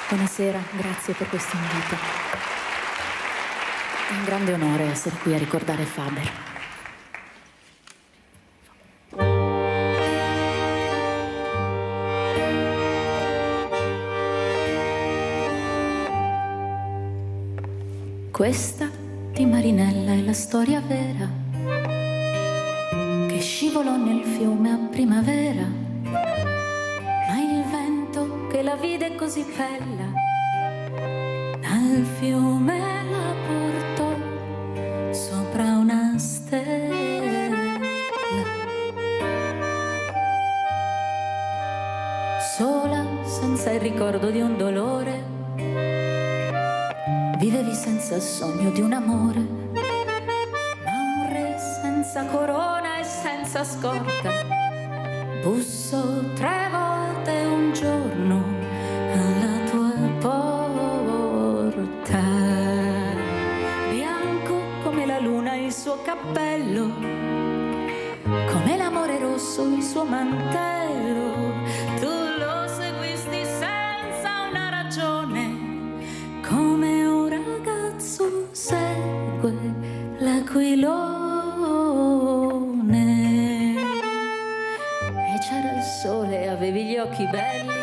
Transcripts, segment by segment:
Buonasera, grazie per questo invito. È un grande onore essere qui a ricordare Faber. Questa di Marinella è la storia vera che scivolò nel fiume a primavera, ma il vento che la vide così bella dal fiume la portò sopra una stella. Sola, senza il ricordo di un dolore, vivevi senza sogno di un amore, ma un re senza corona e senza scorta bussò 3 volte un giorno alla tua porta. Bianco come la luna il suo cappello, come l'amore rosso il suo mantello. Tu lo seguisti senza una ragione, come un ragazzo segue l'aquilone. E c'era il sole, avevi gli occhi belli,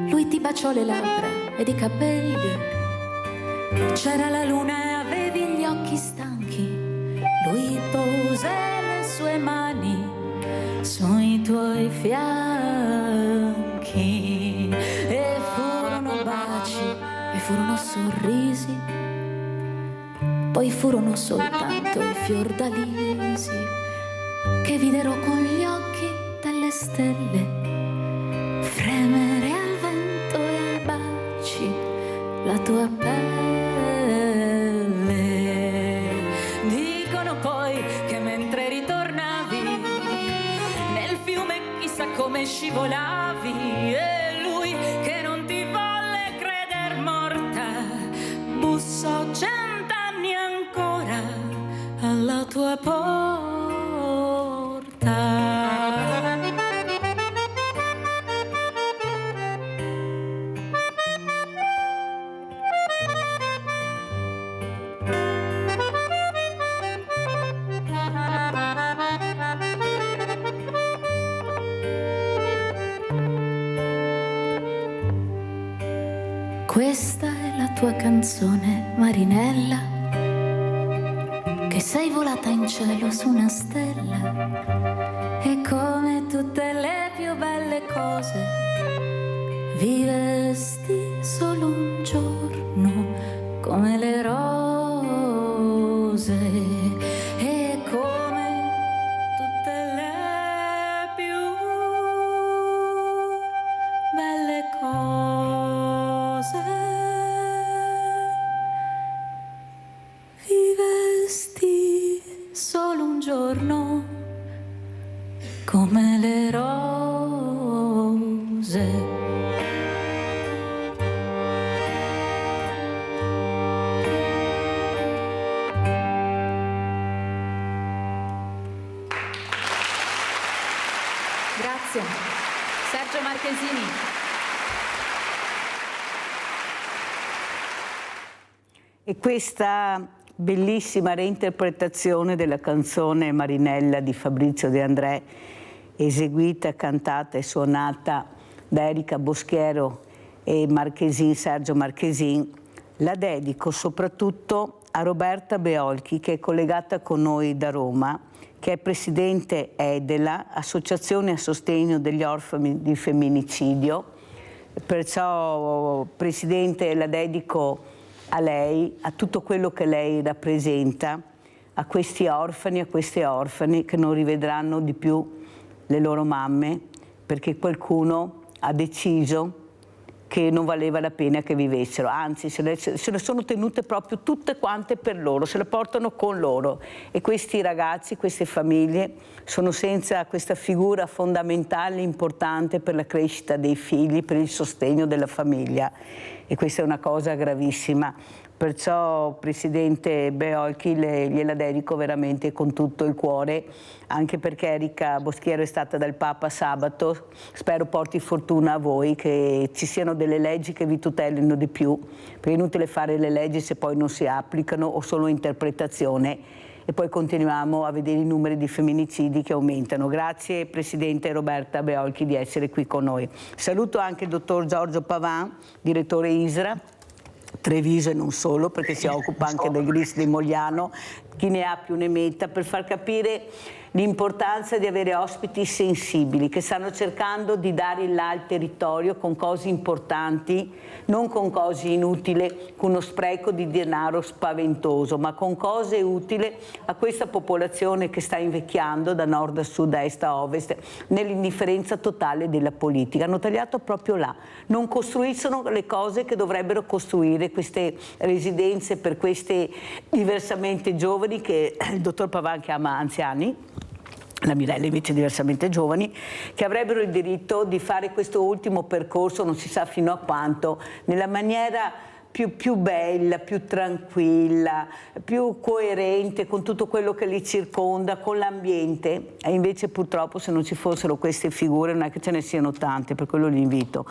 lui ti baciò le labbra ed i capelli. C'era la luna e avevi gli occhi stanchi, lui pose le sue mani sui tuoi fianchi. E furono baci e furono sorrisi, poi furono soltanto i fiordalisi che videro con gli occhi delle stelle fremere al vento e ai baci la tua pelle. Dicono poi che mentre ritornavi nel fiume chissà come scivolavi, e lui che non ti volle creder morta bussò 100 anni ancora alla tua porta. Questa è la tua canzone, Marinella, che sei volata in cielo su una stella, e come tutte le più belle cose vivesti solo un giorno come le rose. E come tutte le più belle cose vivesti solo un giorno come le rose. Grazie. Sergio Marchesini. E questa bellissima reinterpretazione della canzone Marinella di Fabrizio De André, eseguita, cantata e suonata da Erika Boschiero e Sergio Marchesin, la dedico soprattutto a Roberta Beolchi, che è collegata con noi da Roma, che è presidente EDELA, Associazione a Sostegno degli Orfani di Femminicidio. Perciò, Presidente, la dedico a lei, a tutto quello che lei rappresenta, a questi orfani, a queste orfane che non rivedranno di più le loro mamme, perché qualcuno ha deciso che non valeva la pena che vivessero, anzi se le sono tenute proprio tutte quante per loro, se le portano con loro, e questi ragazzi, queste famiglie sono senza questa figura fondamentale, importante per la crescita dei figli, per il sostegno della famiglia. e questa è una cosa gravissima. Perciò, Presidente Beolchi, gliela dedico veramente con tutto il cuore, anche perché Erika Boschiero è stata dal Papa sabato. Spero porti fortuna a voi, che ci siano delle leggi che vi tutelino di più, perché è inutile fare le leggi se poi non si applicano o solo interpretazione, e poi continuiamo a vedere i numeri di femminicidi che aumentano. Grazie Presidente Roberta Beolchi di essere qui con noi. Saluto anche il dottor Giorgio Pavan, direttore ISRA, Treviso e non solo, perché si occupa anche del GRIS di Mogliano, chi ne ha più ne metta, per far capire l'importanza di avere ospiti sensibili che stanno cercando di dare il là al territorio con cose importanti, non con cose inutili, con uno spreco di denaro spaventoso, ma con cose utili a questa popolazione che sta invecchiando da nord a sud, a est a ovest, nell'indifferenza totale della politica. Hanno tagliato proprio là, non costruiscono le cose che dovrebbero costruire, queste residenze per queste diversamente giovani, che il dottor Pavan chiama anziani, la Mirella invece diversamente giovani, che avrebbero il diritto di fare questo ultimo percorso, non si sa fino a quanto, nella maniera più bella, più tranquilla, più coerente con tutto quello che li circonda, con l'ambiente. E invece purtroppo, se non ci fossero queste figure, non è che ce ne siano tante, per quello li invito,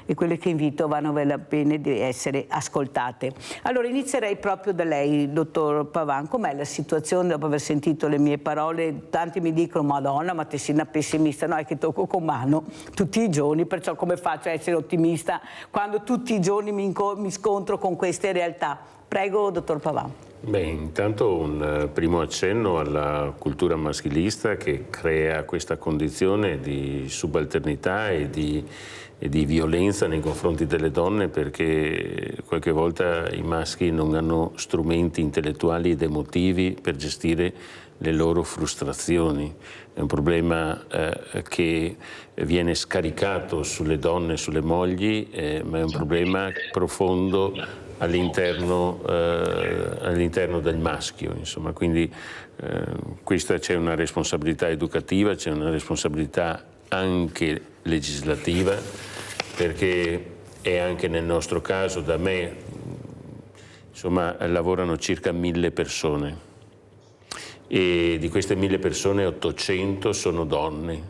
e quelle che invito vanno la pena di essere ascoltate. Allora inizierei proprio da lei, dottor Pavan. Com'è la situazione dopo aver sentito le mie parole? Tanti mi dicono: Madonna, ma te sei una pessimista. No, è che tocco con mano tutti i giorni, perciò come faccio a essere ottimista quando tutti i giorni mi scontro con queste realtà? Prego, dottor Pavan. Beh, intanto un primo accenno alla cultura maschilista che crea questa condizione di subalternità e di violenza nei confronti delle donne, perché qualche volta i maschi non hanno strumenti intellettuali ed emotivi per gestire le loro frustrazioni. È un problema che viene scaricato sulle donne, sulle mogli, ma è un problema profondo all'interno del maschio, insomma. Quindi questa c'è una responsabilità educativa, c'è una responsabilità anche legislativa, perché è anche nel nostro caso, da me, insomma, lavorano circa 1000 persone. E di queste 1000 persone 800 sono donne,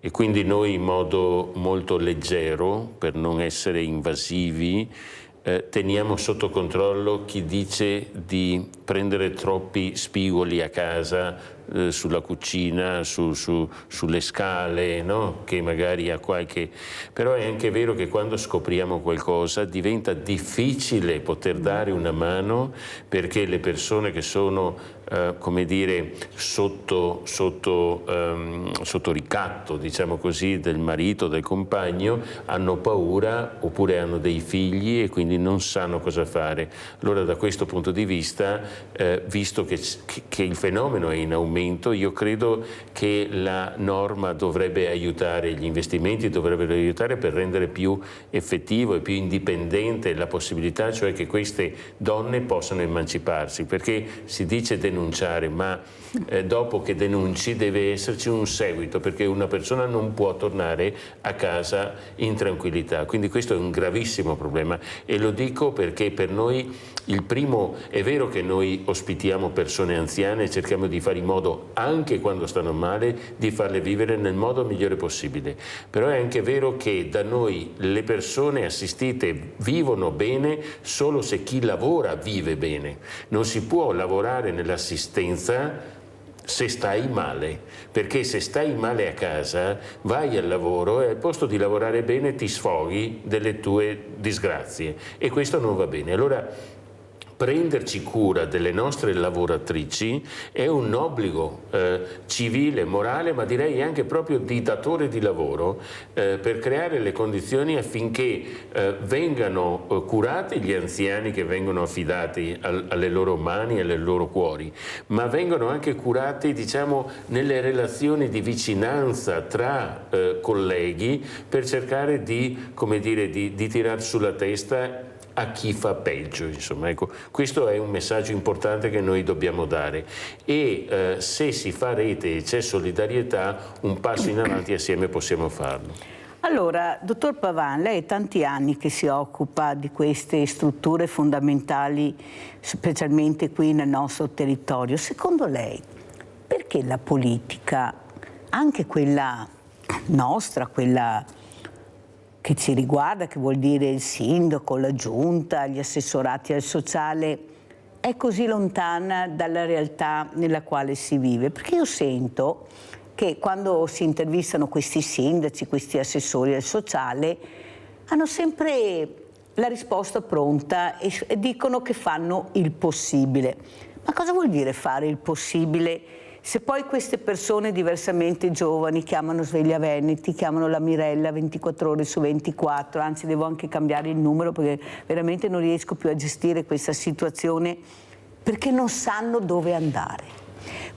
e quindi noi in modo molto leggero, per non essere invasivi, teniamo sotto controllo chi dice di prendere troppi spigoli a casa, sulla cucina, sulle scale, no? Che magari ha qualche... Però è anche vero che quando scopriamo qualcosa diventa difficile poter dare una mano, perché le persone che sono come dire sotto ricatto, diciamo così, del marito, del compagno, hanno paura oppure hanno dei figli e quindi non sanno cosa fare. Allora, da questo punto di vista, visto che il fenomeno è in aumento, io credo che la norma dovrebbe aiutare, gli investimenti dovrebbero aiutare per rendere più effettivo e più indipendente la possibilità, cioè che queste donne possano emanciparsi, perché si dice denunciare, ma dopo che denunci deve esserci un seguito, perché una persona non può tornare a casa in tranquillità. Quindi questo è un gravissimo problema, e lo dico perché per noi il primo, è vero che noi ospitiamo persone anziane e cerchiamo di fare in modo, anche quando stanno male, di farle vivere nel modo migliore possibile, però è anche vero che da noi le persone assistite vivono bene solo se chi lavora vive bene. Non si può lavorare nell'assistenza se stai male, perché se stai male a casa vai al lavoro e al posto di lavorare bene ti sfoghi delle tue disgrazie, e questo non va bene. Allora, prenderci cura delle nostre lavoratrici è un obbligo civile, morale, ma direi anche proprio di datore di lavoro, per creare le condizioni affinché vengano curati gli anziani che vengono affidati alle loro mani e alle loro cuori, ma vengono anche curati, diciamo, nelle relazioni di vicinanza tra colleghi, per cercare di, come dire, di tirar sulla testa a chi fa peggio, insomma. Ecco, questo è un messaggio importante che noi dobbiamo dare, e se si fa rete e c'è solidarietà, un passo in avanti assieme possiamo farlo. Allora, dottor Pavan, lei è tanti anni che si occupa di queste strutture fondamentali, specialmente qui nel nostro territorio. Secondo lei, perché la politica, anche quella nostra, quella che ci riguarda, che vuol dire il sindaco, la giunta, gli assessorati al sociale, è così lontana dalla realtà nella quale si vive? Perché io sento che quando si intervistano questi sindaci, questi assessori al sociale, hanno sempre la risposta pronta e dicono che fanno il possibile. Ma cosa vuol dire fare il possibile se poi queste persone diversamente giovani chiamano Sveglia Veneti, chiamano la Mirella 24 ore su 24, anzi devo anche cambiare il numero perché veramente non riesco più a gestire questa situazione, perché non sanno dove andare.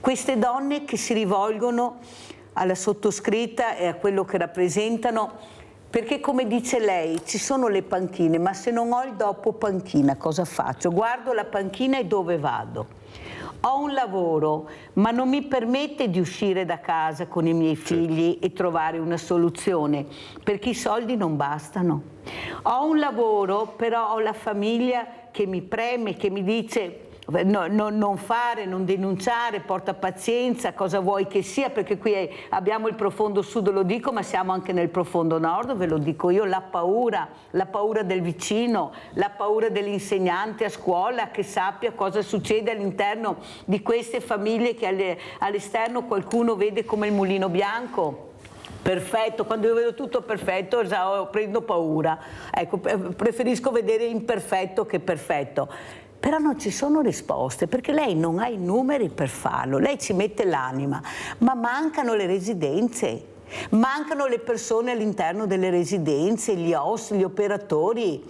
Queste donne che si rivolgono alla sottoscritta e a quello che rappresentano, perché come dice lei ci sono le panchine, ma se non ho il dopo panchina cosa faccio? Guardo la panchina e dove vado? Ho un lavoro, ma non mi permette di uscire da casa con i miei figli e trovare una soluzione, perché i soldi non bastano. Ho un lavoro, però ho la famiglia che mi preme, che mi dice non fare, non denunciare, porta pazienza, cosa vuoi che sia, perché qui abbiamo il profondo sud, lo dico, ma siamo anche nel profondo nord, ve lo dico io, la paura del vicino, la paura dell'insegnante a scuola che sappia cosa succede all'interno di queste famiglie che all'esterno qualcuno vede come il mulino bianco. Perfetto, quando io vedo tutto perfetto prendo paura, ecco, preferisco vedere imperfetto che perfetto. Però non ci sono risposte, perché lei non ha i numeri per farlo, lei ci mette l'anima, ma mancano le residenze, mancano le persone all'interno delle residenze, gli host, gli operatori,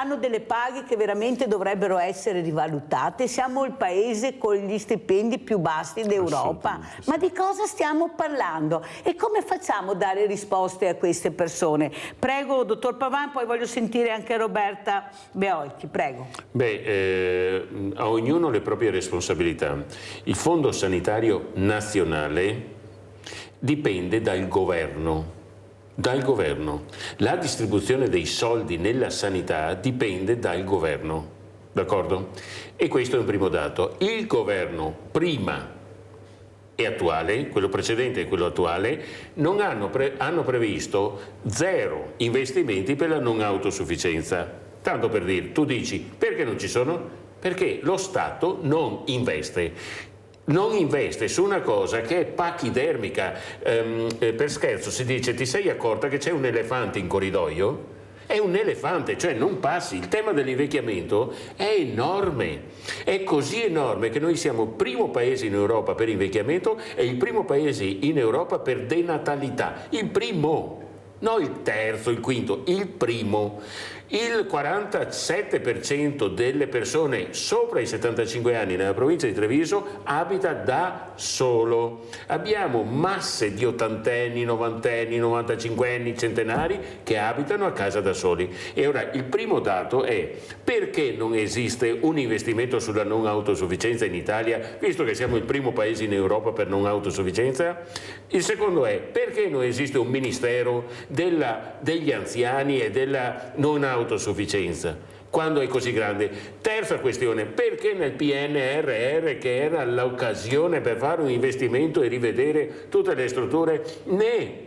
hanno delle paghe che veramente dovrebbero essere rivalutate. Siamo il paese con gli stipendi più bassi d'Europa, ma di cosa stiamo parlando? E come facciamo a dare risposte a queste persone? Prego, dottor Pavan, poi voglio sentire anche Roberta Beolchi, prego. A ognuno le proprie responsabilità. Il Fondo Sanitario Nazionale dipende dal governo. La distribuzione dei soldi nella sanità dipende dal governo, d'accordo? E questo è un primo dato. Il governo prima e attuale, quello precedente e quello attuale, hanno previsto 0 investimenti per la non autosufficienza. Tanto per dire, tu dici, perché non ci sono? Perché lo Stato non investe. Non investe su una cosa che è pachidermica. Per scherzo si dice: ti sei accorta che c'è un elefante in corridoio? È un elefante, cioè non passi. Il tema dell'invecchiamento è enorme, è così enorme che noi siamo il primo paese in Europa per invecchiamento e il primo paese in Europa per denatalità. Il primo, non il terzo, il quinto, il primo. Il 47% delle persone sopra i 75 anni nella provincia di Treviso abita da solo. Abbiamo masse di ottantenni, novantenni, 95enni, centenari che abitano a casa da soli. E ora il primo dato è: perché non esiste un investimento sulla non autosufficienza in Italia, visto che siamo il primo paese in Europa per non autosufficienza? Il secondo è: perché non esiste un ministero degli anziani e della non autosufficienza quando è così grande? Terza questione: perché nel PNRR, che era l'occasione per fare un investimento e rivedere tutte le strutture, né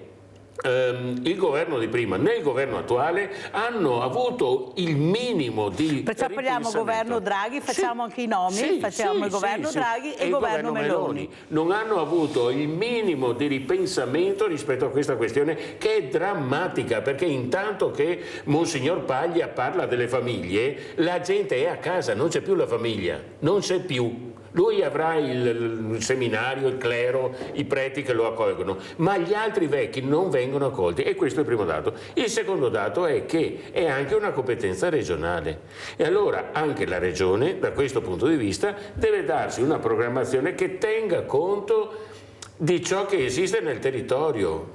il governo di prima né il governo attuale hanno avuto il minimo di parliamo governo Draghi, facciamo anche i nomi, facciamo il governo Draghi e il governo Meloni. Non hanno avuto il minimo di ripensamento rispetto a questa questione, che è drammatica, perché intanto che Monsignor Paglia parla delle famiglie, la gente è a casa, non c'è più la famiglia, non c'è più. Lui avrà il seminario, il clero, i preti che lo accolgono, ma gli altri vecchi non vengono accolti, e questo è il primo dato. Il secondo dato è che è anche una competenza regionale, e allora anche la regione, da questo punto di vista, deve darsi una programmazione che tenga conto di ciò che esiste nel territorio.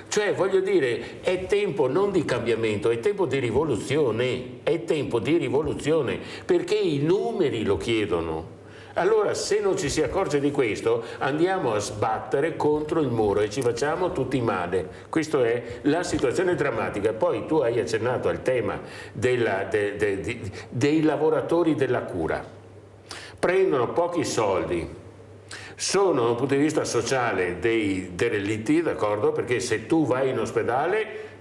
Cioè, voglio dire, è tempo non di cambiamento, è tempo di rivoluzione, perché i numeri lo chiedono. Allora, se non ci si accorge di questo, andiamo a sbattere contro il muro e ci facciamo tutti male. Questa è la situazione drammatica. Poi tu hai accennato al tema dei lavoratori della cura. Prendono pochi soldi, sono dal punto di vista sociale dei derelitti, d'accordo? Perché se tu vai in ospedale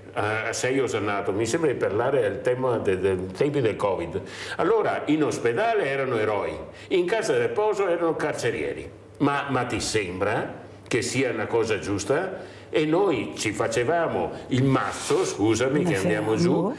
sei osannato, mi sembra di parlare al tema dei tempi del Covid. Allora in ospedale erano eroi, in casa di riposo erano carcerieri. Ma ti sembra che sia una cosa giusta? E noi ci facevamo il mazzo, scusami che andiamo giù,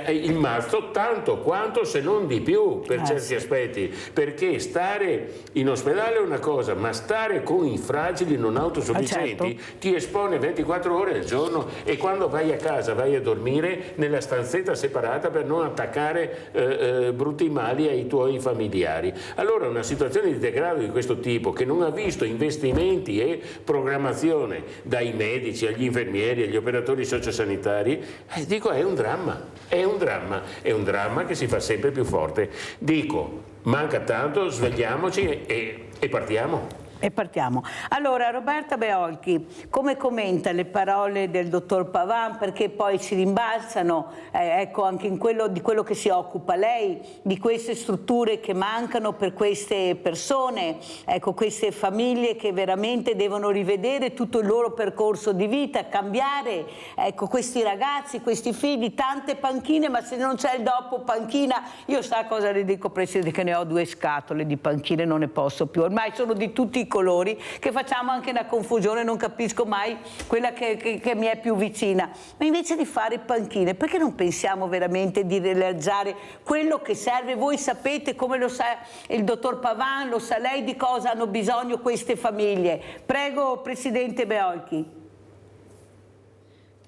il mazzo tanto quanto se non di più per certi aspetti, perché stare in ospedale è una cosa, ma stare con i fragili non autosufficienti ti espone 24 ore al giorno, e quando vai a casa vai a dormire nella stanzetta separata per non attaccare brutti mali ai tuoi familiari. Allora una situazione di degrado di questo tipo, che non ha visto investimenti e programmazione dai medici agli infermieri, agli operatori sociosanitari, dico è un dramma, è un dramma che si fa sempre più forte. Dico, manca tanto, svegliamoci e partiamo. E partiamo. Allora, Roberta Beolchi, come commenta le parole del dottor Pavan? Perché poi si rimbalzano, ecco, anche di quello che si occupa lei, di queste strutture che mancano per queste persone, ecco, queste famiglie che veramente devono rivedere tutto il loro percorso di vita, cambiare, ecco, questi ragazzi, questi figli, tante panchine, ma se non c'è il dopo panchina, io sa cosa le dico, Presidente, che ne ho 2 scatole di panchine, non ne posso più, ormai sono di tutti i colori, che facciamo anche una confusione, non capisco mai quella che mi è più vicina. Ma invece di fare panchine, perché non pensiamo veramente di realizzare quello che serve? Voi sapete, come lo sa il dottor Pavan, lo sa lei, di cosa hanno bisogno queste famiglie. Prego, Presidente Beolchi.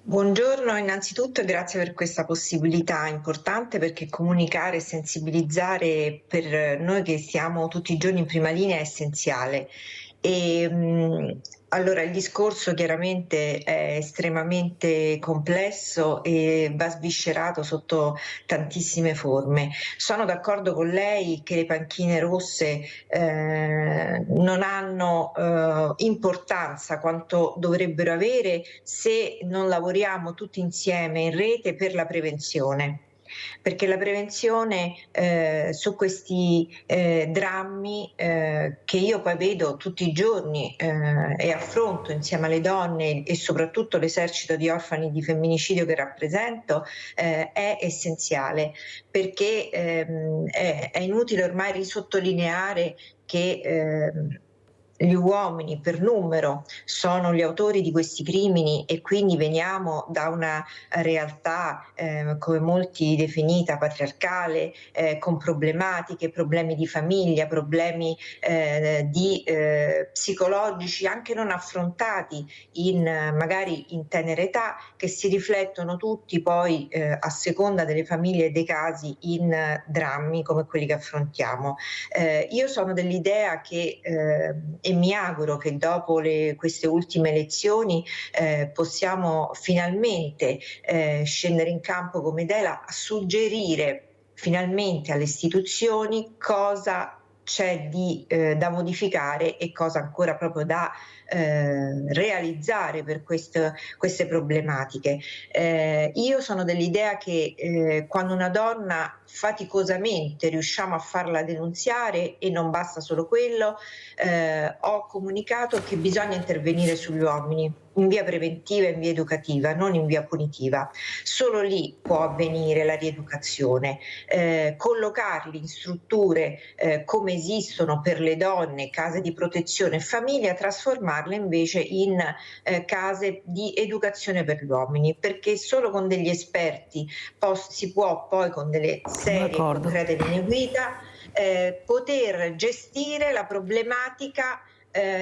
Buongiorno innanzitutto e grazie per questa possibilità importante, perché comunicare e sensibilizzare per noi che siamo tutti i giorni in prima linea è essenziale. Allora, il discorso chiaramente è estremamente complesso e va sviscerato sotto tantissime forme. Sono d'accordo con lei che le panchine rosse non hanno importanza quanto dovrebbero avere se non lavoriamo tutti insieme in rete per la prevenzione. Perché la prevenzione su questi drammi che io poi vedo tutti i giorni e affronto insieme alle donne e soprattutto l'esercito di orfani di femminicidio che rappresento, è essenziale, perché è inutile ormai risottolineare che gli uomini per numero sono gli autori di questi crimini, e quindi veniamo da una realtà come molti definita patriarcale, con problematiche, problemi di famiglia, problemi psicologici anche non affrontati magari in tenera età, che si riflettono tutti poi a seconda delle famiglie e dei casi in drammi come quelli che affrontiamo. Io sono dell'idea che e mi auguro che dopo queste ultime elezioni possiamo finalmente scendere in campo come Dela a suggerire finalmente alle istituzioni cosa c'è da modificare e cosa ancora proprio da realizzare per queste problematiche. Io sono dell'idea che quando una donna faticosamente riusciamo a farla denunziare, e non basta solo quello, ho comunicato che bisogna intervenire sugli uomini in via preventiva e in via educativa, non in via punitiva. Solo lì può avvenire la rieducazione, collocarli in strutture come esistono per le donne, case di protezione e famiglia, trasformarle invece in case di educazione per gli uomini, perché solo con degli esperti si può poi, con delle serie concrete linee guida, poter gestire la problematica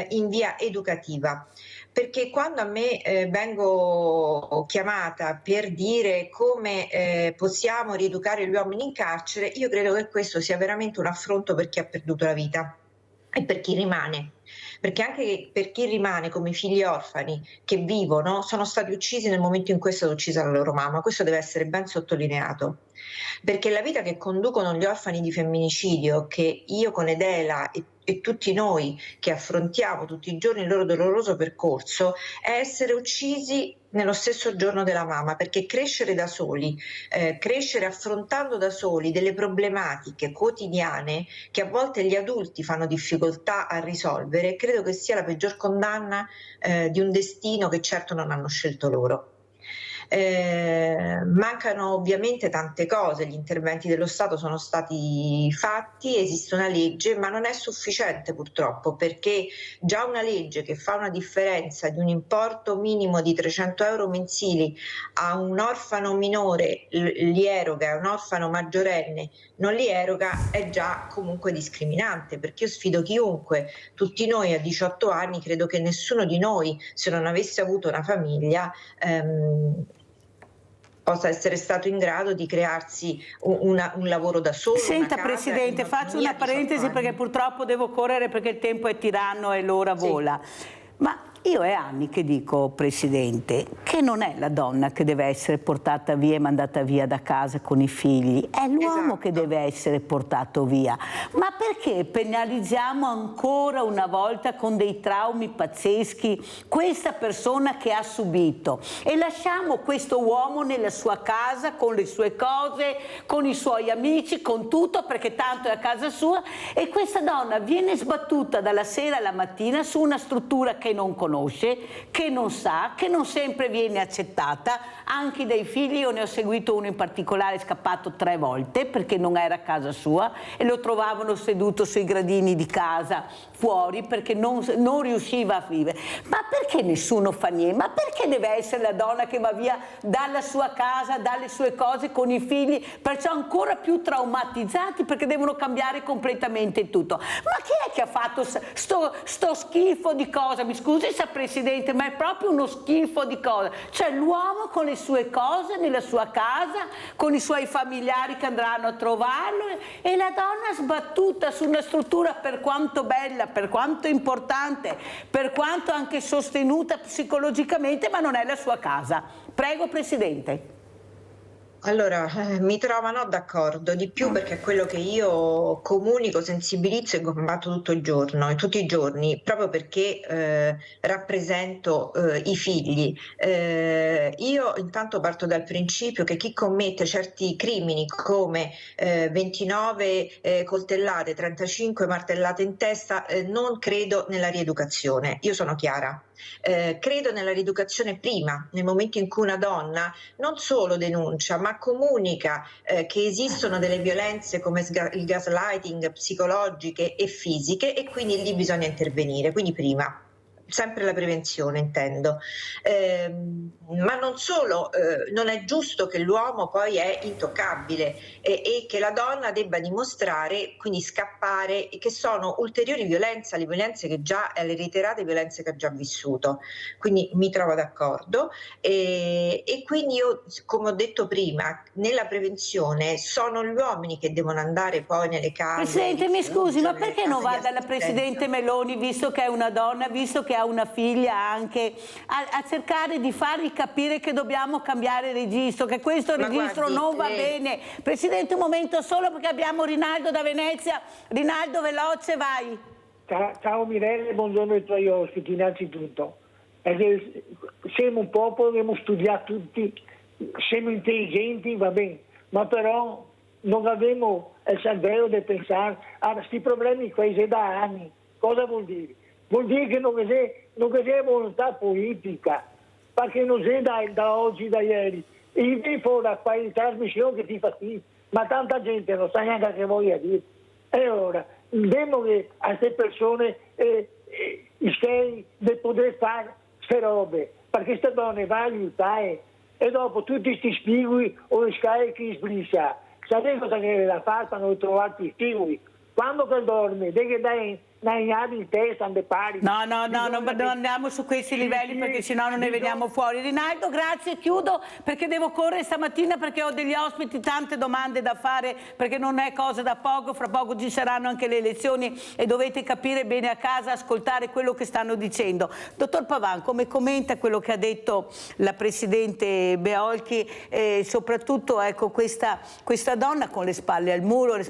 in via educativa. Perché quando a me vengo chiamata per dire come possiamo rieducare gli uomini in carcere, io credo che questo sia veramente un affronto per chi ha perduto la vita e per chi rimane. perché anche per chi rimane come figli orfani che vivono, sono stati uccisi nel momento in cui è stata uccisa la loro mamma. Questo deve essere ben sottolineato, perché la vita che conducono gli orfani di femminicidio, che io con Edela e tutti noi che affrontiamo tutti i giorni il loro doloroso percorso, è essere uccisi nello stesso giorno della mamma, perché crescere da soli, crescere affrontando da soli delle problematiche quotidiane che a volte gli adulti fanno difficoltà a risolvere, credo che sia la peggior condanna di un destino che certo non hanno scelto loro. Mancano ovviamente tante cose, gli interventi dello Stato sono stati fatti, esiste una legge, ma non è sufficiente purtroppo, perché già una legge che fa una differenza di un importo minimo di 300 euro mensili a un orfano minore li eroga, a un orfano maggiorenne non li eroga, è già comunque discriminante, perché io sfido chiunque, tutti noi a 18 anni, credo che nessuno di noi, se non avesse avuto una famiglia, possa essere stato in grado di crearsi un lavoro da solo. Senta, una casa, Presidente, faccio una parentesi perché purtroppo devo correre perché il tempo è tiranno e l'ora vola. Ma io è anni che dico, Presidente, che non è la donna che deve essere portata via e mandata via da casa con i figli, è l'uomo che deve essere portato via. Ma perché penalizziamo ancora una volta con dei traumi pazzeschi questa persona che ha subito e lasciamo questo uomo nella sua casa con le sue cose, con i suoi amici, con tutto, perché tanto è a casa sua, e questa donna viene sbattuta dalla sera alla mattina su una struttura che non conosce, che non sa, che non sempre viene accettata, anche dai figli. Io ne ho seguito uno in particolare, è scappato 3 volte perché non era a casa sua e lo trovavano seduto sui gradini di casa fuori perché non riusciva a vivere. Ma perché nessuno fa niente? Ma perché deve essere la donna che va via dalla sua casa, dalle sue cose con i figli, perciò ancora più traumatizzati perché devono cambiare completamente tutto? Ma chi è che ha fatto sto schifo di cosa? Mi scusi, sa Presidente, ma è proprio uno schifo di cosa. Cioè l'uomo con le sue cose nella sua casa, con i suoi familiari che andranno a trovarlo, e la donna sbattuta su una struttura, per quanto bella, per quanto importante, per quanto anche sostenuta psicologicamente, ma non è la sua casa. Prego, Presidente. Allora, mi trovano d'accordo, di più perché è quello che io comunico, sensibilizzo e combatto tutto il giorno, e tutti i giorni, proprio perché rappresento i figli. Io intanto parto dal principio che chi commette certi crimini come 29 coltellate, 35 martellate in testa, non credo nella rieducazione. Io sono chiara. Credo nella rieducazione prima, nel momento in cui una donna non solo denuncia, ma comunica che esistono delle violenze come il gaslighting, psicologiche e fisiche, e quindi lì bisogna intervenire, quindi prima. Sempre la prevenzione intendo, ma non solo, non è giusto che l'uomo poi è intoccabile e che la donna debba dimostrare, quindi scappare, che sono ulteriori violenze, le violenze che già, le reiterate violenze che ha già vissuto. Quindi mi trovo d'accordo e quindi io, come ho detto prima, nella prevenzione sono gli uomini che devono andare poi nelle case. Presidente, mi scusi, ma perché non va dalla Presidente Meloni, visto che è una donna, visto che ha una figlia anche, a cercare di fargli capire che dobbiamo cambiare registro, che questo registro non va bene. Presidente, un momento solo perché abbiamo Rinaldo da Venezia. Rinaldo, veloce, vai. Ciao Mirelle, buongiorno ai tuoi ospiti innanzitutto. Siamo un popolo, abbiamo studiato tutti, siamo intelligenti, va bene, ma però non abbiamo il cervello di pensare a questi problemi qui da anni. Cosa vuol dire? Vuol dire che non c'è volontà politica, perché non c'è da oggi, da ieri. Io vi fuori qua in trasmissione che ti fa schifo, ma tanta gente non sa neanche che voglia dire. E ora, vediamo che a queste persone di poter fare queste robe, perché queste donne va a aiutare, e dopo tutti questi spigoli o le scale che sbriscia, sapete cosa che la fare per non trovare più spigoli? Quando che dorme, deve dare nagnare in testa, ande pari. No, non andiamo su questi livelli perché sennò non ne veniamo fuori. Rinaldo, grazie, chiudo perché devo correre stamattina perché ho degli ospiti, tante domande da fare perché non è cosa da poco, fra poco ci saranno anche le elezioni e dovete capire bene a casa, ascoltare quello che stanno dicendo. Dottor Pavan, come commenta quello che ha detto la Presidente Beolchi, soprattutto ecco, questa donna con le spalle al muro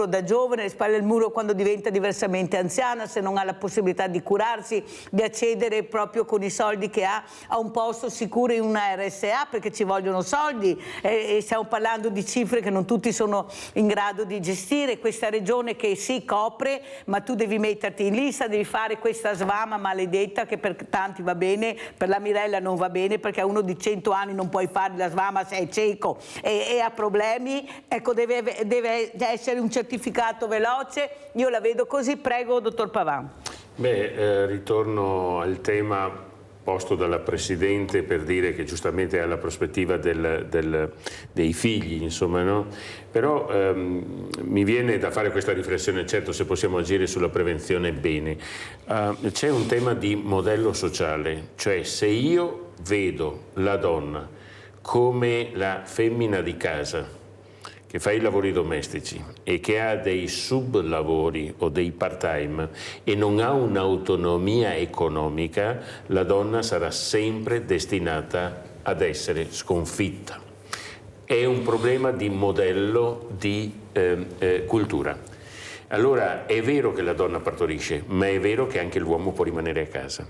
da giovane, le spalle al muro quando diventa diversamente anziana, se non ha la possibilità di curarsi, di accedere proprio con i soldi che ha a un posto sicuro in una RSA, perché ci vogliono soldi e stiamo parlando di cifre che non tutti sono in grado di gestire. Questa regione che sì copre, ma tu devi metterti in lista, devi fare questa svama maledetta che per tanti va bene, per la Mirella non va bene perché a uno di 100 anni non puoi fare la svama se è cieco e ha problemi. Ecco, deve essere un certificato veloce. Io la vedo così, prego dottor Pavan. Ritorno al tema posto dalla Presidente per dire che giustamente ha la prospettiva dei figli, insomma, no? Però mi viene da fare questa riflessione, certo se possiamo agire sulla prevenzione bene. C'è un tema di modello sociale, cioè se io vedo la donna come la femmina di casa, che fa i lavori domestici e che ha dei sublavori o dei part-time e non ha un'autonomia economica, la donna sarà sempre destinata ad essere sconfitta. È un problema di modello di cultura. Allora è vero che la donna partorisce, ma è vero che anche l'uomo può rimanere a casa.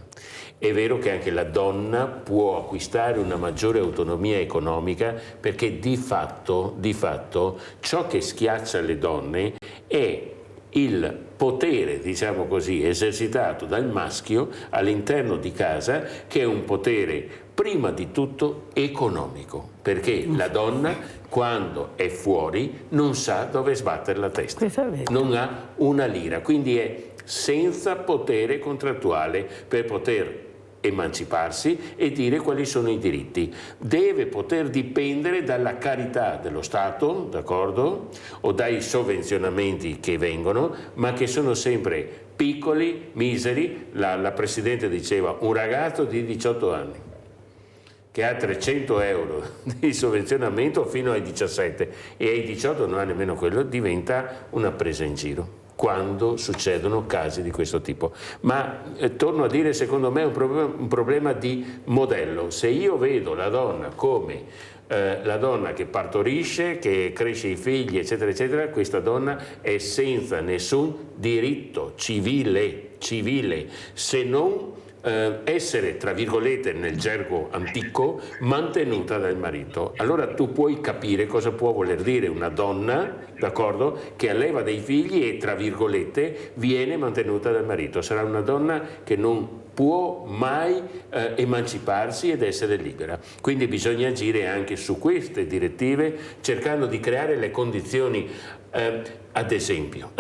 È vero che anche la donna può acquistare una maggiore autonomia economica perché di fatto ciò che schiaccia le donne è il potere, diciamo così, esercitato dal maschio all'interno di casa, che è un potere prima di tutto economico, perché la donna quando è fuori non sa dove sbattere la testa, non ha una lira, quindi è senza potere contrattuale per poter emanciparsi e dire quali sono i diritti. Deve poter dipendere dalla carità dello Stato, d'accordo? O dai sovvenzionamenti che vengono, ma che sono sempre piccoli, miseri. La Presidente diceva un ragazzo di 18 anni che ha 300 euro di sovvenzionamento fino ai 17 e ai 18 non ha nemmeno quello, diventa una presa in giro quando succedono casi di questo tipo. Ma torno a dire, secondo me è un problema di modello. Se io vedo la donna come la donna che partorisce, che cresce i figli, eccetera, eccetera, questa donna è senza nessun diritto civile, se non essere, tra virgolette, nel gergo antico, mantenuta dal marito. Allora tu puoi capire cosa può voler dire una donna, d'accordo, che alleva dei figli e, tra virgolette, viene mantenuta dal marito. Sarà una donna che non può mai emanciparsi ed essere libera. Quindi bisogna agire anche su queste direttive, cercando di creare le condizioni, ad esempio,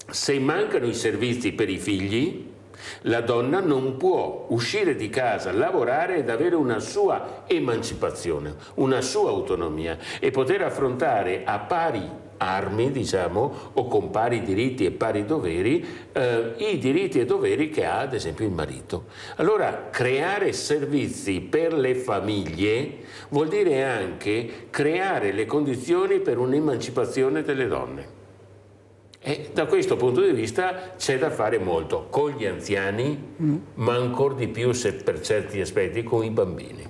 se mancano i servizi per i figli, la donna non può uscire di casa, lavorare ed avere una sua emancipazione, una sua autonomia e poter affrontare a pari armi, diciamo, o con pari diritti e pari doveri, i diritti e doveri che ha ad esempio il marito. Allora creare servizi per le famiglie vuol dire anche creare le condizioni per un'emancipazione delle donne. E da questo punto di vista c'è da fare molto con gli anziani, ma ancora di più, se per certi aspetti, con i bambini.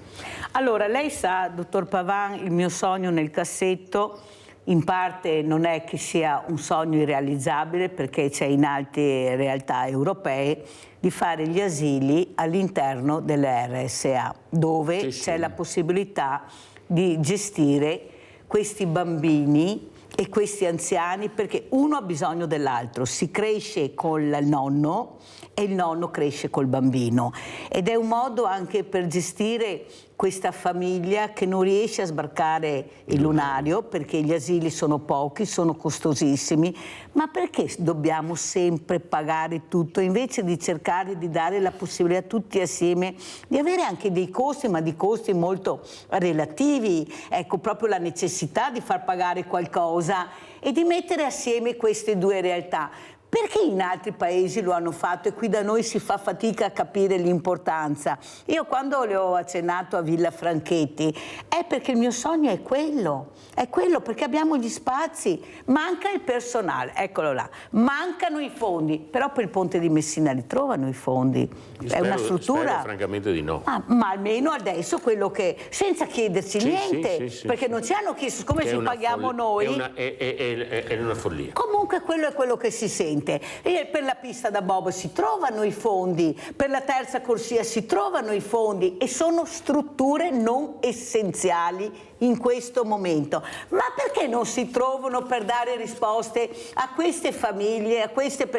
Allora, lei sa, dottor Pavan, il mio sogno nel cassetto in parte non è che sia un sogno irrealizzabile, perché c'è in altre realtà europee di fare gli asili all'interno delle RSA, dove c'è la possibilità di gestire questi bambini e questi anziani, perché uno ha bisogno dell'altro, si cresce col nonno e il nonno cresce col bambino, ed è un modo anche per gestire questa famiglia che non riesce a sbarcare il lunario, perché gli asili sono pochi, sono costosissimi, ma perché dobbiamo sempre pagare tutto invece di cercare di dare la possibilità a tutti assieme di avere anche dei costi, ma di costi molto relativi, ecco, proprio la necessità di far pagare qualcosa e di mettere assieme queste due realtà. perché in altri paesi lo hanno fatto e qui da noi si fa fatica a capire l'importanza? Io quando le ho accennato a Villa Franchetti è perché il mio sogno è quello perché abbiamo gli spazi, manca il personale, eccolo là, mancano i fondi, però per il ponte di Messina li trovano i fondi, è una struttura. Spero francamente di no. Ma almeno adesso quello che, senza chiederci niente, sì, perché non ci hanno chiesto, come ci paghiamo noi. È una follia. Comunque quello è quello che si sente. E per la pista da bob si trovano i fondi, per la terza corsia si trovano i fondi e sono strutture non essenziali in questo momento. Ma perché non si trovano per dare risposte a queste famiglie, a queste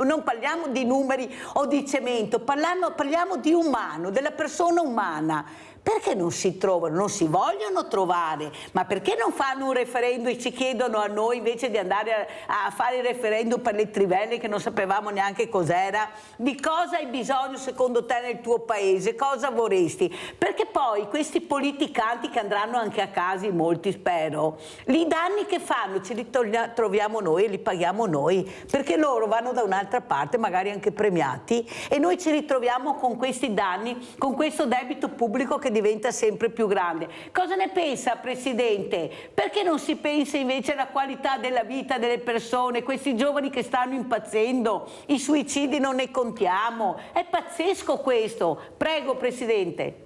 non parliamo di numeri o di cemento, parliamo di umano, della persona umana. Perché non si trovano, non si vogliono trovare? Ma perché non fanno un referendum e ci chiedono a noi, invece di andare a fare il referendum per le trivelle che non sapevamo neanche cos'era, di cosa hai bisogno secondo te nel tuo paese, cosa vorresti? Perché poi questi politicanti che andranno anche a casa, molti spero, i danni che fanno ce li troviamo noi e li paghiamo noi, perché loro vanno da un'altra parte, magari anche premiati, e noi ci ritroviamo con questi danni, con questo debito pubblico che diventa sempre più grande. Cosa ne pensa, Presidente? Perché non si pensa invece alla qualità della vita delle persone, questi giovani che stanno impazzendo, i suicidi non ne contiamo, è pazzesco questo. Prego, Presidente.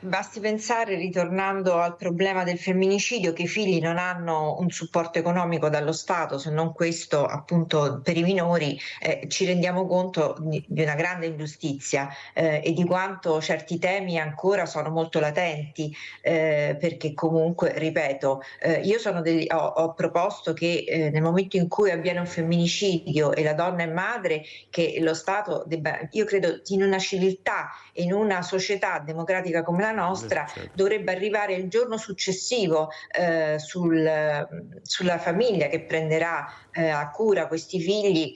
Basti pensare, ritornando al problema del femminicidio, che i figli non hanno un supporto economico dallo Stato, se non questo appunto per i minori, ci rendiamo conto di una grande ingiustizia e di quanto certi temi ancora sono molto latenti, perché comunque, ripeto, io ho proposto che nel momento in cui avviene un femminicidio e la donna è madre, che lo Stato debba, io credo in una civiltà e in una società democratica come la nostra, dovrebbe arrivare il giorno successivo sulla famiglia che prenderà a cura questi figli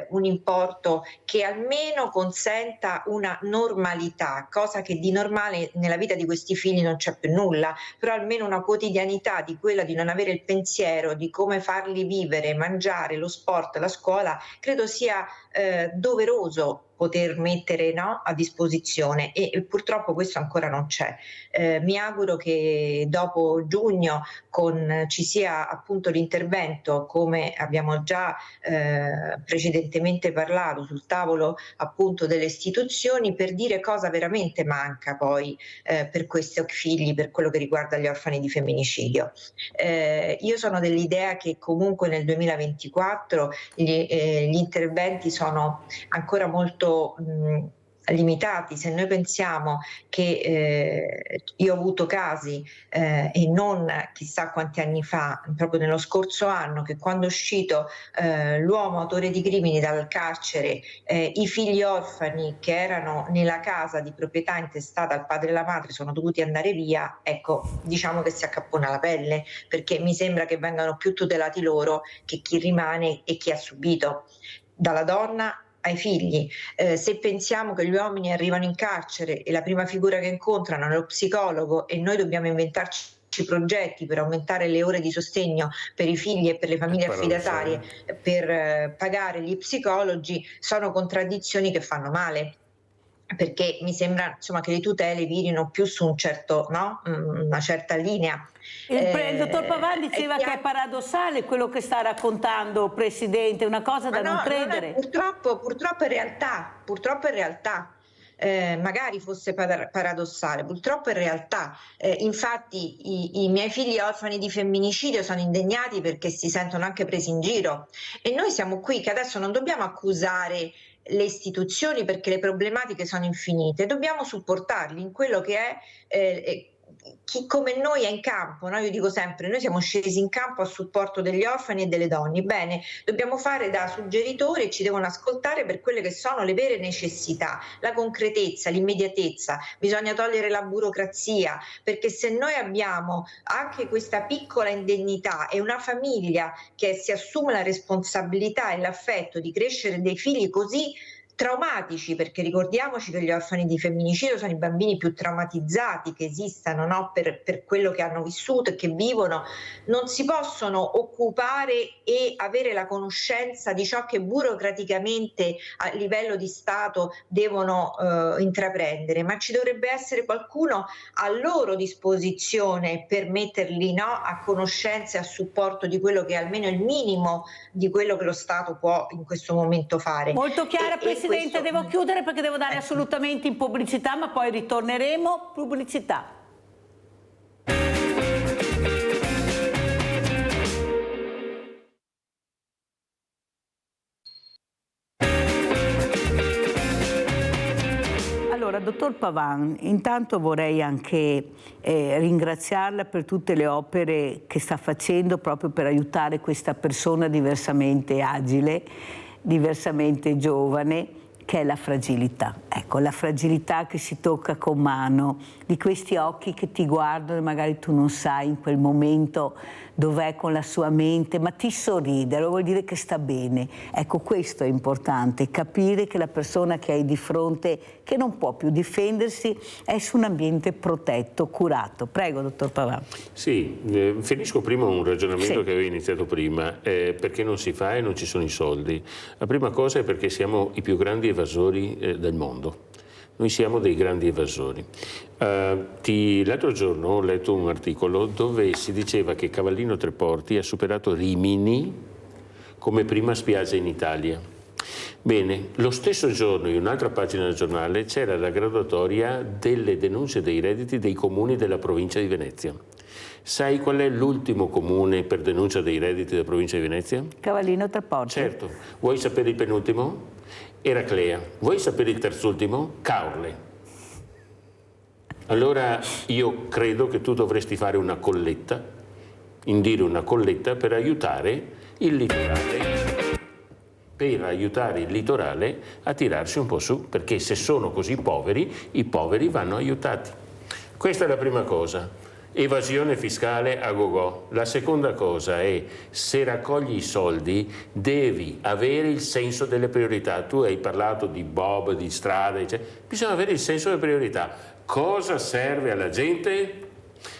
un importo che almeno consenta una normalità, cosa che di normale nella vita di questi figli non c'è più nulla, però almeno una quotidianità di quella di non avere il pensiero di come farli vivere, mangiare, lo sport, la scuola, credo sia doveroso poter mettere a disposizione e purtroppo questo ancora non c'è. Mi auguro che dopo giugno ci sia appunto l'intervento, come abbiamo già precedentemente parlato, sul tavolo appunto delle istituzioni, per dire cosa veramente manca poi per questi figli, per quello che riguarda gli orfani di femminicidio. Io sono dell'idea che comunque nel 2024 gli interventi sono ancora molto limitati. Se noi pensiamo che io ho avuto casi e non chissà quanti anni fa, proprio nello scorso anno, che quando è uscito l'uomo autore di crimini dal carcere, i figli orfani che erano nella casa di proprietà intestata al padre e alla madre sono dovuti andare via, ecco, diciamo che si accappona la pelle, perché mi sembra che vengano più tutelati loro che chi rimane e chi ha subito, dalla donna ai figli. Se pensiamo che gli uomini arrivano in carcere e la prima figura che incontrano è lo psicologo e noi dobbiamo inventarci progetti per aumentare le ore di sostegno per i figli e per le famiglie affidatarie, per pagare gli psicologi, sono contraddizioni che fanno male, perché mi sembra che le tutele virino più su una certa linea. Il dottor Pavan diceva che è paradossale quello che sta raccontando, Presidente, una cosa da non credere. Purtroppo è realtà. Magari fosse paradossale, purtroppo è realtà. Infatti i miei figli orfani di femminicidio sono indegnati perché si sentono anche presi in giro e noi siamo qui che adesso non dobbiamo accusare le istituzioni perché le problematiche sono infinite, dobbiamo supportarli in quello che è chi come noi è in campo, no? Io dico sempre, noi siamo scesi in campo a supporto degli orfani e delle donne, bene, dobbiamo fare da suggeritori e ci devono ascoltare per quelle che sono le vere necessità, la concretezza, l'immediatezza, bisogna togliere la burocrazia, perché se noi abbiamo anche questa piccola indennità e una famiglia che si assume la responsabilità e l'affetto di crescere dei figli così traumatici, perché ricordiamoci che gli orfani di femminicidio sono i bambini più traumatizzati che esistano, no? per quello che hanno vissuto e che vivono, non si possono occupare e avere la conoscenza di ciò che burocraticamente a livello di Stato devono intraprendere, ma ci dovrebbe essere qualcuno a loro disposizione per metterli, no, a conoscenza e a supporto di quello che è almeno il minimo di quello che lo Stato può in questo momento fare. Molto chiara, Presidente, devo chiudere perché devo dare assolutamente in pubblicità, ma poi ritorneremo. Pubblicità. Allora, dottor Pavan, intanto vorrei anche ringraziarla per tutte le opere che sta facendo proprio per aiutare questa persona diversamente agile, diversamente giovane, che è la fragilità. Ecco, la fragilità che si tocca con mano, di questi occhi che ti guardano e magari tu non sai in quel momento dov'è con la sua mente, ma ti sorride, allora vuol dire che sta bene. Ecco, questo è importante, capire che la persona che hai di fronte, che non può più difendersi, è su un ambiente protetto, curato. Prego, dottor Pavan. Sì, finisco prima un ragionamento che avevo iniziato prima, perché non si fa e non ci sono i soldi. La prima cosa è perché siamo i più grandi evasori del mondo. Noi siamo dei grandi evasori. L'altro giorno ho letto un articolo dove si diceva che Cavallino Treporti ha superato Rimini come prima spiaggia in Italia. Bene, lo stesso giorno in un'altra pagina del giornale c'era la graduatoria delle denunce dei redditi dei comuni della provincia di Venezia. Sai qual è l'ultimo comune per denuncia dei redditi della provincia di Venezia? Cavallino Treporti. Certo. Vuoi sapere il penultimo? Eraclea. Vuoi sapere il terzultimo? Caorle. Allora io credo che tu dovresti fare una colletta, indire una colletta per aiutare il litorale, a tirarsi un po' su, perché se sono così poveri, i poveri vanno aiutati. Questa è la prima cosa. Evasione fiscale a go-go. La seconda cosa è, se raccogli i soldi devi avere il senso delle priorità. Tu hai parlato di Bob, di strade, eccetera. Bisogna avere il senso delle priorità. Cosa serve alla gente?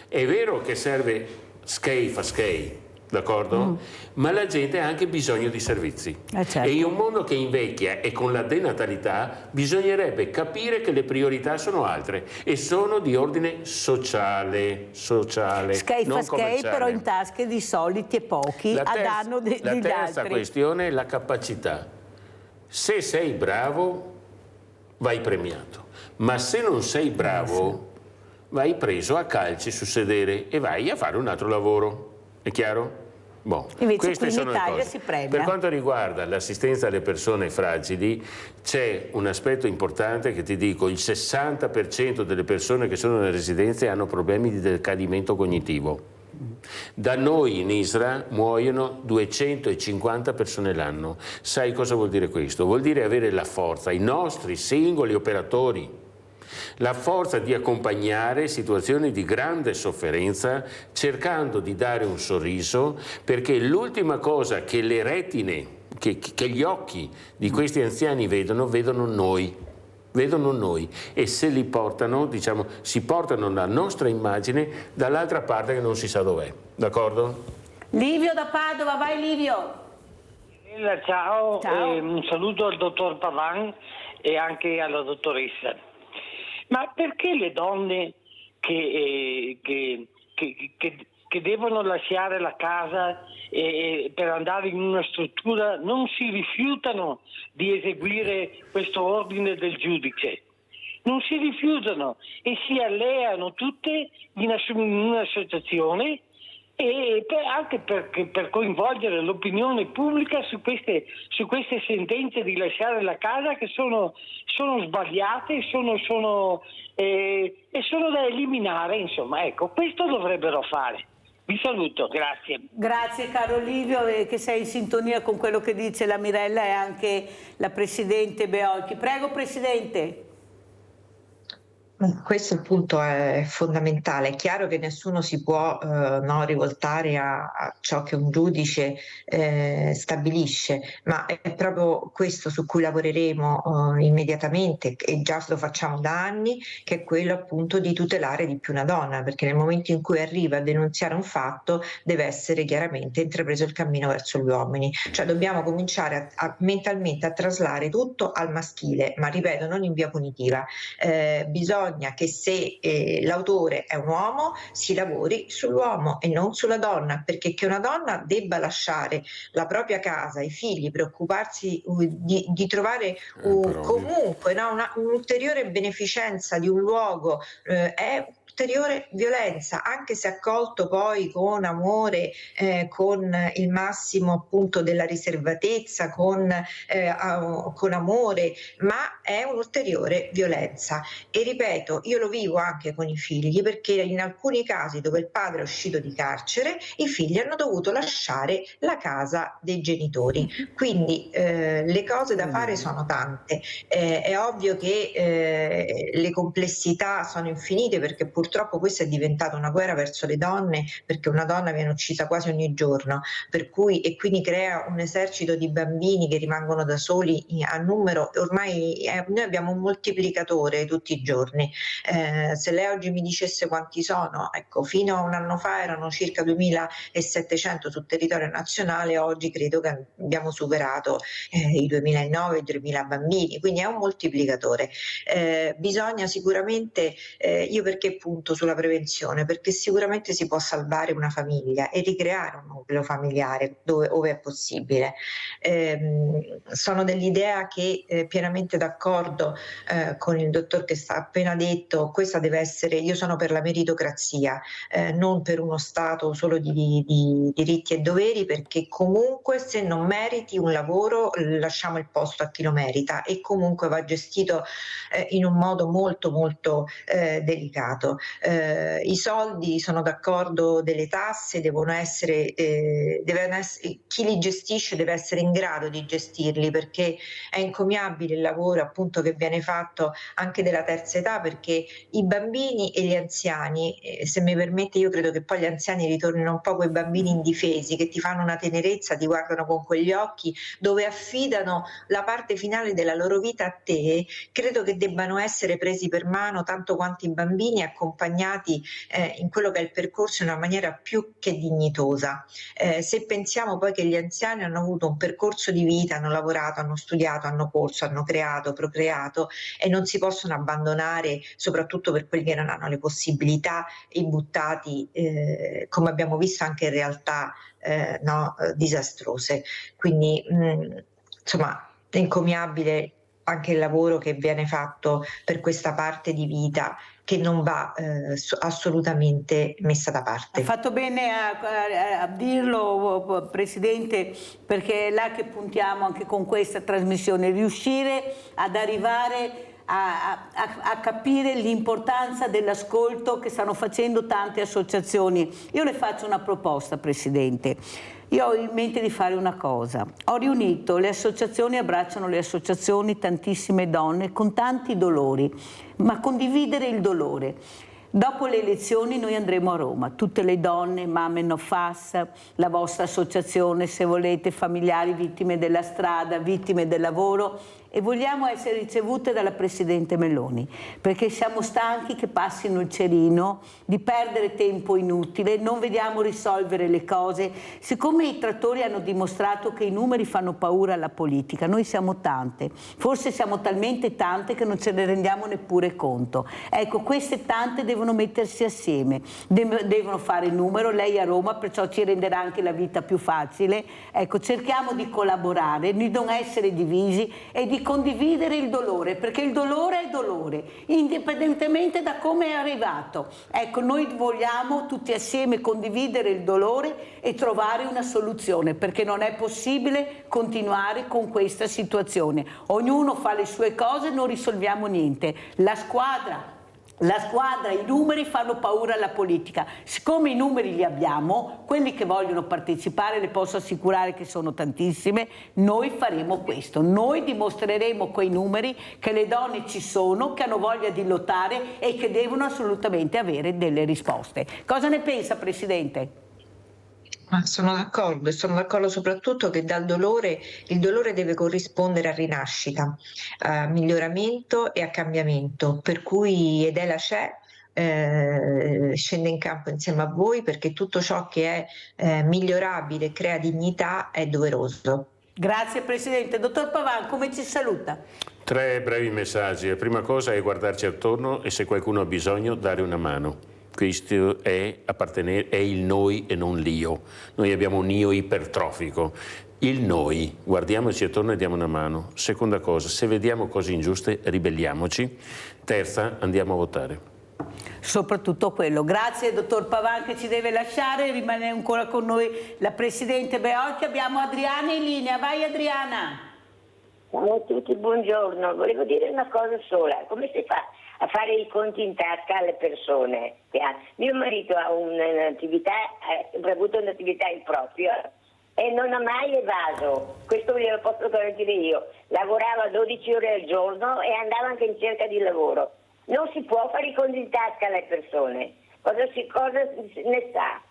È vero che serve skei fa skei, d'accordo? Ma la gente ha anche bisogno di servizi. Certo. E in un mondo che invecchia e con la denatalità bisognerebbe capire che le priorità sono altre e sono di ordine sociale, Skei non fa skei, commerciale. però in tasche di soliti e pochi a danno degli altri. La terza questione è la capacità. Se sei bravo vai premiato, ma se non sei bravo vai preso a calci sul sedere e vai a fare un altro lavoro. È chiaro? Bon, invece queste qui in sono le Italia cose. si premia. Per quanto riguarda l'assistenza alle persone fragili, c'è un aspetto importante che ti dico: il 60% delle persone che sono nelle residenze hanno problemi di decadimento cognitivo. Da noi in Isra muoiono 250 persone l'anno. Sai cosa vuol dire questo? Vuol dire avere la forza, i nostri singoli operatori, la forza di accompagnare situazioni di grande sofferenza cercando di dare un sorriso, perché l'ultima cosa che le retine, che gli occhi di questi anziani vedono noi. E se li portano, diciamo, si portano la nostra immagine dall'altra parte che non si sa dov'è, d'accordo? Livio da Padova, vai Livio. Ciao. Ciao. Un saluto al dottor Pavan e anche alla dottoressa. Ma perché le donne che devono lasciare la casa per andare in una struttura non si rifiutano di eseguire questo ordine del giudice? Non si rifiutano e si alleano tutte in un'associazione e anche per coinvolgere l'opinione pubblica su queste sentenze di lasciare la casa, che sono sbagliate e sono da eliminare, insomma. Ecco, questo dovrebbero fare. Vi saluto, grazie. Grazie caro Livio, che sei in sintonia con quello che dice la Mirella e anche la Presidente Beolchi. Prego Presidente. Questo il punto è fondamentale. È chiaro che nessuno si può rivoltare a ciò che un giudice stabilisce, ma è proprio questo su cui lavoreremo immediatamente, e già lo facciamo da anni, che è quello appunto di tutelare di più una donna, perché nel momento in cui arriva a denunziare un fatto deve essere chiaramente intrapreso il cammino verso gli uomini. Cioè dobbiamo cominciare mentalmente a traslare tutto al maschile, ma ripeto, non in via punitiva. Bisogna che se l'autore è un uomo si lavori sull'uomo e non sulla donna, perché che una donna debba lasciare la propria casa, i figli, preoccuparsi di trovare comunque un'ulteriore beneficenza di un luogo è ulteriore violenza, anche se accolto poi con amore, con il massimo appunto della riservatezza, con amore, ma è un'ulteriore violenza. E ripeto, io lo vivo anche con i figli, perché in alcuni casi dove il padre è uscito di carcere, i figli hanno dovuto lasciare la casa dei genitori. Quindi le cose da fare sono tante. È ovvio che le complessità sono infinite, perché purtroppo questa è diventata una guerra verso le donne, perché una donna viene uccisa quasi ogni giorno, e quindi crea un esercito di bambini che rimangono da soli a numero. Ormai noi abbiamo un moltiplicatore tutti i giorni. Se lei oggi mi dicesse quanti sono, ecco, fino a un anno fa erano circa 2700 sul territorio nazionale, oggi credo che abbiamo superato i 2009 e 3000 bambini, quindi è un moltiplicatore. Bisogna sicuramente, io perché punto sulla prevenzione? Perché sicuramente si può salvare una famiglia e ricreare un nucleo familiare ove è possibile. Sono dell'idea che pienamente d'accordo con il dottor che sta appena detto, questa deve essere, io sono per la meritocrazia, non per uno Stato solo di diritti e doveri, perché comunque se non meriti un lavoro lasciamo il posto a chi lo merita, e comunque va gestito in un modo molto molto delicato. I soldi, sono d'accordo, delle tasse devono essere, chi li gestisce deve essere in grado di gestirli, perché è encomiabile il lavoro appunto che viene fatto anche della terza età, perché i bambini e gli anziani, se mi permette, io credo che poi gli anziani ritornino un po' quei bambini indifesi che ti fanno una tenerezza, ti guardano con quegli occhi, dove affidano la parte finale della loro vita a te. Credo che debbano essere presi per mano tanto quanto i bambini, accompagnati in quello che è il percorso in una maniera più che dignitosa. Se pensiamo poi che gli anziani hanno avuto un percorso di vita, hanno lavorato, hanno studiato, hanno corso, hanno creato, procreato, e non si possono abbandonare, soprattutto per quelli che non hanno le possibilità, e buttati, come abbiamo visto anche in realtà disastrose. Quindi insomma è encomiabile anche il lavoro che viene fatto per questa parte di vita, che non va assolutamente messa da parte. Ha fatto bene a dirlo, Presidente, perché è là che puntiamo anche con questa trasmissione, riuscire ad arrivare a capire l'importanza dell'ascolto che stanno facendo tante associazioni. Io le faccio una proposta, Presidente. Io ho in mente di fare una cosa. Ho riunito le associazioni, abbracciano le associazioni, tantissime donne con tanti dolori, ma condividere il dolore. Dopo le elezioni noi andremo a Roma, tutte le donne, Mamme No Fas, la vostra associazione, se volete, familiari vittime della strada, vittime del lavoro, e vogliamo essere ricevute dalla Presidente Meloni, perché siamo stanchi che passino il cerino, di perdere tempo inutile, non vediamo risolvere le cose. Siccome i trattori hanno dimostrato che i numeri fanno paura alla politica, noi siamo tante, forse siamo talmente tante che non ce ne rendiamo neppure conto. Ecco, queste tante devono mettersi assieme, devono fare numero, lei a Roma, perciò ci renderà anche la vita più facile. Ecco, cerchiamo di collaborare, di non essere divisi e di condividere il dolore, perché il dolore è dolore, indipendentemente da come è arrivato. Ecco, noi vogliamo tutti assieme condividere il dolore e trovare una soluzione, perché non è possibile continuare con questa situazione. Ognuno fa le sue cose, non risolviamo niente. La squadra La squadra, i numeri fanno paura alla politica. Siccome i numeri li abbiamo, quelli che vogliono partecipare, le posso assicurare che sono tantissime, noi faremo questo. Noi dimostreremo coi numeri che le donne ci sono, che hanno voglia di lottare e che devono assolutamente avere delle risposte. Cosa ne pensa, Presidente? Sono d'accordo, e sono d'accordo soprattutto che dal dolore, il dolore deve corrispondere a rinascita, a miglioramento e a cambiamento, per cui Edela c'è, scende in campo insieme a voi, perché tutto ciò che è migliorabile e crea dignità è doveroso. Grazie Presidente. Dottor Pavan, come ci saluta? 3 brevi messaggi. La prima cosa è guardarci attorno e, se qualcuno ha bisogno, dare una mano. Questo è il noi e non l'io. Noi abbiamo un io ipertrofico. Il noi, guardiamoci attorno e diamo una mano. Seconda cosa, se vediamo cose ingiuste, ribelliamoci. Terza, andiamo a votare. Soprattutto quello. Grazie dottor Pavan, che ci deve lasciare. Rimane ancora con noi la Presidente Beocchi. Abbiamo Adriana in linea. Vai Adriana. Ciao a tutti, buongiorno. Volevo dire una cosa sola. Come si fa a fare i conti in tasca alle persone? Mio marito ha un'attività, ha sempre avuto un'attività impropria e non ha mai evaso. Questo glielo posso garantire io. Lavorava 12 ore al giorno e andava anche in cerca di lavoro. Non si può fare i conti in tasca alle persone. Cosa ne sa?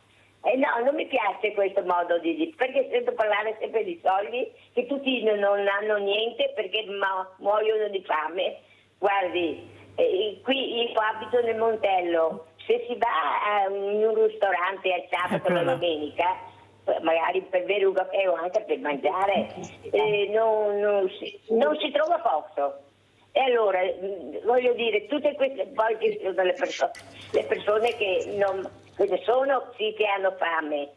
No, non mi piace questo modo di perché sento parlare sempre di soldi, che tutti non hanno niente perché muoiono di fame. Guardi, qui io abito nel Montello, se si va in un ristorante al sabato o la domenica, magari per bere un caffè o anche per mangiare, non si trova posto. E allora, voglio dire, tutte queste poi ci sono le persone che non sono, sì, che hanno fame,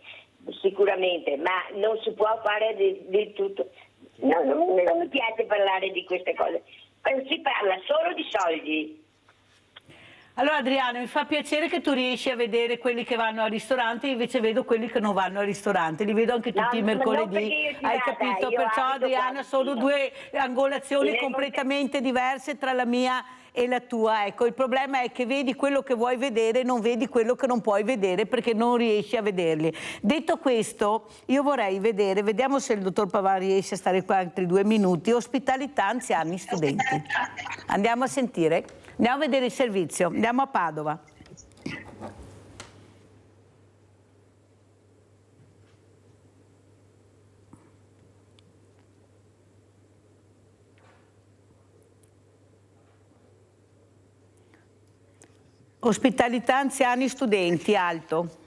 sicuramente, ma non si può fare di tutto. No, non mi piace parlare di queste cose. Si parla solo di soldi. Allora Adriano, mi fa piacere che tu riesci a vedere quelli che vanno al ristorante, invece vedo quelli che non vanno al ristorante, li vedo anche tutti i mercoledì, hai capito? Perciò Adriana sono 2 angolazioni completamente diverse tra la mia e la tua. Ecco, il problema è che vedi quello che vuoi vedere, non vedi quello che non puoi vedere perché non riesci a vederli. Detto questo, io vorrei vedere, vediamo se il dottor Pavan riesce a stare qua altri 2 minuti, ospitalità anziani studenti. Andiamo a sentire? Andiamo a vedere il servizio, andiamo a Padova. Ospitalità anziani studenti, alto.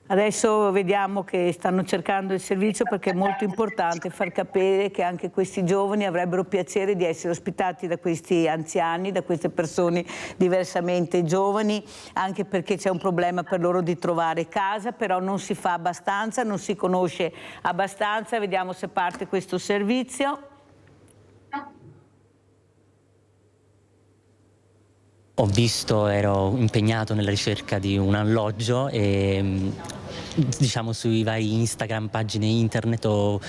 Adesso vediamo che stanno cercando il servizio perché è molto importante far capire che anche questi giovani avrebbero piacere di essere ospitati da questi anziani, da queste persone diversamente giovani, anche perché c'è un problema per loro di trovare casa, però non si fa abbastanza, non si conosce abbastanza. Vediamo se parte questo servizio. Ero impegnato nella ricerca di un alloggio e diciamo sui vari Instagram, pagine internet, ho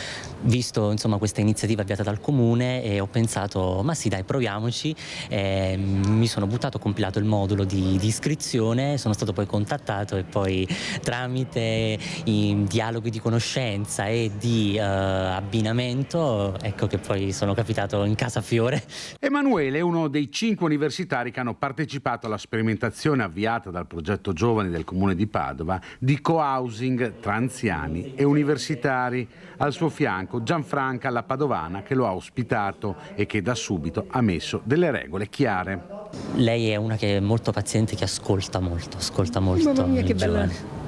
visto insomma questa iniziativa avviata dal comune e ho pensato ma sì dai, proviamoci, mi sono buttato, ho compilato il modulo di iscrizione, sono stato poi contattato e poi tramite i dialoghi di conoscenza e di abbinamento ecco che poi sono capitato in Casa Fiore. Emanuele è uno dei 5 universitari che hanno partecipato alla sperimentazione avviata dal progetto Giovani del Comune di Padova di co-housing tra anziani e universitari. Al suo fianco Gianfranca, la padovana, che lo ha ospitato e che da subito ha messo delle regole chiare. Lei è una che è molto paziente, che ascolta molto. Mamma mia, che bella.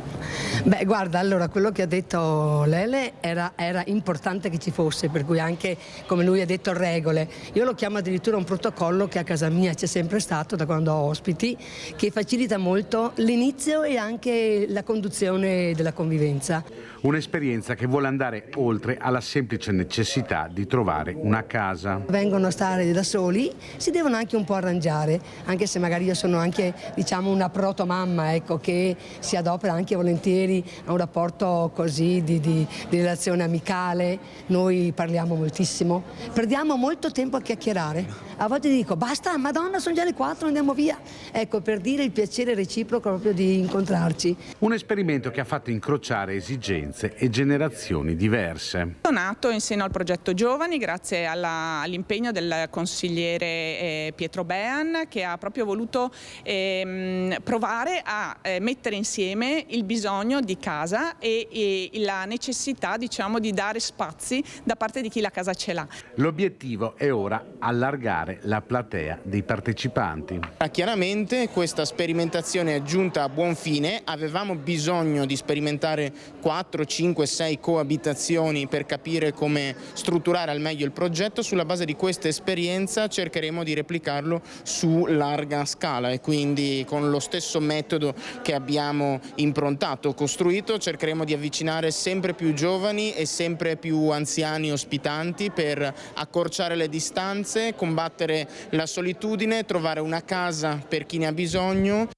Beh, guarda, allora quello che ha detto Lele era importante che ci fosse, per cui anche, come lui ha detto, regole. Io lo chiamo addirittura un protocollo che a casa mia c'è sempre stato da quando ho ospiti, che facilita molto l'inizio e anche la conduzione della convivenza. Un'esperienza che vuole andare oltre alla semplice necessità di trovare una casa. Vengono a stare da soli, si devono anche un po' arrangiare, anche se magari io sono anche, diciamo, una proto mamma, ecco, che si adopera anche volentieri volentieri a un rapporto così di relazione amicale, noi parliamo moltissimo, perdiamo molto tempo a chiacchierare, a volte dico basta, madonna sono già le 4, andiamo via, ecco, per dire il piacere reciproco proprio di incontrarci. Un esperimento che ha fatto incrociare esigenze e generazioni diverse. È nato in seno al progetto Giovani grazie all'impegno del consigliere Pietro Bean, che ha proprio voluto provare a mettere insieme il bisogno di casa e la necessità, diciamo, di dare spazi da parte di chi la casa ce l'ha. L'obiettivo è ora allargare la platea dei partecipanti. Chiaramente questa sperimentazione è giunta a buon fine, avevamo bisogno di sperimentare 4, 5, 6 coabitazioni per capire come strutturare al meglio il progetto. Sulla base di questa esperienza cercheremo di replicarlo su larga scala e quindi con lo stesso metodo che abbiamo improntato, costruito, cercheremo di avvicinare sempre più giovani e sempre più anziani ospitanti per accorciare le distanze, combattere la solitudine, trovare una casa per chi ne ha bisogno.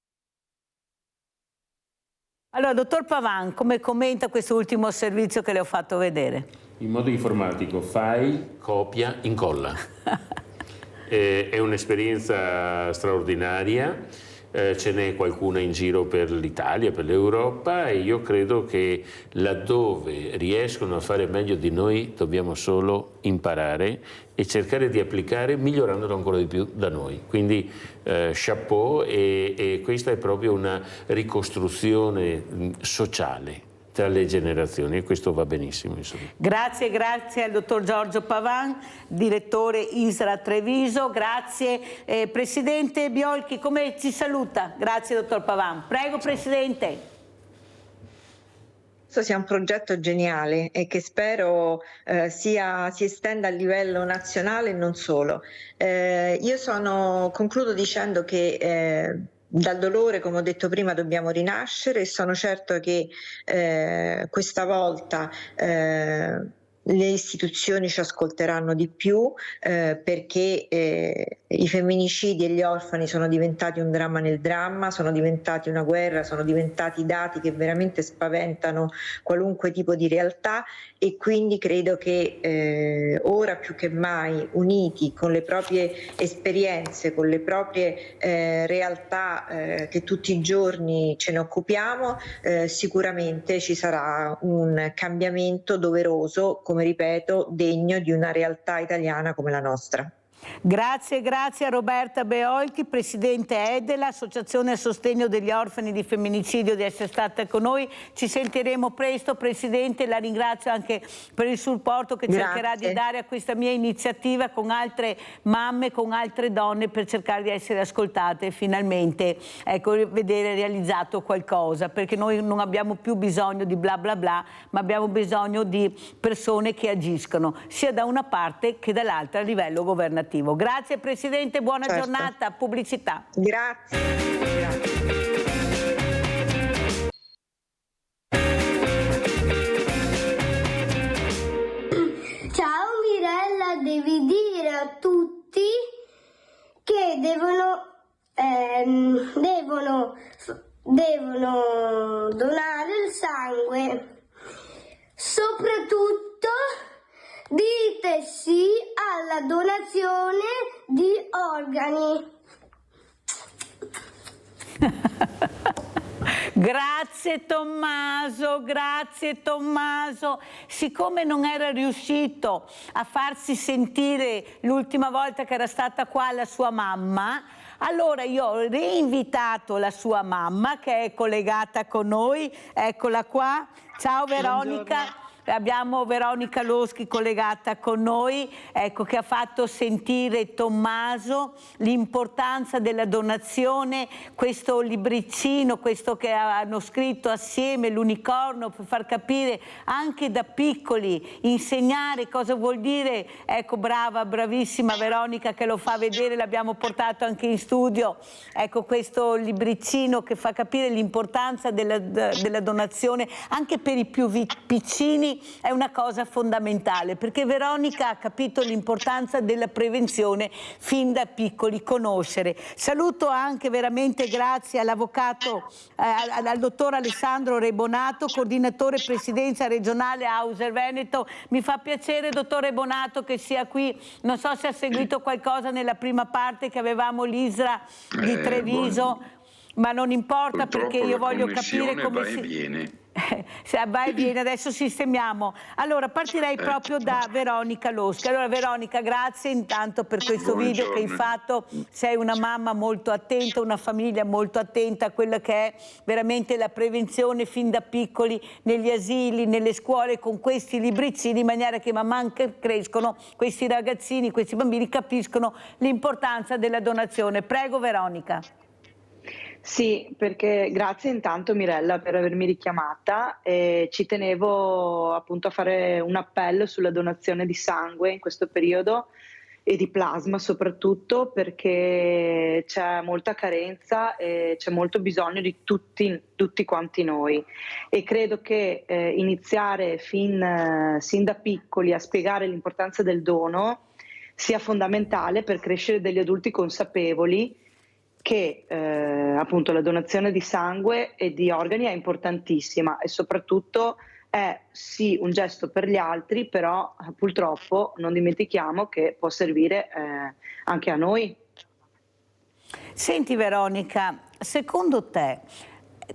Allora, dottor Pavan, come commenta questo ultimo servizio che le ho fatto vedere? In modo informatico, fai, copia, incolla. È un'esperienza straordinaria. Ce n'è qualcuna in giro per l'Italia, per l'Europa, e io credo che laddove riescono a fare meglio di noi dobbiamo solo imparare e cercare di applicare migliorandolo ancora di più da noi. Quindi chapeau, e questa è proprio una ricostruzione sociale tra le generazioni e questo va benissimo, insomma. Grazie al dottor Giorgio Pavan, direttore ISRA Treviso. Grazie Presidente Biolchi, come ci saluta? Grazie dottor Pavan. Prego Presidente. Questo sia un progetto geniale e che spero si estenda a livello nazionale e non solo. Concludo dicendo che dal dolore, come ho detto prima, dobbiamo rinascere e sono certo che questa volta le istituzioni ci ascolteranno di più perché i femminicidi e gli orfani sono diventati un dramma nel dramma, sono diventati una guerra, sono diventati dati che veramente spaventano qualunque tipo di realtà, e quindi credo che ora più che mai, uniti con le proprie esperienze, con le proprie realtà che tutti i giorni ce ne occupiamo, sicuramente ci sarà un cambiamento doveroso, come ripeto, degno di una realtà italiana come la nostra. Grazie a Roberta Beolchi, Presidente EDELA, Associazione a Sostegno degli Orfani di Femminicidio, di essere stata con noi. Ci sentiremo presto, Presidente, la ringrazio anche per il supporto che cercherà di dare a questa mia iniziativa con altre mamme, con altre donne, per cercare di essere ascoltate e finalmente, ecco, vedere realizzato qualcosa, perché noi non abbiamo più bisogno di bla bla bla, ma abbiamo bisogno di persone che agiscono sia da una parte che dall'altra a livello governativo. Grazie Presidente, buona giornata, pubblicità. Grazie. Ciao Mirella, devi dire a tutti che devono donare il sangue, soprattutto dite sì alla donazione di organi. Grazie Tommaso. Siccome non era riuscito a farsi sentire l'ultima volta che era stata qua la sua mamma, allora io ho reinvitato la sua mamma, che è collegata con noi. Eccola qua. Ciao Veronica. Buongiorno. Abbiamo Veronica Loschi collegata con noi, ecco, che ha fatto sentire Tommaso l'importanza della donazione, questo libricino, questo che hanno scritto assieme, l'unicorno, per far capire anche da piccoli, insegnare cosa vuol dire. Ecco, bravissima Veronica che lo fa vedere, l'abbiamo portato anche in studio. Ecco, questo libricino che fa capire l'importanza della donazione anche per i più piccini, libri è una cosa fondamentale, perché Veronica ha capito l'importanza della prevenzione fin da piccoli, conoscere. Saluto anche veramente grazie all'avvocato, al dottor Alessandro Rebonato, coordinatore presidenza regionale Auser Veneto. Mi fa piacere, dottor Rebonato, che sia qui. Non so se ha seguito qualcosa nella prima parte che avevamo l'ISRA di Treviso, ma non importa, perché io voglio capire come va e viene. Va e viene, adesso sistemiamo. Allora partirei proprio da Veronica Loschi. Allora Veronica, grazie intanto per questo video che hai fatto. Sei una mamma molto attenta, una famiglia molto attenta a quella che è veramente la prevenzione fin da piccoli negli asili, nelle scuole, con questi libricini, in maniera che man mano che crescono questi ragazzini, questi bambini capiscono l'importanza della donazione. Prego Veronica. Sì, perché grazie intanto Mirella per avermi richiamata. Ci tenevo appunto a fare un appello sulla donazione di sangue in questo periodo e di plasma soprattutto, perché c'è molta carenza e c'è molto bisogno di tutti quanti noi, e credo che iniziare sin da piccoli a spiegare l'importanza del dono sia fondamentale per crescere degli adulti consapevoli che appunto la donazione di sangue e di organi è importantissima, e soprattutto è sì un gesto per gli altri, però purtroppo non dimentichiamo che può servire anche a noi. Senti Veronica, secondo te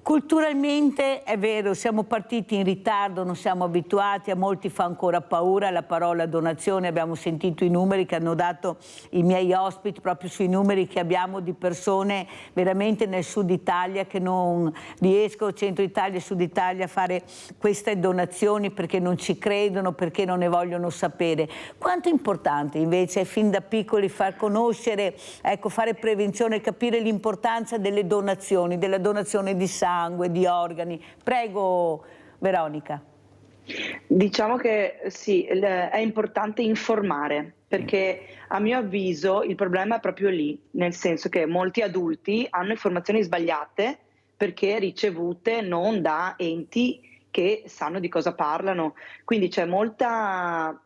culturalmente è vero, siamo partiti in ritardo, non siamo abituati, a molti fa ancora paura la parola donazione. Abbiamo sentito i numeri che hanno dato i miei ospiti, proprio sui numeri che abbiamo di persone veramente nel sud Italia che non riescono, centro Italia e sud Italia, a fare queste donazioni perché non ci credono, perché non ne vogliono sapere. Quanto è importante invece è fin da piccoli far conoscere, ecco, fare prevenzione, capire l'importanza delle donazioni, della donazione di sangue, di organi. Prego Veronica. Diciamo che sì, è importante informare, perché a mio avviso il problema è proprio lì, nel senso che molti adulti hanno informazioni sbagliate perché ricevute non da enti che sanno di cosa parlano, quindi c'è molta,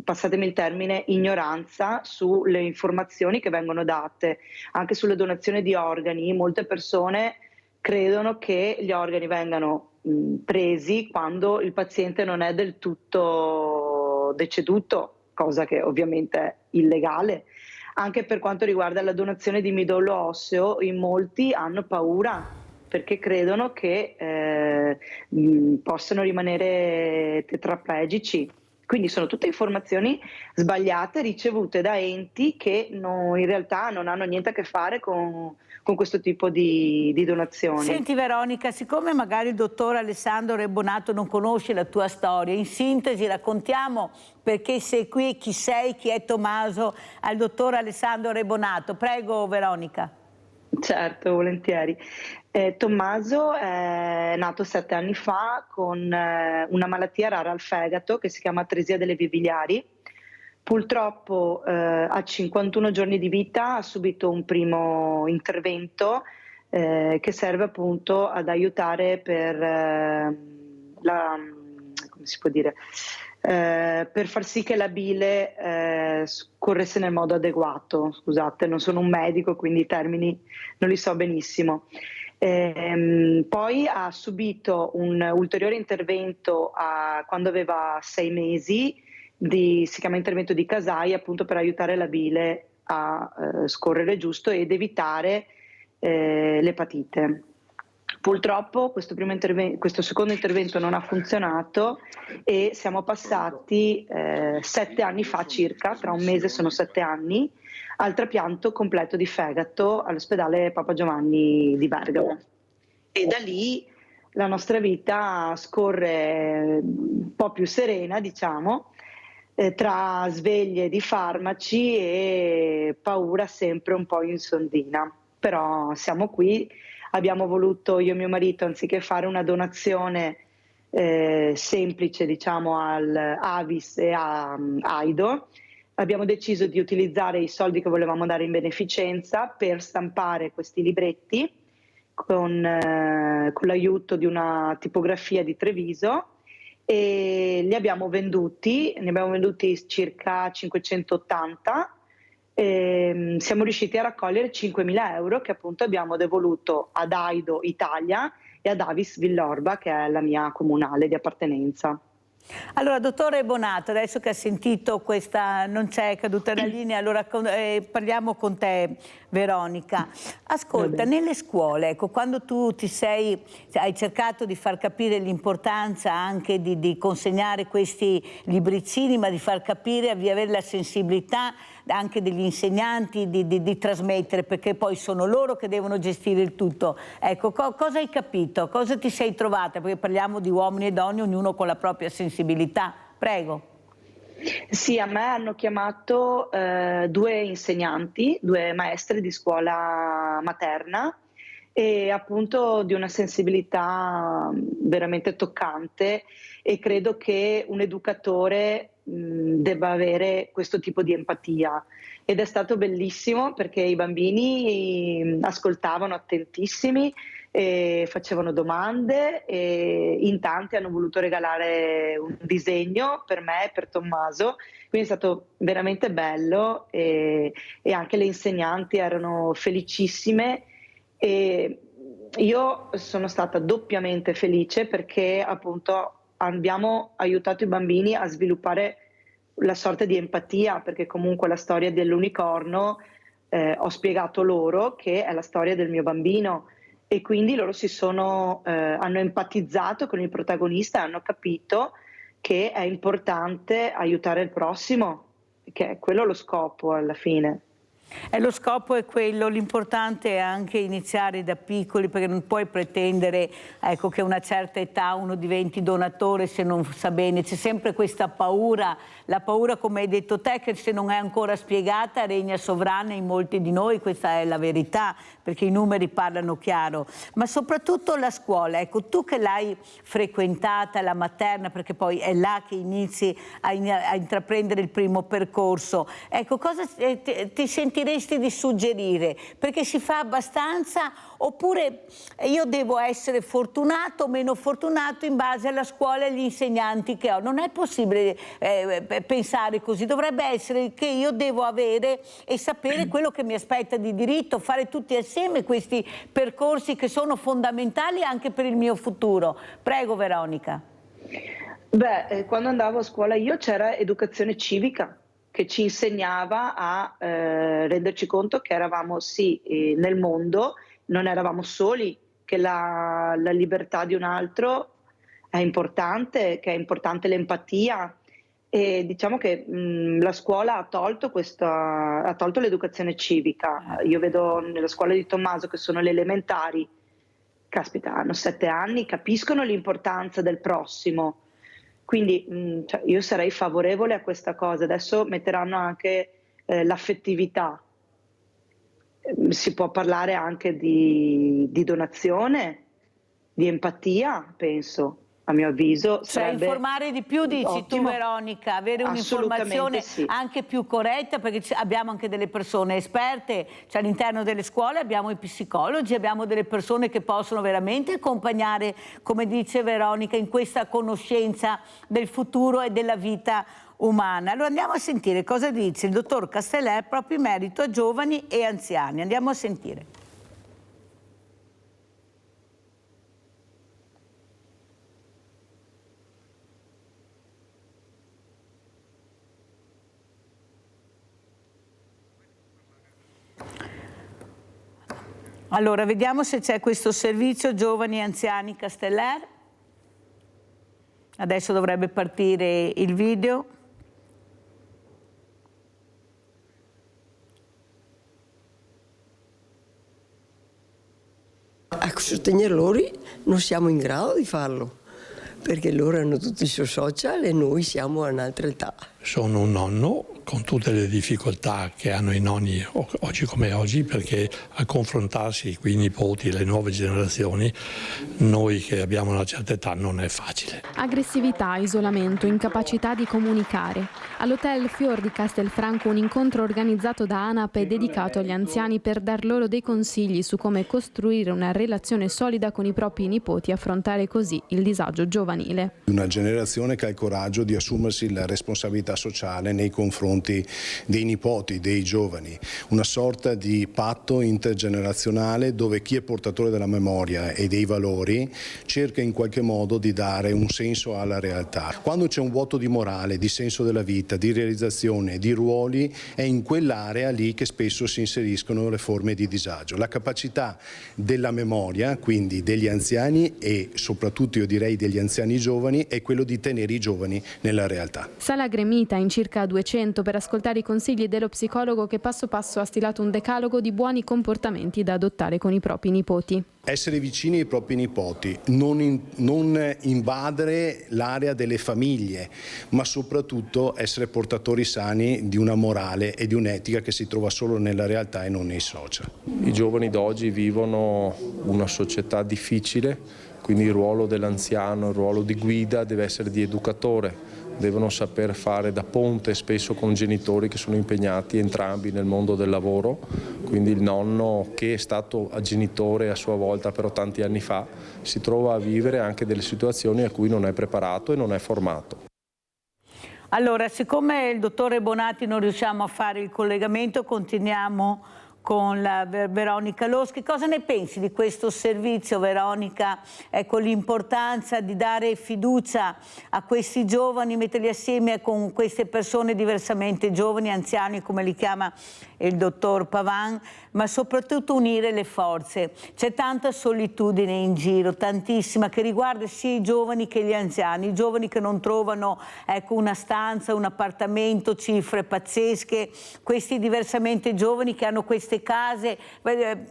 passatemi il termine, ignoranza sulle informazioni che vengono date. Anche sulle donazioni di organi molte persone credono che gli organi vengano presi quando il paziente non è del tutto deceduto, cosa che ovviamente è illegale. Anche per quanto riguarda la donazione di midollo osseo, in molti hanno paura perché credono che possano rimanere tetraplegici. Quindi sono tutte informazioni sbagliate ricevute da enti che in realtà non hanno niente a che fare con questo tipo di donazioni. Senti Veronica, siccome magari il dottor Alessandro Rebonato non conosce la tua storia, in sintesi raccontiamo perché sei qui, chi sei, chi è Tommaso, al dottor Alessandro Rebonato. Prego Veronica. Certo, volentieri. Tommaso è nato 7 anni fa con una malattia rara al fegato che si chiama atresia delle vie biliari. Purtroppo a 51 giorni di vita ha subito un primo intervento che serve appunto ad aiutare per come si può dire, per far sì che la bile scorresse nel modo adeguato. Scusate, non sono un medico, quindi i termini non li so benissimo. Poi ha subito un ulteriore intervento quando aveva 6 mesi, si chiama intervento di Kasai, appunto per aiutare la bile a scorrere giusto ed evitare l'epatite. Purtroppo questo secondo intervento non ha funzionato e siamo passati 7 anni fa circa, tra un mese sono 7 anni, al trapianto completo di fegato all'ospedale Papa Giovanni di Bergamo. E da lì la nostra vita scorre un po' più serena, diciamo, tra sveglie di farmaci e paura sempre un po' in sondina. Però siamo qui, abbiamo voluto, io e mio marito, anziché fare una donazione semplice, diciamo, al Avis e a Aido, abbiamo deciso di utilizzare i soldi che volevamo dare in beneficenza per stampare questi libretti con l'aiuto di una tipografia di Treviso e li abbiamo venduti, ne abbiamo venduti circa 580. Siamo riusciti a raccogliere 5.000 euro che appunto abbiamo devoluto ad Aido Italia e ad Avis Villorba, che è la mia comunale di appartenenza. Allora, dottore Bonato, adesso che ha sentito questa, non c'è caduta la linea, allora parliamo con te, Veronica. Ascolta, nelle scuole, ecco, quando tu hai cercato di far capire l'importanza anche di consegnare questi libricini, ma di far capire, di avere la sensibilità anche degli insegnanti di trasmettere, perché poi sono loro che devono gestire il tutto. Ecco, cosa hai capito? Cosa ti sei trovata? Perché parliamo di uomini e donne, ognuno con la propria sensibilità. Prego. Sì, a me hanno chiamato 2 insegnanti, 2 maestre di scuola materna, e appunto di una sensibilità veramente toccante, e credo che un educatore debba avere questo tipo di empatia, ed è stato bellissimo perché i bambini ascoltavano attentissimi e facevano domande, e in tanti hanno voluto regalare un disegno per me e per Tommaso, quindi è stato veramente bello, e anche le insegnanti erano felicissime, e io sono stata doppiamente felice perché appunto abbiamo aiutato i bambini a sviluppare la sorta di empatia, perché comunque la storia dell'unicorno ho spiegato loro che è la storia del mio bambino, e quindi loro hanno empatizzato con il protagonista e hanno capito che è importante aiutare il prossimo, che è quello lo scopo alla fine. Lo scopo è quello, l'importante è anche iniziare da piccoli, perché non puoi pretendere, ecco, che a una certa età uno diventi donatore se non sa bene, c'è sempre questa paura, la paura, come hai detto te, che se non è ancora spiegata regna sovrana in molti di noi, questa è la verità, perché i numeri parlano chiaro, ma soprattutto la scuola, ecco, tu che l'hai frequentata, la materna, perché poi è là che inizi a intraprendere il primo percorso, ecco, cosa ti sentiresti di suggerire? Perché si fa abbastanza, oppure io devo essere fortunato o meno fortunato in base alla scuola e agli insegnanti che ho? Non è possibile pensare così, dovrebbe essere che io devo avere e sapere quello che mi aspetta di diritto, fare tutti assieme questi percorsi che sono fondamentali anche per il mio futuro. Prego, Veronica. Beh, quando andavo a scuola io c'era educazione civica, che ci insegnava a renderci conto che eravamo nel mondo, non eravamo soli, che la libertà di un altro è importante, che è importante l'empatia, e diciamo che la scuola ha tolto l'educazione civica. Io vedo nella scuola di Tommaso, che sono le elementari, caspita, hanno 7 anni, capiscono l'importanza del prossimo. Quindi io sarei favorevole a questa cosa. Adesso metteranno anche l'affettività, si può parlare anche di donazione, di empatia, penso, a mio avviso. Cioè informare di più, dici ottimo. tu, Veronica, avere un'informazione anche più corretta, perché abbiamo anche delle persone esperte, cioè all'interno delle scuole abbiamo i psicologi, abbiamo delle persone che possono veramente accompagnare, come dice Veronica, in questa conoscenza del futuro e della vita umana. Allora andiamo a sentire cosa dice il dottor Casteller proprio in merito a giovani e anziani. Andiamo a sentire. Allora, vediamo se c'è questo servizio giovani e anziani Casteller. Adesso dovrebbe partire il video. A sostenere loro non siamo in grado di farlo, perché loro hanno tutti i suoi social e noi siamo a un'altra età. Sono un nonno con tutte le difficoltà che hanno i nonni oggi come oggi, perché a confrontarsi con i nipoti e le nuove generazioni, noi che abbiamo una certa età, non è facile. Aggressività, isolamento, incapacità di comunicare. All'hotel Fior di Castelfranco un incontro organizzato da ANAP e dedicato agli anziani per dar loro dei consigli su come costruire una relazione solida con i propri nipoti e affrontare così il disagio giovanile. Una generazione che ha il coraggio di assumersi la responsabilità sociale nei confronti dei nipoti, dei giovani, una sorta di patto intergenerazionale dove chi è portatore della memoria e dei valori cerca in qualche modo di dare un senso alla realtà. Quando c'è un vuoto di morale, di senso della vita, di realizzazione, di ruoli, è in quell'area lì che spesso si inseriscono le forme di disagio. La capacità della memoria, quindi degli anziani e soprattutto io direi degli anziani giovani, è quello di tenere i giovani nella realtà. Sala gremita in circa 200 per ascoltare i consigli dello psicologo che passo passo ha stilato un decalogo di buoni comportamenti da adottare con i propri nipoti. Essere vicini ai propri nipoti, non invadere l'area delle famiglie, ma soprattutto essere portatori sani di una morale e di un'etica che si trova solo nella realtà e non nei social. I giovani d'oggi vivono una società difficile, quindi il ruolo dell'anziano, il ruolo di guida deve essere di educatore. Devono saper fare da ponte spesso con genitori che sono impegnati entrambi nel mondo del lavoro, quindi il nonno che è stato genitore a sua volta però tanti anni fa si trova a vivere anche delle situazioni a cui non è preparato e non è formato. Allora, siccome il dottore Bonatti non riusciamo a fare il collegamento, continuiamo con la Veronica Loschi. Cosa ne pensi di questo servizio, Veronica? Ecco, l'importanza di dare fiducia a questi giovani, metterli assieme con queste persone diversamente giovani, anziani come li chiama il dottor Pavan, ma soprattutto unire le forze. C'è tanta solitudine in giro, tantissima, che riguarda sia i giovani che gli anziani, i giovani che non trovano, ecco, una stanza, un appartamento, cifre pazzesche, questi diversamente giovani che hanno queste case.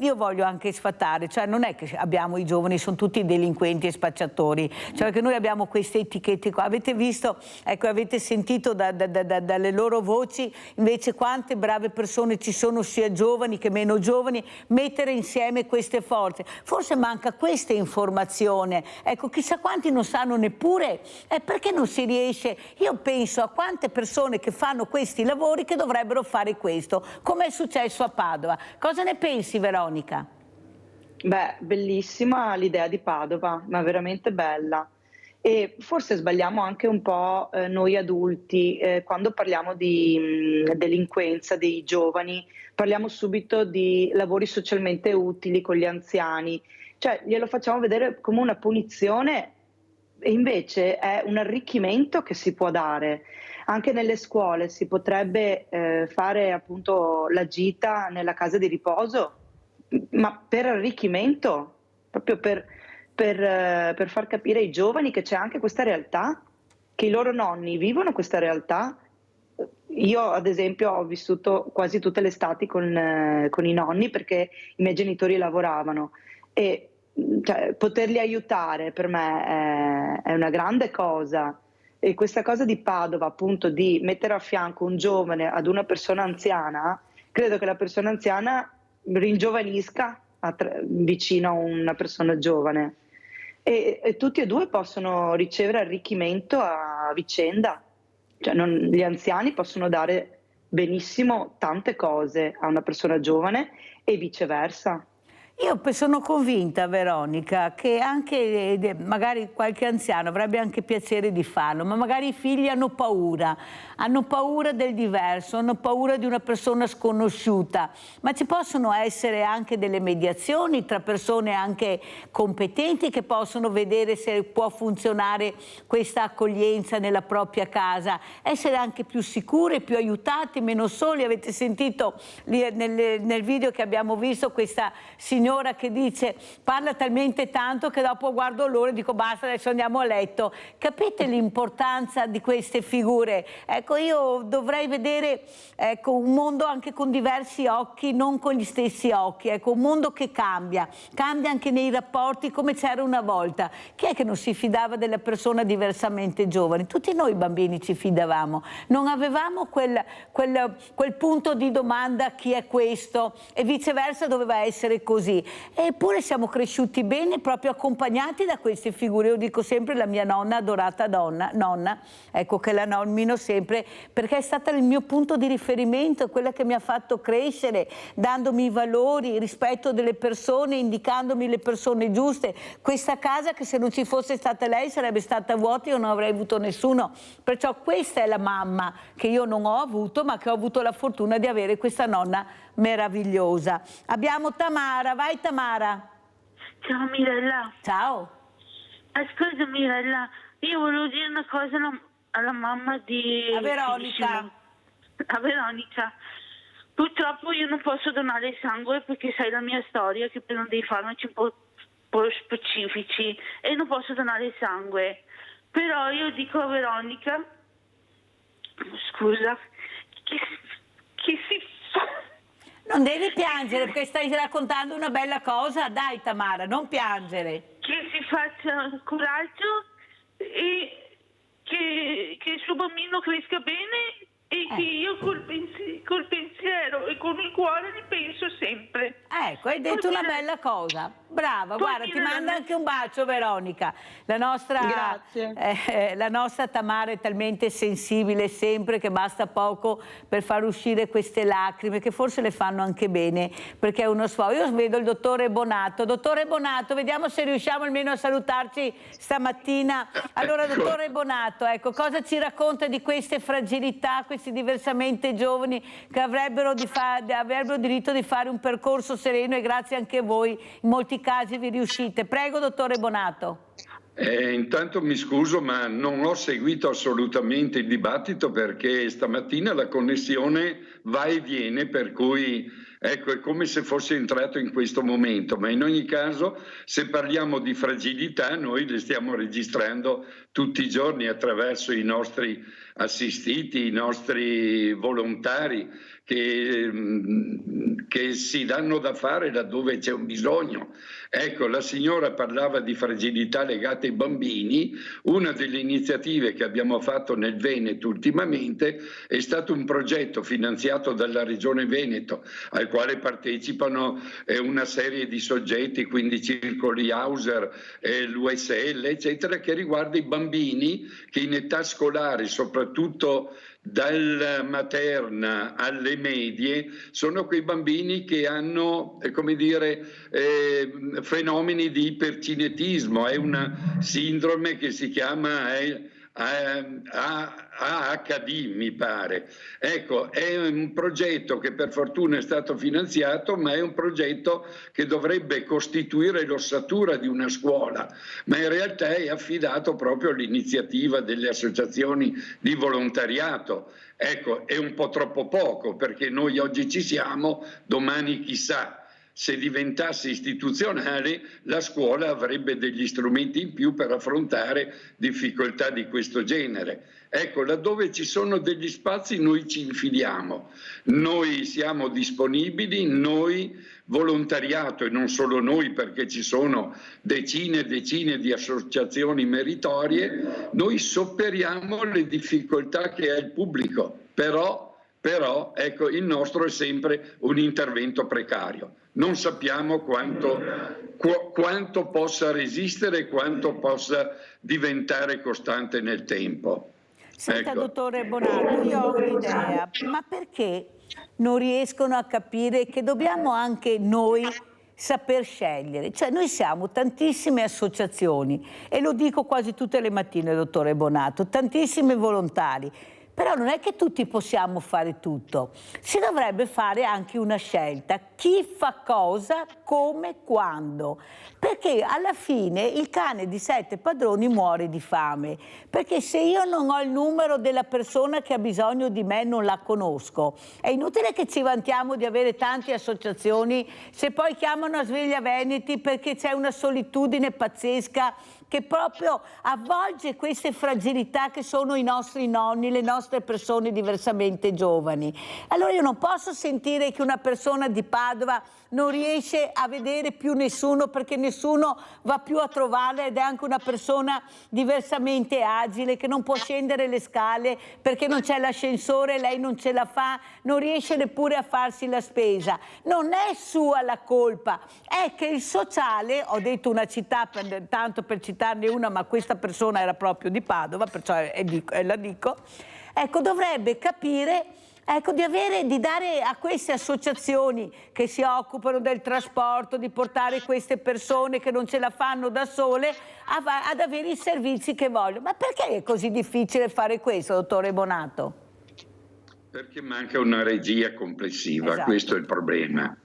Io voglio anche sfatare, cioè non è che abbiamo i giovani, sono tutti delinquenti e spacciatori, cioè che noi abbiamo queste etichette qua. Avete visto, ecco, avete sentito dalle loro voci invece quante brave persone ci sono, sia giovani che meno giovani, mettere insieme queste forze. Forse manca questa informazione, ecco, chissà quanti non sanno neppure perché non si riesce. Io penso a quante persone che fanno questi lavori che dovrebbero fare questo, come è successo a Padova. Cosa ne pensi, Veronica? Beh, bellissima l'idea di Padova, ma veramente bella. E forse sbagliamo anche un po' noi adulti, quando parliamo di delinquenza dei giovani, parliamo subito di lavori socialmente utili con gli anziani, cioè glielo facciamo vedere come una punizione e invece è un arricchimento che si può dare. Anche nelle scuole si potrebbe fare appunto la gita nella casa di riposo, ma per arricchimento, proprio per far capire ai giovani che c'è anche questa realtà, che i loro nonni vivono questa realtà. Io ad esempio ho vissuto quasi tutte le estati con i nonni perché i miei genitori lavoravano e cioè, poterli aiutare per me è una grande cosa. E questa cosa di Padova, appunto, di mettere a fianco un giovane ad una persona anziana, credo che la persona anziana ringiovanisca vicino a una persona giovane e tutti e due possono ricevere arricchimento a vicenda, cioè gli anziani possono dare benissimo tante cose a una persona giovane e viceversa. Io sono convinta, Veronica, che anche magari qualche anziano avrebbe anche piacere di farlo, ma magari i figli hanno paura del diverso, hanno paura di una persona sconosciuta, ma ci possono essere anche delle mediazioni tra persone anche competenti che possono vedere se può funzionare questa accoglienza nella propria casa, essere anche più sicure, più aiutati, meno soli. Avete sentito nel video che abbiamo visto questa signora signora che dice, parla talmente tanto che dopo guardo l'ora e dico basta, adesso andiamo a letto. Capite l'importanza di queste figure? Ecco, io dovrei vedere, ecco, un mondo anche con diversi occhi, non con gli stessi occhi, ecco, un mondo che cambia anche nei rapporti come c'era una volta. Chi è che non si fidava della persona diversamente giovane? Tutti noi bambini ci fidavamo, non avevamo quel punto di domanda chi è questo, e viceversa doveva essere così. Eppure siamo cresciuti bene proprio accompagnati da queste figure. Io dico sempre la mia nonna, adorata nonna, ecco, che la nomino sempre perché è stata il mio punto di riferimento, quella che mi ha fatto crescere, dandomi i valori, il rispetto delle persone, indicandomi le persone giuste. Questa casa che se non ci fosse stata lei sarebbe stata vuota, io non avrei avuto nessuno. Perciò questa è la mamma che io non ho avuto, ma che ho avuto la fortuna di avere questa nonna meravigliosa. Abbiamo Tamara, vai Tamara. Ciao Mirella. Ciao. Ascolta Mirella, io volevo dire una cosa alla mamma di... A Veronica. A Veronica. Purtroppo io non posso donare sangue perché sai la mia storia, che prendo dei farmaci un po' specifici e non posso donare sangue. Però io dico a Veronica, scusa, che si fa... Non devi piangere perché stai raccontando una bella cosa, dai Tamara, non piangere. Che si faccia coraggio e che il suo bambino cresca bene e che io col pensiero e con il cuore ne penso sempre. Ecco, hai detto una bella cosa. Brava, guarda, ti manda anche un bacio Veronica. La nostra Tamara è talmente sensibile sempre che basta poco per far uscire queste lacrime, che forse le fanno anche bene, perché è uno sfogo. Io vedo il dottore Bonato. Dottore Bonato, vediamo se riusciamo almeno a salutarci stamattina. Allora, dottore Bonato, ecco, cosa ci racconta di queste fragilità, questi diversamente giovani che avrebbero diritto di fare un percorso sereno, e grazie anche a voi in molti casi vi riuscite. Prego, dottore Bonato. Intanto mi scuso, ma non ho seguito assolutamente il dibattito perché stamattina la connessione va e viene, per cui ecco, è come se fosse entrato in questo momento. Ma in ogni caso, se parliamo di fragilità, noi le stiamo registrando tutti i giorni attraverso i nostri assistiti, i nostri volontari che si danno da fare laddove c'è un bisogno. Ecco, la signora parlava di fragilità legate ai bambini. Una delle iniziative che abbiamo fatto nel Veneto ultimamente è stato un progetto finanziato dalla Regione Veneto, al quale partecipano una serie di soggetti, quindi Circoli Hauser, l'USL, eccetera, che riguarda i bambini che in età scolare, soprattutto dalla materna alle medie, sono quei bambini che hanno, come dire, fenomeni di ipercinetismo. È una sindrome che si chiama AHD, mi pare. Ecco, è un progetto che per fortuna è stato finanziato, ma è un progetto che dovrebbe costituire l'ossatura di una scuola, ma in realtà è affidato proprio all'iniziativa delle associazioni di volontariato. Ecco, è un po' troppo poco, perché noi oggi ci siamo, domani chissà. Se diventasse istituzionale, la scuola avrebbe degli strumenti in più per affrontare difficoltà di questo genere. Ecco, laddove ci sono degli spazi noi ci infiliamo, noi siamo disponibili, noi volontariato, e non solo noi, perché ci sono decine e decine di associazioni meritorie, noi sopperiamo le difficoltà che ha il pubblico, però ecco, il nostro è sempre un intervento precario. Non sappiamo quanto possa resistere, quanto possa diventare costante nel tempo. Senta, ecco. Dottore Bonato, io ho un'idea, ma perché non riescono a capire che dobbiamo anche noi saper scegliere? Cioè, noi siamo tantissime associazioni, e lo dico quasi tutte le mattine, dottore Bonato, tantissimi volontari. Però non è che tutti possiamo fare tutto, si dovrebbe fare anche una scelta, chi fa cosa, come, quando, perché alla fine il cane di 7 padroni muore di fame, perché se io non ho il numero della persona che ha bisogno di me, non la conosco. È inutile che ci vantiamo di avere tante associazioni se poi chiamano a Sveglia Veneti perché c'è una solitudine pazzesca che proprio avvolge queste fragilità che sono i nostri nonni, le nostre persone diversamente giovani. Allora io non posso sentire che una persona di Padova non riesce a vedere più nessuno perché nessuno va più a trovarla, ed è anche una persona diversamente agile che non può scendere le scale perché non c'è l'ascensore, lei non ce la fa, non riesce neppure a farsi la spesa. Non è sua la colpa, è che il sociale, ho detto una città tanto per citarne una, ma questa persona era proprio di Padova, perciò la dico, ecco, dovrebbe capire, ecco, di dare a queste associazioni che si occupano del trasporto, di portare queste persone che non ce la fanno da sole ad avere i servizi che vogliono. Ma perché è così difficile fare questo, dottore Bonato? Perché manca una regia complessiva, esatto. Questo è il problema.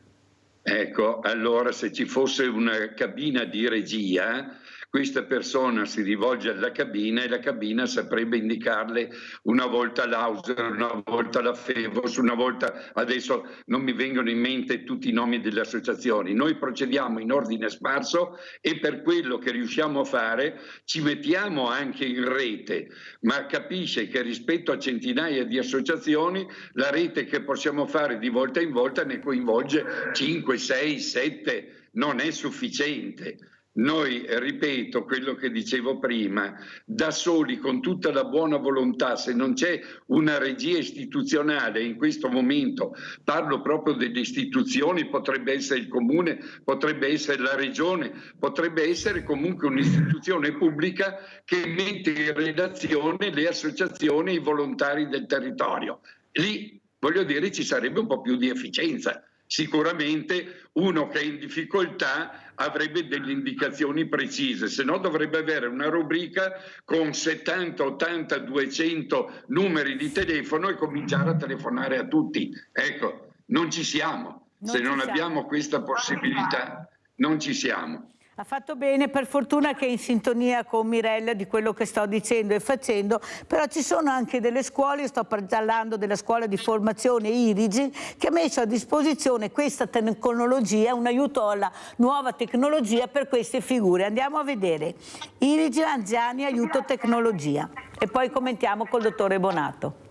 Ecco, allora se ci fosse una cabina di regia, questa persona si rivolge alla cabina e la cabina saprebbe indicarle una volta l'Auser, una volta la Fevos, una volta, adesso non mi vengono in mente tutti i nomi delle associazioni. Noi procediamo in ordine sparso e per quello che riusciamo a fare ci mettiamo anche in rete, ma capisce che rispetto a centinaia di associazioni la rete che possiamo fare di volta in volta ne coinvolge 5, 6, 7, non è sufficiente. Noi, ripeto quello che dicevo prima, da soli, con tutta la buona volontà, se non c'è una regia istituzionale in questo momento, parlo proprio delle istituzioni, potrebbe essere il comune, potrebbe essere la regione, potrebbe essere comunque un'istituzione pubblica che mette in relazione le associazioni e i volontari del territorio. Lì, voglio dire, ci sarebbe un po' più di efficienza. Sicuramente uno che è in difficoltà avrebbe delle indicazioni precise, se no dovrebbe avere una rubrica con 70, 80, 200 numeri di telefono e cominciare a telefonare a tutti. Ecco, non ci siamo. Se non abbiamo questa possibilità, non ci siamo. Ha fatto bene, per fortuna che è in sintonia con Mirella di quello che sto dicendo e facendo, però ci sono anche delle scuole, sto parlando della scuola di formazione Irigi, che ha messo a disposizione questa tecnologia, un aiuto alla nuova tecnologia per queste figure. Andiamo a vedere. Irigi Anziani, aiuto tecnologia. E poi commentiamo col dottore Bonato.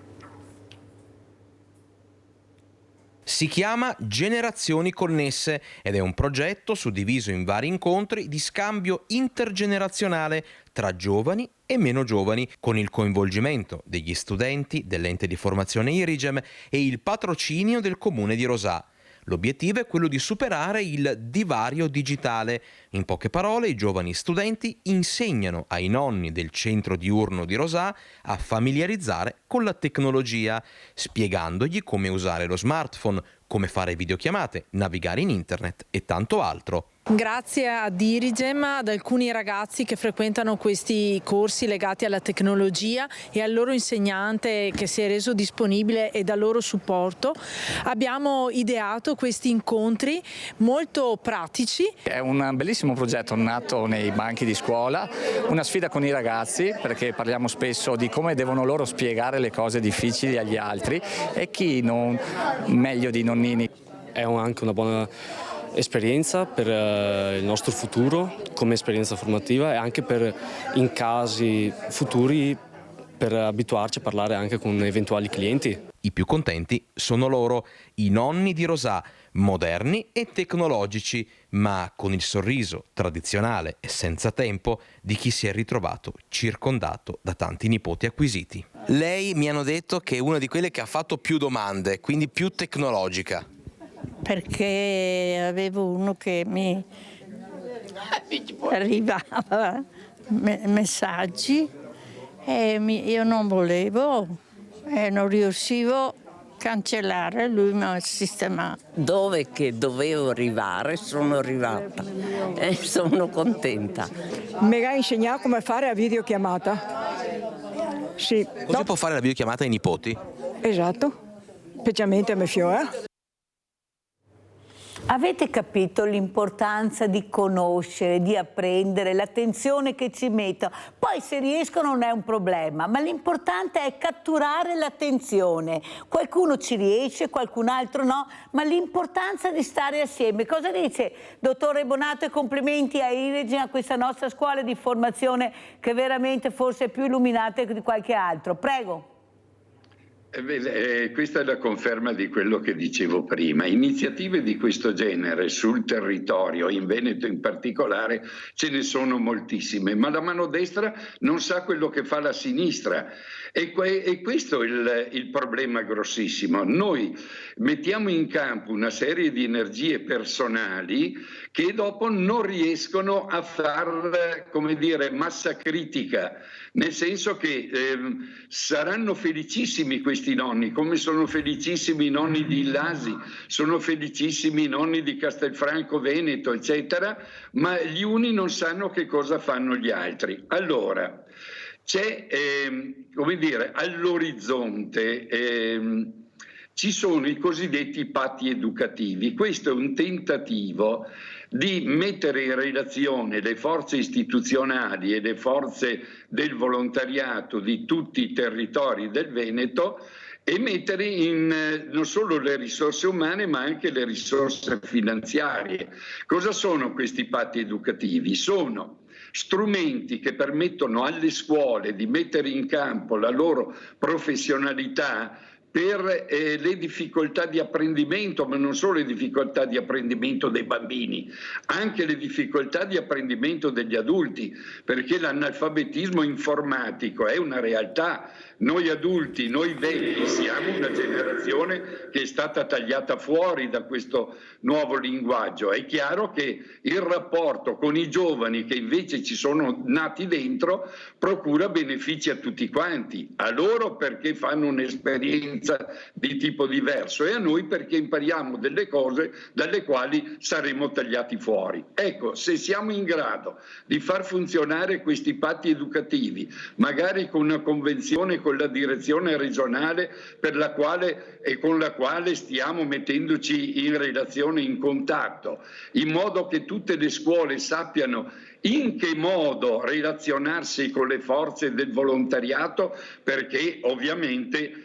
Si chiama Generazioni Connesse ed è un progetto suddiviso in vari incontri di scambio intergenerazionale tra giovani e meno giovani, con il coinvolgimento degli studenti dell'ente di formazione Irigem e il patrocinio del comune di Rosà. L'obiettivo è quello di superare il divario digitale. In poche parole, i giovani studenti insegnano ai nonni del centro diurno di Rosà a familiarizzare con la tecnologia, spiegandogli come usare lo smartphone, come fare videochiamate, navigare in internet e tanto altro. Grazie a Dirigem, ad alcuni ragazzi che frequentano questi corsi legati alla tecnologia e al loro insegnante che si è reso disponibile e dal loro supporto, abbiamo ideato questi incontri molto pratici. È un bellissimo progetto nato nei banchi di scuola, una sfida con i ragazzi perché parliamo spesso di come devono loro spiegare le cose difficili agli altri e chi non meglio di nonnini. È anche una buona esperienza per il nostro futuro come esperienza formativa e anche per in casi futuri per abituarci a parlare anche con eventuali clienti. I più contenti sono loro, i nonni di Rosà, moderni e tecnologici, ma con il sorriso tradizionale e senza tempo di chi si è ritrovato circondato da tanti nipoti acquisiti. Lei mi hanno detto che è una di quelle che ha fatto più domande, quindi più tecnologica. Perché avevo uno che mi arrivava messaggi e io non volevo e non riuscivo a cancellare, lui mi ha sistemato. Dove che dovevo arrivare sono arrivata e sono contenta. Mi ha insegnato come fare la videochiamata. Sì. Così può fare la videochiamata ai nipoti? Esatto, specialmente a mio figlio. Avete capito l'importanza di conoscere, di apprendere, l'attenzione che ci mettono? Poi se riescono non è un problema, ma l'importante è catturare l'attenzione. Qualcuno ci riesce, qualcun altro no, ma l'importanza di stare assieme. Cosa dice dottore Bonato, e complimenti a Iregin, a questa nostra scuola di formazione che veramente forse è più illuminata di qualche altro. Prego. Questa è la conferma di quello che dicevo prima. Iniziative di questo genere sul territorio, in Veneto in particolare, ce ne sono moltissime, ma la mano destra non sa quello che fa la sinistra. E questo è il problema grossissimo. Noi mettiamo in campo una serie di energie personali che dopo non riescono a far, come dire, massa critica, nel senso che saranno felicissimi questi nonni, come sono felicissimi i nonni di Illasi, sono felicissimi i nonni di Castelfranco Veneto, eccetera, ma gli uni non sanno che cosa fanno gli altri. Allora, c'è, come dire, all'orizzonte ci sono i cosiddetti patti educativi. Questo è un tentativo di mettere in relazione le forze istituzionali e le forze del volontariato di tutti i territori del Veneto e mettere in non solo le risorse umane ma anche le risorse finanziarie. Cosa sono questi patti educativi? Sono strumenti che permettono alle scuole di mettere in campo la loro professionalità per le difficoltà di apprendimento, ma non solo le difficoltà di apprendimento dei bambini, anche le difficoltà di apprendimento degli adulti, perché l'analfabetismo informatico è una realtà. Noi adulti, noi vecchi, siamo una generazione che è stata tagliata fuori da questo nuovo linguaggio. È chiaro che il rapporto con i giovani che invece ci sono nati dentro procura benefici a tutti quanti, a loro perché fanno un'esperienza di tipo diverso e a noi perché impariamo delle cose dalle quali saremo tagliati fuori. Ecco, se siamo in grado di far funzionare questi patti educativi, magari con una convenzione con la direzione regionale per la quale e con la quale stiamo mettendoci in relazione, in contatto, in modo che tutte le scuole sappiano in che modo relazionarsi con le forze del volontariato, perché ovviamente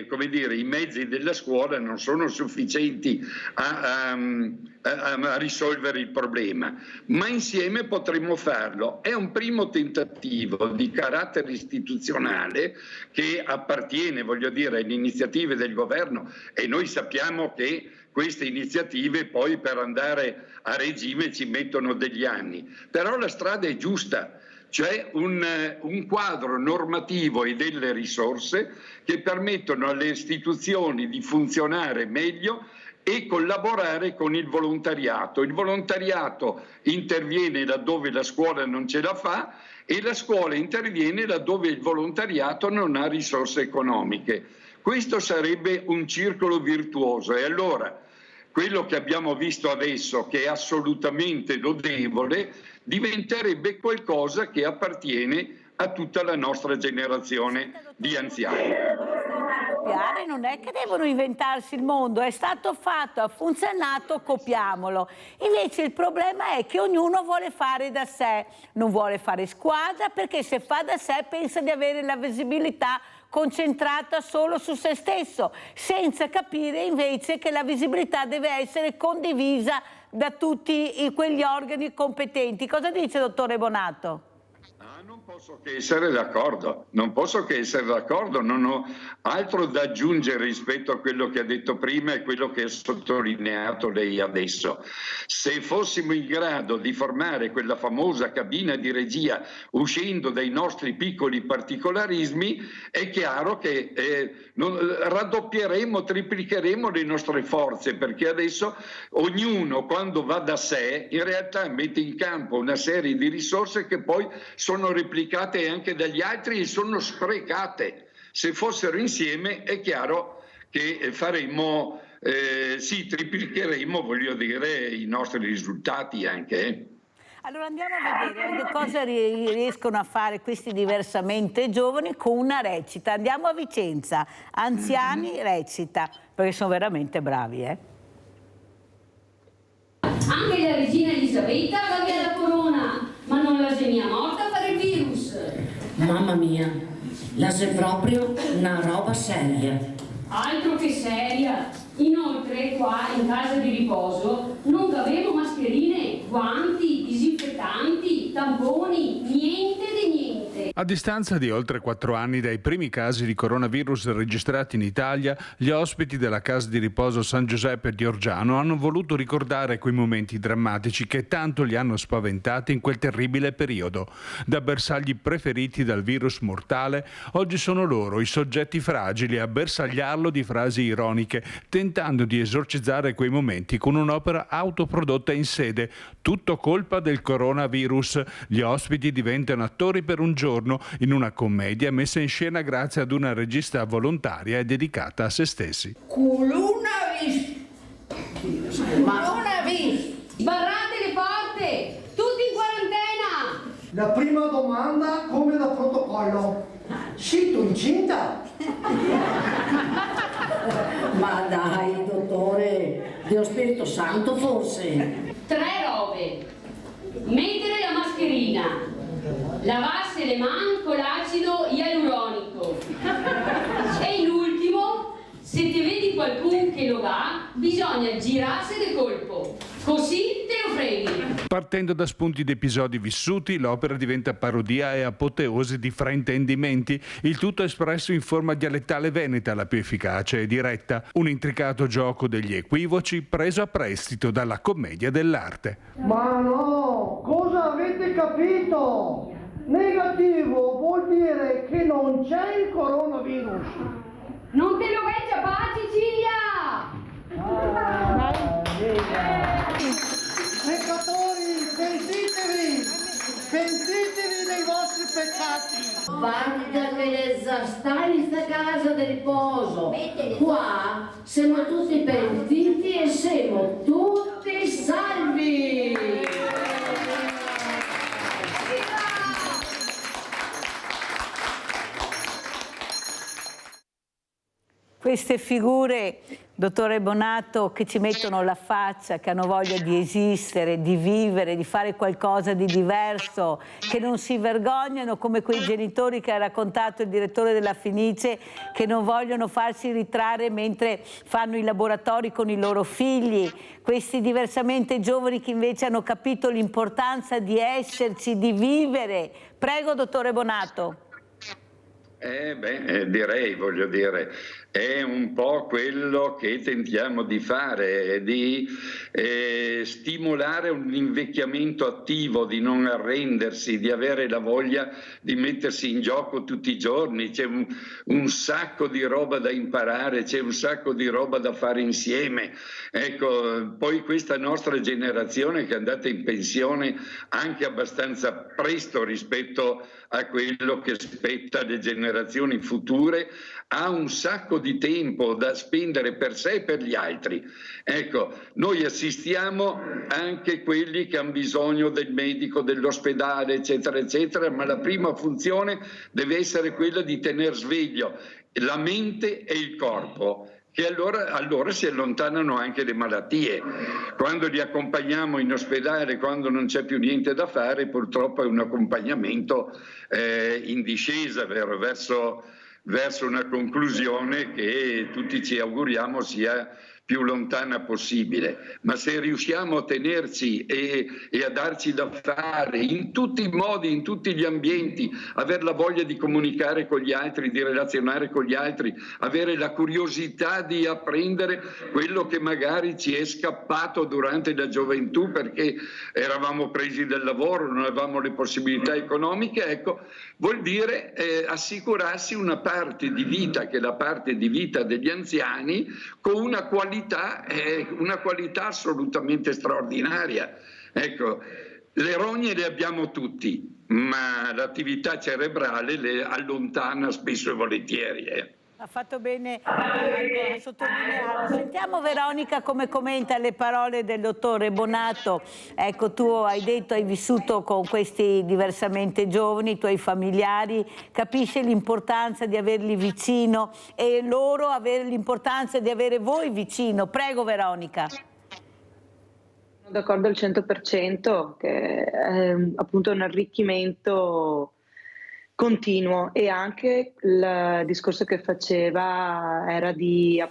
come dire, i mezzi della scuola non sono sufficienti a risolvere il problema, ma insieme potremmo farlo. È un primo tentativo di carattere istituzionale che appartiene, voglio dire, alle iniziative del governo e noi sappiamo che queste iniziative poi per andare a regime ci mettono degli anni, però la strada è giusta. C'è un quadro normativo e delle risorse che permettono alle istituzioni di funzionare meglio e collaborare con il volontariato. Il volontariato interviene laddove la scuola non ce la fa e la scuola interviene laddove il volontariato non ha risorse economiche. Questo sarebbe un circolo virtuoso e allora quello che abbiamo visto adesso, che è assolutamente lodevole, diventerebbe qualcosa che appartiene a tutta la nostra generazione di anziani. Non è che devono inventarsi il mondo, è stato fatto, ha funzionato, copiamolo. Invece il problema è che ognuno vuole fare da sé, non vuole fare squadra perché se fa da sé pensa di avere la visibilità concentrata solo su se stesso, senza capire invece che la visibilità deve essere condivisa da tutti quegli organi competenti. Cosa dice dottore Bonato? Non posso che essere d'accordo, non ho altro da aggiungere rispetto a quello che ha detto prima e quello che ha sottolineato lei adesso. Se fossimo in grado di formare quella famosa cabina di regia uscendo dai nostri piccoli particolarismi, è chiaro che raddoppieremo, triplicheremo le nostre forze, perché adesso ognuno quando va da sé in realtà mette in campo una serie di risorse che poi sono replicate anche dagli altri e sono sprecate. Se fossero insieme è chiaro che faremmo, triplicheremo, voglio dire, i nostri risultati anche. Allora andiamo a vedere che cosa riescono a fare questi diversamente giovani con una recita. Andiamo a Vicenza, anziani recita, perché sono veramente bravi, Anche la regina Elisabetta va via la corona, ma non la semia morta a fare il virus. Mamma mia, la sei proprio una roba seria. Altro che seria. Inoltre qua in casa di riposo non avevo mascherine, guanti, disinfettanti, tamponi, niente di niente. A distanza di oltre 4 anni dai primi casi di coronavirus registrati in Italia, gli ospiti della casa di riposo San Giuseppe di Orgiano hanno voluto ricordare quei momenti drammatici che tanto li hanno spaventati in quel terribile periodo. Da bersagli preferiti dal virus mortale, oggi sono loro i soggetti fragili a bersagliarlo di frasi ironiche, tentando di esorcizzare quei momenti con un'opera autoprodotta in sede. Tutto colpa del coronavirus. Gli ospiti diventano attori per un giorno in una commedia messa in scena grazie ad una regista volontaria e dedicata a se stessi. Coronavirus! Sbarrate le porte! Tutti in quarantena! La prima domanda, come da protocollo. Sì, tu incinta? Ma dai, dottore, Dio Spirito Santo forse? 3 robe. Mettere la mascherina, lavarsi le mani con l'acido ialuronico e in ultimo, se ti vedi qualcuno che lo va, bisogna girarsi di colpo, così te lo freghi. Partendo da spunti di episodi vissuti, l'opera diventa parodia e apoteosi di fraintendimenti, il tutto espresso in forma dialettale veneta, la più efficace e diretta, un intricato gioco degli equivoci preso a prestito dalla commedia dell'arte. Ma no, cosa avete capito? Negativo vuol dire che non c'è il coronavirus. Non te lo vai già Peccatori, pentitevi dei vostri peccati. Guarda che stai in sta casa di riposo. Qua siamo tutti pentiti e siamo tutti salvi. Queste figure, dottore Bonato, che ci mettono la faccia, che hanno voglia di esistere, di vivere, di fare qualcosa di diverso, che non si vergognano come quei genitori che ha raccontato il direttore della Fenice, che non vogliono farsi ritrarre mentre fanno i laboratori con i loro figli, questi diversamente giovani che invece hanno capito l'importanza di esserci, di vivere. Prego, dottore Bonato. Direi, voglio dire, è un po' quello che tentiamo di fare, di stimolare un invecchiamento attivo, di non arrendersi, di avere la voglia di mettersi in gioco tutti i giorni. C'è un sacco di roba da imparare, c'è un sacco di roba da fare insieme. Ecco, poi questa nostra generazione che è andata in pensione anche abbastanza presto rispetto a quello che spetta alle generazioni future, ha un sacco di tempo da spendere per sé e per gli altri. Ecco, noi assistiamo anche quelli che hanno bisogno del medico, dell'ospedale, eccetera, eccetera, ma la prima funzione deve essere quella di tener sveglio la mente e il corpo, che allora si allontanano anche le malattie. Quando li accompagniamo in ospedale, quando non c'è più niente da fare, purtroppo è un accompagnamento in discesa verso una conclusione che tutti ci auguriamo sia più lontana possibile, ma se riusciamo a tenerci e a darci da fare in tutti i modi, in tutti gli ambienti, avere la voglia di comunicare con gli altri, di relazionare con gli altri, avere la curiosità di apprendere quello che magari ci è scappato durante la gioventù perché eravamo presi dal lavoro, non avevamo le possibilità economiche, ecco, vuol dire assicurarsi una parte di vita, che è la parte di vita degli anziani, con una qualità assolutamente straordinaria. Ecco, le rogne le abbiamo tutti, ma l'attività cerebrale le allontana spesso e volentieri. Ha fatto bene a sottolinearlo. Sentiamo Veronica come commenta le parole del dottore Bonato. Ecco, tu hai detto, hai vissuto con questi diversamente giovani, i tuoi familiari, capisci l'importanza di averli vicino e loro avere l'importanza di avere voi vicino. Prego Veronica. Sono d'accordo al 100% che è appunto un arricchimento continuo, e anche il discorso che faceva era di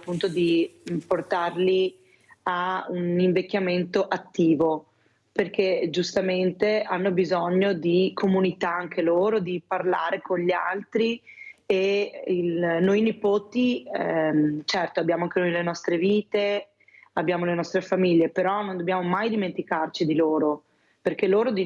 portarli a un invecchiamento attivo, perché giustamente hanno bisogno di comunità anche loro, di parlare con gli altri, e noi nipoti certo abbiamo anche noi le nostre vite, abbiamo le nostre famiglie, però non dobbiamo mai dimenticarci di loro, perché loro di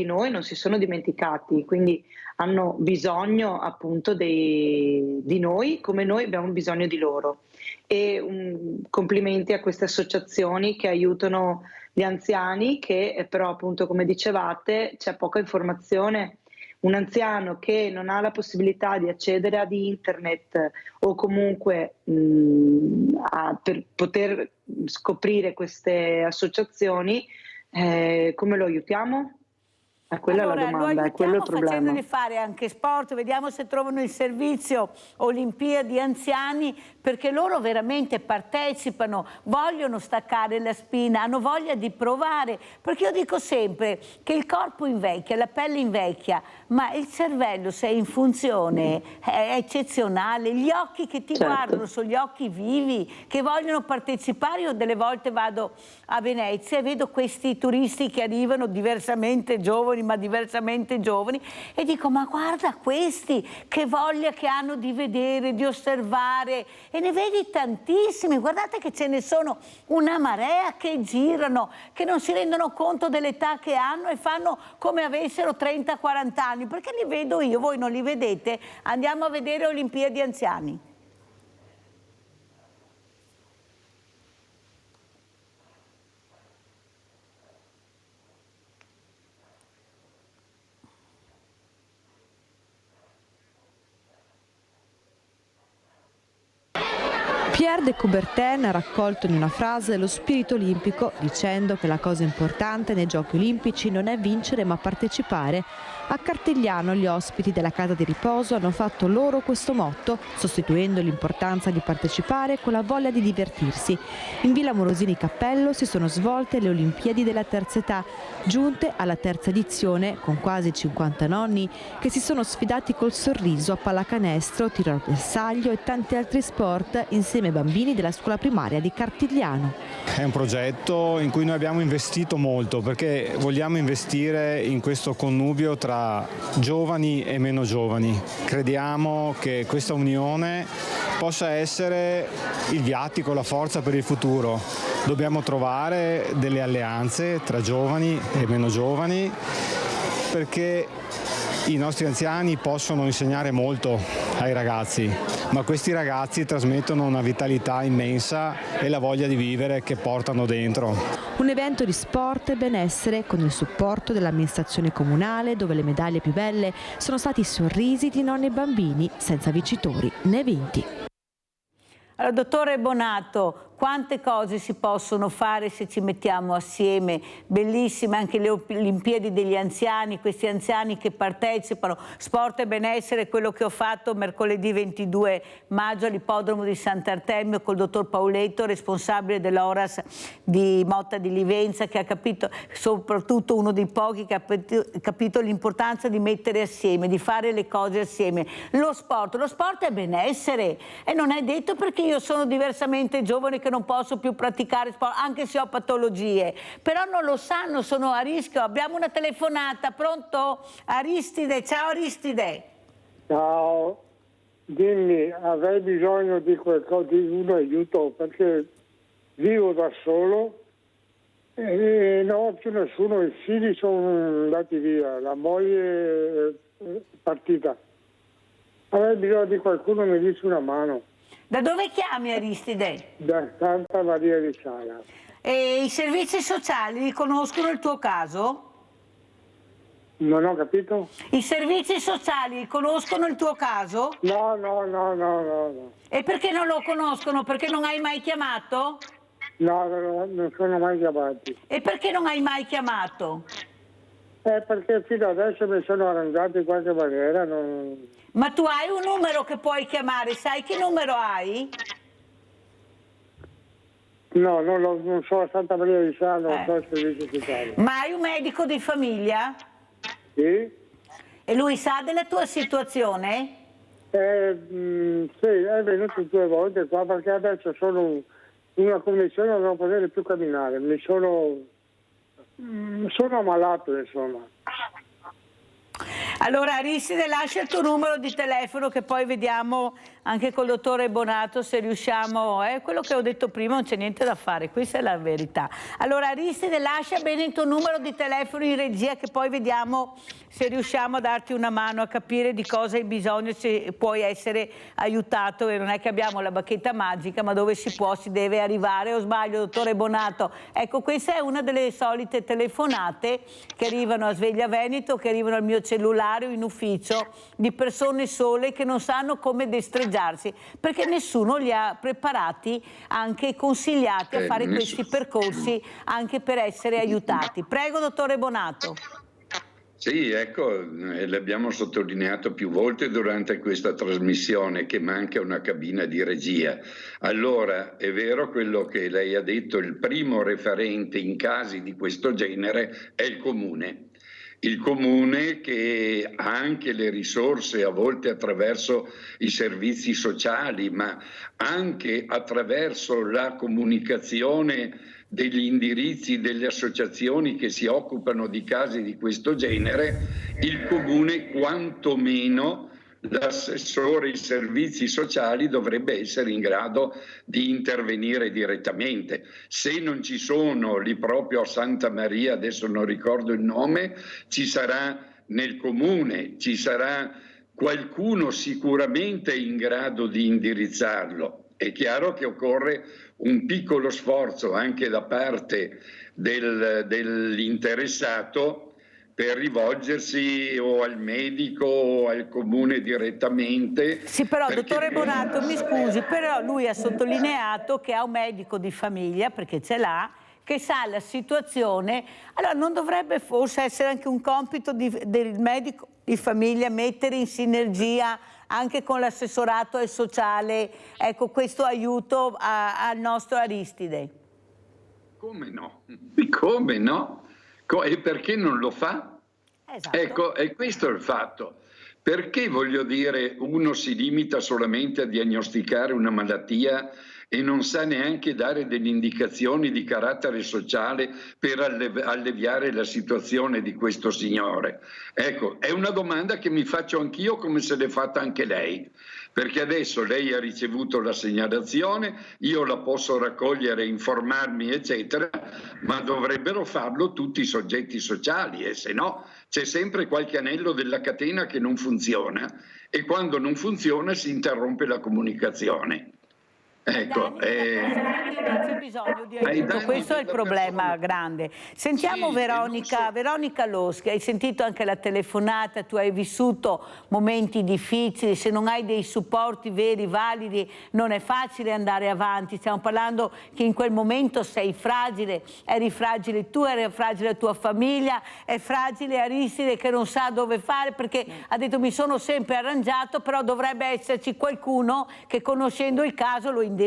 noi non si sono dimenticati, quindi hanno bisogno appunto di noi come noi abbiamo bisogno di loro. E complimenti a queste associazioni che aiutano gli anziani, che però appunto, come dicevate, c'è poca informazione. Un anziano che non ha la possibilità di accedere ad internet o comunque per poter scoprire queste associazioni, come lo aiutiamo? Quella Allora, è la domanda, è quello il problema. Facendoli fare anche sport, vediamo se trovano il servizio Olimpiadi Anziani, perché loro veramente partecipano, vogliono staccare la spina, hanno voglia di provare, perché io dico sempre che il corpo invecchia, la pelle invecchia, ma il cervello, se è in funzione, è eccezionale. Gli occhi che ti guardano sono gli occhi vivi, che vogliono partecipare. Io delle volte vado a Venezia e vedo questi turisti che arrivano diversamente giovani, e dico, ma guarda questi, che voglia che hanno di vedere, di osservare, e ne vedi tantissimi. Guardate che ce ne sono una marea che girano, che non si rendono conto dell'età che hanno e fanno come avessero 30-40 anni, perché li vedo io, voi non li vedete? Andiamo a vedere Olimpiadi Anziani. Pierre de Coubertin ha raccolto in una frase lo spirito olimpico, dicendo che la cosa importante nei Giochi Olimpici non è vincere ma partecipare. A Cartigliano gli ospiti della casa di riposo hanno fatto loro questo motto, sostituendo l'importanza di partecipare con la voglia di divertirsi. In Villa Morosini Cappello si sono svolte le Olimpiadi della terza età, giunte alla terza edizione, con quasi 50 nonni che si sono sfidati col sorriso a pallacanestro, tiro al bersaglio e tanti altri sport insieme ai bambini della scuola primaria di Cartigliano. È un progetto in cui noi abbiamo investito molto, perché vogliamo investire in questo connubio tra giovani e meno giovani. Crediamo che questa unione possa essere il viatico, la forza per il futuro. Dobbiamo trovare delle alleanze tra giovani e meno giovani, perché i nostri anziani possono insegnare molto ai ragazzi, ma questi ragazzi trasmettono una vitalità immensa e la voglia di vivere che portano dentro. Un evento di sport e benessere con il supporto dell'amministrazione comunale, dove le medaglie più belle sono stati i sorrisi di nonni e bambini, senza vincitori né vinti. Allora, dottore Bonato, quante cose si possono fare se ci mettiamo assieme? Bellissime anche le Olimpiadi degli anziani, questi anziani che partecipano. Sport e benessere, quello che ho fatto mercoledì 22 maggio all'ippodromo di Sant'Artemio col dottor Pauletto, responsabile dell'Oras di Motta di Livenza, che ha capito, soprattutto uno dei pochi che ha capito l'importanza di mettere assieme, di fare le cose assieme. Lo sport è benessere, e non è detto perché io sono diversamente giovane che non posso più praticare sport, anche se ho patologie, però non lo sanno, sono a rischio. Abbiamo una telefonata, pronto? Aristide, ciao Aristide. Ciao, dimmi, avrei bisogno di qualcosa, di un aiuto, perché vivo da solo e non ho più nessuno, i figli sono andati via, la moglie è partita. Avrei bisogno di qualcuno che mi dice una mano. Da dove chiami Aristide? Da Santa Maria di Sala. E i servizi sociali conoscono il tuo caso? Non ho capito? I servizi sociali conoscono il tuo caso? No. E perché non lo conoscono? Perché non hai mai chiamato? No, non sono mai chiamati. E perché non hai mai chiamato? Perché fino adesso mi sono arrangiato in qualche maniera. Ma tu hai un numero che puoi chiamare, sai che numero hai? No, non so a Santa Maria di Sano, non so il servizio sociale. Ma hai un medico di famiglia? Sì. E lui sa della tua situazione? Sì, è venuto 2 volte qua perché adesso sono una condizione da non poter più camminare. Sono ammalato, insomma. Allora Aristide, lascia il tuo numero di telefono che poi vediamo anche col dottore Bonato se riusciamo, quello che ho detto prima non c'è niente da fare, questa è la verità. Allora Aristide, lascia bene il tuo numero di telefono in regia che poi vediamo se riusciamo a darti una mano a capire di cosa hai bisogno, se puoi essere aiutato, e non è che abbiamo la bacchetta magica, ma dove si può si deve arrivare, o sbaglio dottore Bonato? Ecco, questa è una delle solite telefonate che arrivano a Sveglia Veneto, che arrivano al mio cellulare o in ufficio, di persone sole che non sanno come destreggiarsi, perché nessuno li ha preparati, anche consigliati a fare questi percorsi anche per essere aiutati. Prego dottore Bonato. Sì, ecco, l'abbiamo sottolineato più volte durante questa trasmissione che manca una cabina di regia. Allora, è vero quello che lei ha detto, il primo referente in casi di questo genere è il comune. Il comune che ha anche le risorse, a volte attraverso i servizi sociali, ma anche attraverso la comunicazione degli indirizzi delle associazioni che si occupano di casi di questo genere, il comune quantomeno l'assessore ai servizi sociali dovrebbe essere in grado di intervenire direttamente. Se non ci sono lì proprio a Santa Maria, adesso non ricordo il nome, ci sarà nel comune, ci sarà qualcuno sicuramente in grado di indirizzarlo. È chiaro che occorre un piccolo sforzo anche da parte dell'interessato per rivolgersi o al medico o al comune direttamente. Sì, però dottore Bonato, mi scusi, però lui ha sottolineato che ha un medico di famiglia, perché ce l'ha, che sa la situazione. Allora non dovrebbe forse essere anche un compito del medico di famiglia mettere in sinergia anche con l'assessorato e sociale, ecco, questo aiuto al nostro Aristide? Come no? Come no? E perché non lo fa? Esatto. Ecco, e questo è il fatto. Perché, voglio dire, uno si limita solamente a diagnosticare una malattia e non sa neanche dare delle indicazioni di carattere sociale per alleviare la situazione di questo signore? Ecco, è una domanda che mi faccio anch'io come se l'è fatta anche lei. Perché adesso lei ha ricevuto la segnalazione, io la posso raccogliere, informarmi, eccetera, ma dovrebbero farlo tutti i soggetti sociali, e se no c'è sempre qualche anello della catena che non funziona, e quando non funziona si interrompe la comunicazione. Ecco, c'è bisogno di aiuto, questo è il problema grande. Sentiamo Veronica Loschi, hai sentito anche la telefonata, tu hai vissuto momenti difficili, se non hai dei supporti veri, validi, non è facile andare avanti. Stiamo parlando che in quel momento sei fragile, eri fragile tu, eri fragile la tua famiglia, è fragile Aristide che non sa dove fare, perché ha detto mi sono sempre arrangiato, però dovrebbe esserci qualcuno che conoscendo il caso lo indirizza.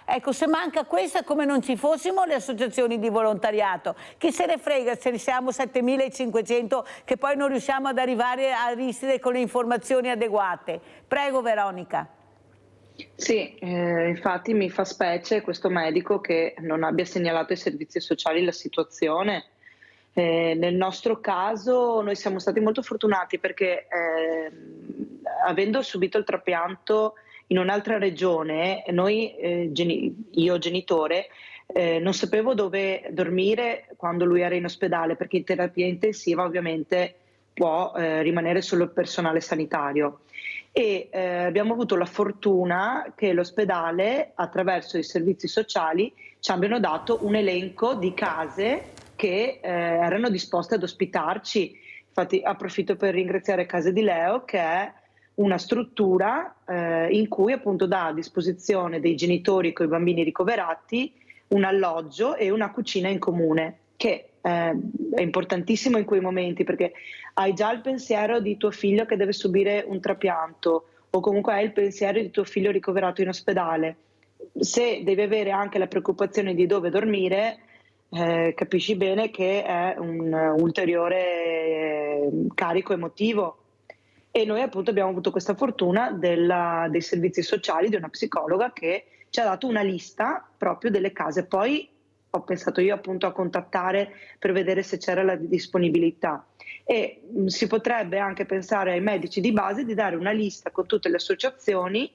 Ecco, se manca questa, come non ci fossimo le associazioni di volontariato. Chi se ne frega se siamo 7.500 che poi non riusciamo ad arrivare a Aristide con le informazioni adeguate. Prego Veronica. Sì, infatti mi fa specie questo medico che non abbia segnalato ai servizi sociali la situazione. Nel nostro caso noi siamo stati molto fortunati perché avendo subito il trapianto in un'altra regione, noi, io genitore, non sapevo dove dormire quando lui era in ospedale, perché in terapia intensiva ovviamente può rimanere solo il personale sanitario. E abbiamo avuto la fortuna che l'ospedale, attraverso i servizi sociali, ci abbiano dato un elenco di case che erano disposte ad ospitarci. Infatti approfitto per ringraziare Casa di Leo, che è una struttura in cui appunto dà a disposizione dei genitori con i bambini ricoverati un alloggio e una cucina in comune, che è importantissimo in quei momenti, perché hai già il pensiero di tuo figlio che deve subire un trapianto, o comunque hai il pensiero di tuo figlio ricoverato in ospedale. Se devi avere anche la preoccupazione di dove dormire, capisci bene che è un ulteriore carico emotivo. E noi appunto abbiamo avuto questa fortuna dei servizi sociali, di una psicologa che ci ha dato una lista proprio delle case. Poi ho pensato io appunto a contattare per vedere se c'era la disponibilità, e si potrebbe anche pensare ai medici di base di dare una lista con tutte le associazioni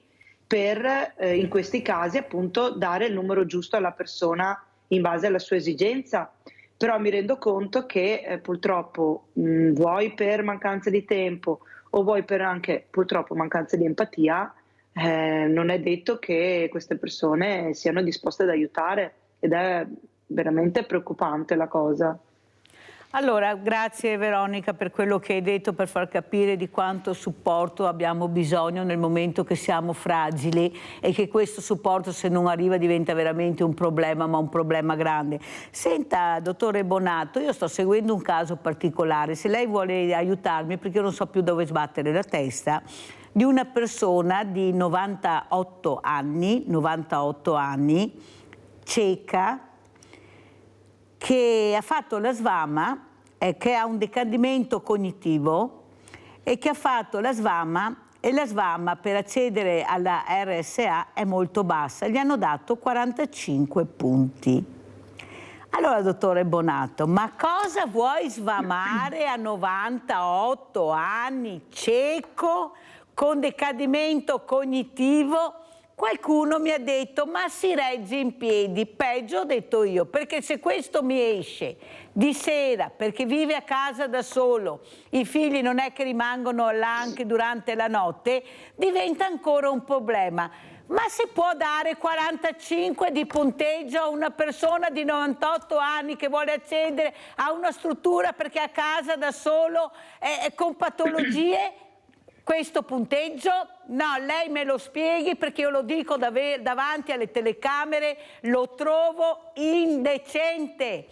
per in questi casi appunto dare il numero giusto alla persona in base alla sua esigenza. Però mi rendo conto che purtroppo vuoi per mancanza di tempo o vuoi per anche purtroppo mancanza di empatia, non è detto che queste persone siano disposte ad aiutare, ed è veramente preoccupante la cosa. Allora, grazie Veronica per quello che hai detto, per far capire di quanto supporto abbiamo bisogno nel momento che siamo fragili, e che questo supporto, se non arriva, diventa veramente un problema, ma un problema grande. Senta, dottore Bonato, io sto seguendo un caso particolare, se lei vuole aiutarmi, perché io non so più dove sbattere la testa, di una persona di 98 anni, cieca, che ha fatto la SVAMA, che ha un decadimento cognitivo e che ha fatto la SVAMA, e la SVAMA per accedere alla RSA è molto bassa, gli hanno dato 45 punti. Allora, dottore Bonato, ma cosa vuoi svamare a 98 anni, cieco, con decadimento cognitivo? Qualcuno mi ha detto, ma si regge in piedi. Peggio ho detto io, perché se questo mi esce di sera perché vive a casa da solo, i figli non è che rimangono là anche durante la notte, diventa ancora un problema. Ma si può dare 45 di punteggio a una persona di 98 anni che vuole accedere a una struttura perché è a casa da solo con patologie? Questo punteggio? No, lei me lo spieghi, perché io lo dico davanti alle telecamere, lo trovo indecente,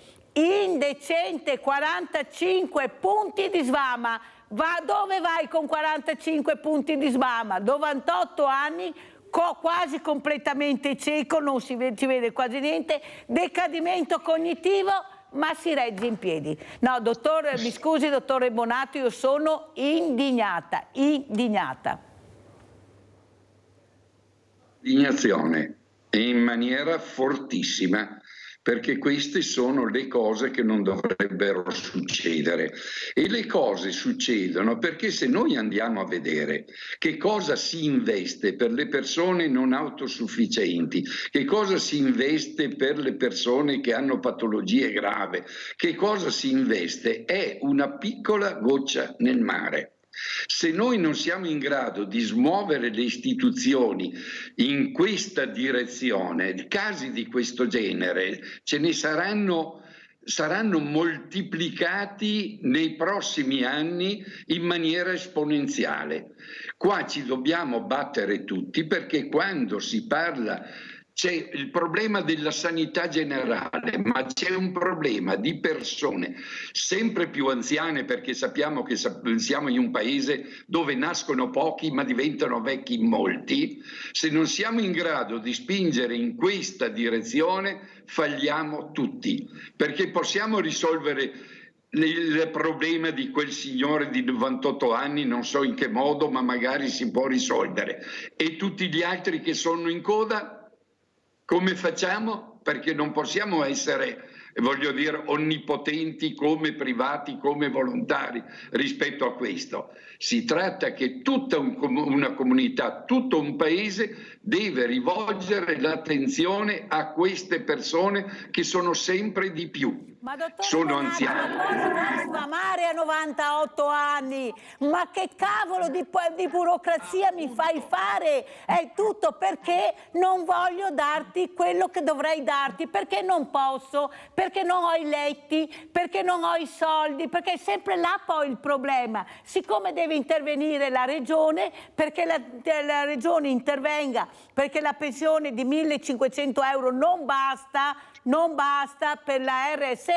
45 punti di SVAMA. Dove vai con 45 punti di SVAMA? 98 anni, quasi completamente cieco, non si vede quasi niente, decadimento cognitivo, ma si regge in piedi. No, dottore, mi scusi, dottore Bonato, io sono indignata. Indignazione, in maniera fortissima, perché queste sono le cose che non dovrebbero succedere, e le cose succedono perché se noi andiamo a vedere che cosa si investe per le persone non autosufficienti, che cosa si investe per le persone che hanno patologie gravi, che cosa si investe, è una piccola goccia nel mare. Se noi non siamo in grado di smuovere le istituzioni in questa direzione, casi di questo genere ce ne saranno moltiplicati nei prossimi anni in maniera esponenziale. Qua ci dobbiamo battere tutti, perché quando si parla c'è il problema della sanità generale, ma c'è un problema di persone sempre più anziane, perché sappiamo che siamo in un paese dove nascono pochi ma diventano vecchi molti. Se non siamo in grado di spingere in questa direzione, falliamo tutti, perché possiamo risolvere il problema di quel signore di 98 anni, non so in che modo, ma magari si può risolvere. E tutti gli altri che sono in coda? Come facciamo? Perché non possiamo essere, voglio dire, onnipotenti come privati, come volontari rispetto a questo. Si tratta che tutta una comunità, tutto un paese deve rivolgere l'attenzione a queste persone che sono sempre di più. Ma dottore sono Bonato, anziani. ma cosa vuoi sfamare a 98 anni? Ma che cavolo di burocrazia mi fai fare? È tutto perché non voglio darti quello che dovrei darti, perché non posso, perché non ho i letti, perché non ho i soldi, perché è sempre là poi il problema. Siccome deve intervenire la regione, perché la regione intervenga, perché la pensione di 1.500 euro non basta per la RSA,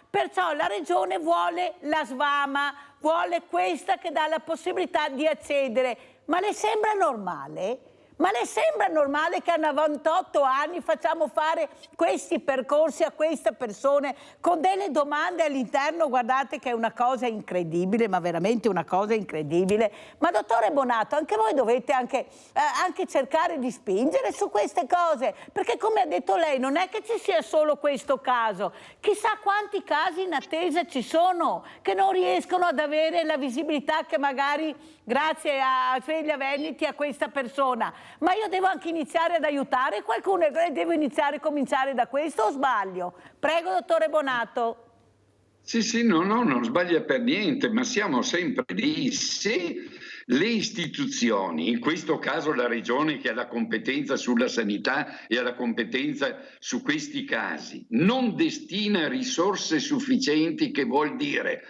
perciò la regione vuole la SVAMA, vuole questa che dà la possibilità di accedere. Ma le sembra normale? Ma le sembra normale che a 98 anni facciamo fare questi percorsi a queste persone con delle domande all'interno? Guardate che è una cosa incredibile, ma veramente una cosa incredibile. Ma dottore Bonato, anche voi dovete anche cercare di spingere su queste cose, perché come ha detto lei non è che ci sia solo questo caso, chissà quanti casi in attesa ci sono che non riescono ad avere la visibilità che magari grazie a Sveglia Veneti a questa persona. Ma io devo anche iniziare ad aiutare qualcuno e devo cominciare da questo o sbaglio? Prego, dottore Bonato. Sì, no, non sbaglia per niente, ma siamo sempre lì. Se le istituzioni, in questo caso la regione che ha la competenza sulla sanità e ha la competenza su questi casi, non destina risorse sufficienti, che vuol dire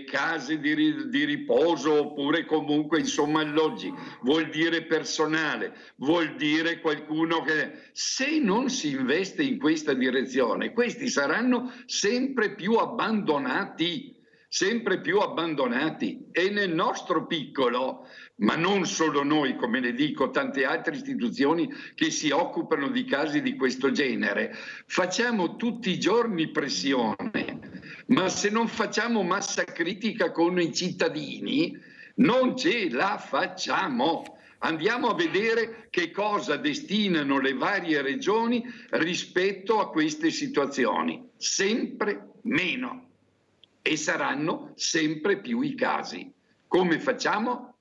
case di riposo oppure comunque insomma alloggi, vuol dire personale, vuol dire qualcuno che se non si investe in questa direzione, questi saranno sempre più abbandonati e nel nostro piccolo, ma non solo noi, come le dico, tante altre istituzioni che si occupano di casi di questo genere, facciamo tutti i giorni pressione, ma se non facciamo massa critica con i cittadini non ce la facciamo. Andiamo a vedere che cosa destinano le varie regioni rispetto a queste situazioni, sempre meno. E saranno sempre più i casi. Come facciamo?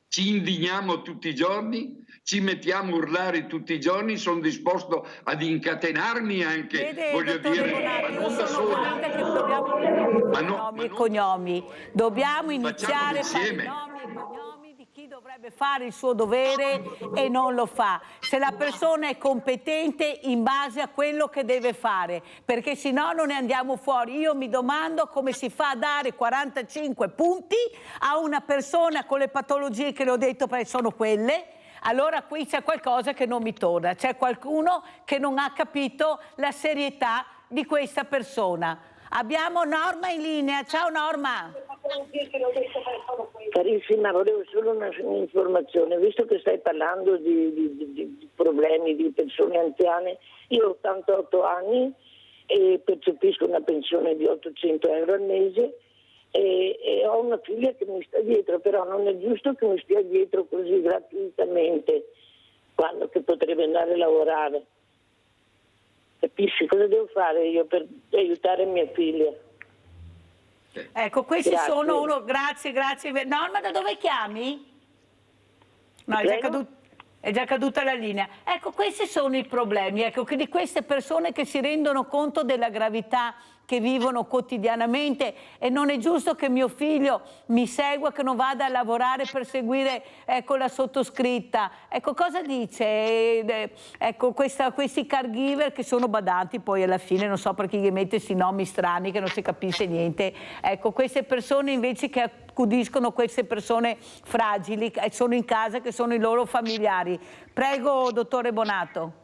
Ci indigniamo tutti i giorni? Ci mettiamo a urlare tutti i giorni? Sono disposto ad incatenarmi anche, Vede, voglio dire, Bonato, ma non da sono solo. convinta che dobbiamo nomi e cognomi. Dobbiamo iniziare a fare nomi e cognomi di chi dovrebbe fare il suo dovere e non lo fa. Se la persona è competente in base a quello che deve fare, perché se no non ne andiamo fuori. Io mi domando come si fa a dare 45 punti a una persona con le patologie che le ho detto, perché sono quelle. Allora qui c'è qualcosa che non mi torna, c'è qualcuno che non ha capito la serietà di questa persona. Abbiamo Norma in linea, ciao Norma. Carissima, volevo solo un'informazione, visto che stai parlando di problemi di persone anziane, io ho 88 anni e percepisco una pensione di 800 euro al mese e ho una figlia che mi sta dietro, però non è giusto che mi stia dietro così gratuitamente quando che potrebbe andare a lavorare. Capisci cosa devo fare io per aiutare mia figlia? Ecco, questi sono uno. Grazie. Norma, da dove chiami? No, è già caduta la linea. Ecco, questi sono i problemi, ecco, di queste persone che si rendono conto della gravità che vivono quotidianamente, e non è giusto che mio figlio mi segua, che non vada a lavorare per seguire, ecco, la sottoscritta. Ecco, cosa dice? Ecco, questi caregiver che sono badanti poi alla fine, non so perché gli mette questi nomi strani che non si capisce niente. Ecco, queste persone invece che accudiscono queste persone fragili, sono in casa, che sono i loro familiari. Prego, dottore Bonato.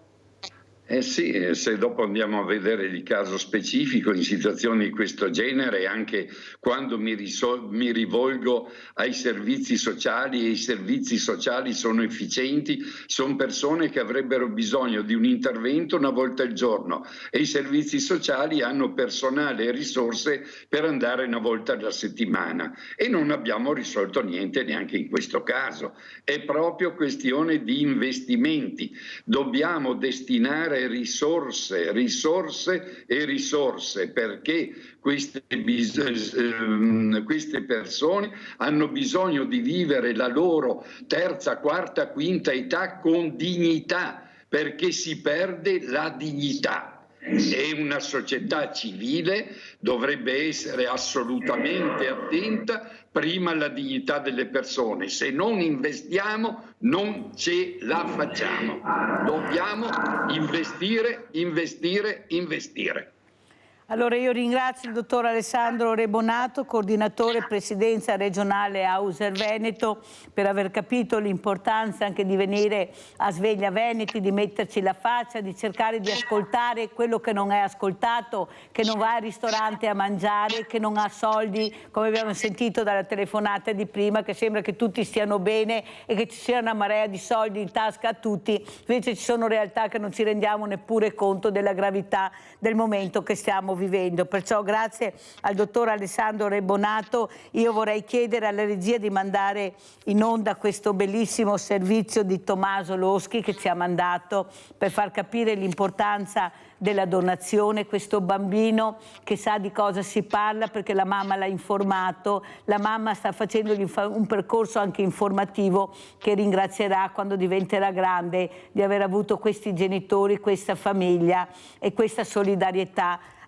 Sì, se dopo andiamo a vedere il caso specifico in situazioni di questo genere, anche quando mi rivolgo ai servizi sociali, e i servizi sociali sono efficienti, sono persone che avrebbero bisogno di un intervento una volta al giorno e i servizi sociali hanno personale e risorse per andare una volta alla settimana e non abbiamo risolto niente neanche in questo caso. È proprio questione di investimenti, dobbiamo destinare risorse perché queste persone hanno bisogno di vivere la loro terza, quarta, quinta età con dignità, perché si perde la dignità. e una società civile dovrebbe essere assolutamente attenta prima alla dignità delle persone. Se non investiamo non ce la facciamo. Dobbiamo investire, investire, investire. Allora io ringrazio il dottor Alessandro Rebonato, coordinatore presidenza regionale Auser Veneto, per aver capito l'importanza anche di venire a Sveglia Veneti, di metterci la faccia, di cercare di ascoltare quello che non è ascoltato, che non va al ristorante a mangiare, che non ha soldi, come abbiamo sentito dalla telefonata di prima, che sembra che tutti stiano bene e che ci sia una marea di soldi in tasca a tutti, invece ci sono realtà che non ci rendiamo neppure conto della gravità del momento che stiamo vivendo. Perciò grazie al dottor Alessandro Rebonato. Io vorrei chiedere alla regia di mandare in onda questo bellissimo servizio di Tommaso Loschi che ci ha mandato per far capire l'importanza della donazione. Questo bambino che sa di cosa si parla perché la mamma l'ha informato, la mamma sta facendo un percorso anche informativo che ringrazierà quando diventerà grande di aver avuto questi genitori, questa famiglia e questa solidarietà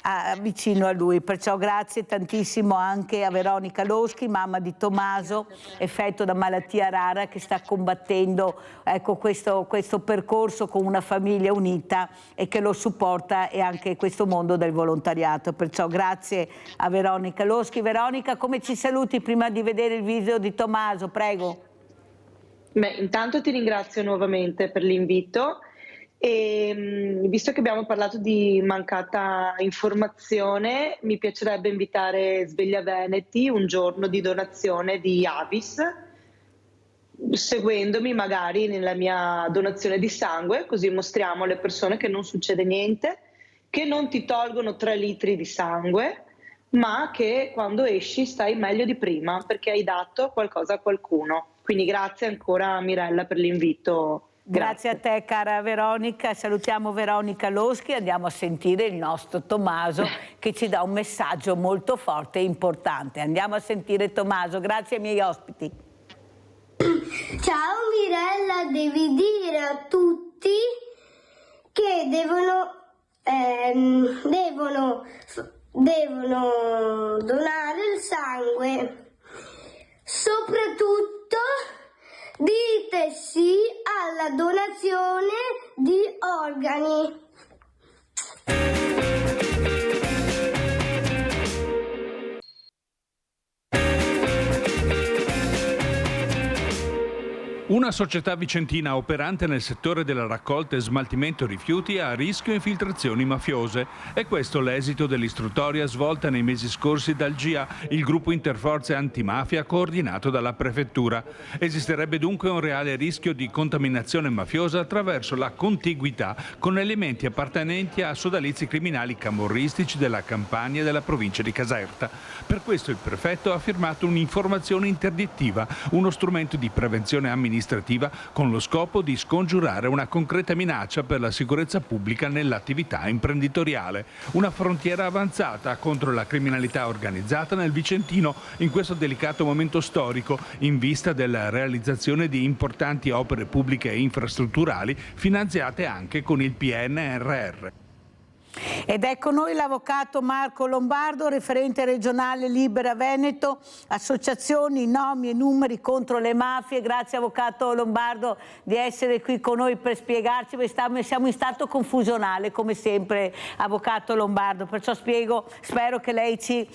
vicino a lui. Perciò grazie tantissimo anche a Veronica Loschi, mamma di Tommaso, effetto da malattia rara, che sta combattendo questo percorso con una famiglia unita e che lo supporta, e anche questo mondo del volontariato. Perciò grazie a Veronica Loschi. Veronica, come ci saluti prima di vedere il video di Tommaso? Prego. Beh, intanto ti ringrazio nuovamente per l'invito. E visto che abbiamo parlato di mancata informazione, mi piacerebbe invitare Sveglia Veneti un giorno di donazione di Avis, seguendomi magari nella mia donazione di sangue, così mostriamo alle persone che non succede niente, che non ti tolgono 3 litri di sangue, ma che quando esci stai meglio di prima perché hai dato qualcosa a qualcuno. Quindi grazie ancora Mirella per l'invito. Grazie a te cara Veronica, salutiamo Veronica Loschi, andiamo a sentire il nostro Tommaso che ci dà un messaggio molto forte e importante. Andiamo a sentire Tommaso, grazie ai miei ospiti. Ciao Mirella, devi dire a tutti che devono donare il sangue, soprattutto dite sì alla donazione di organi. Una società vicentina operante nel settore della raccolta e smaltimento rifiuti ha a rischio infiltrazioni mafiose. È questo l'esito dell'istruttoria svolta nei mesi scorsi dal GIA, il gruppo interforze antimafia coordinato dalla prefettura. Esisterebbe dunque un reale rischio di contaminazione mafiosa attraverso la contiguità con elementi appartenenti a sodalizi criminali camorristici della Campania e della provincia di Caserta. Per questo il prefetto ha firmato un'informazione interdittiva, uno strumento di prevenzione amministrativa con lo scopo di scongiurare una concreta minaccia per la sicurezza pubblica nell'attività imprenditoriale. Una frontiera avanzata contro la criminalità organizzata nel Vicentino in questo delicato momento storico, in vista della realizzazione di importanti opere pubbliche e infrastrutturali finanziate anche con il PNRR. Ed ecco noi l'avvocato Marco Lombardo, referente regionale Libera Veneto, associazioni, nomi e numeri contro le mafie. Grazie avvocato Lombardo di essere qui con noi per spiegarci, siamo in stato confusionale come sempre avvocato Lombardo, perciò spero che lei ci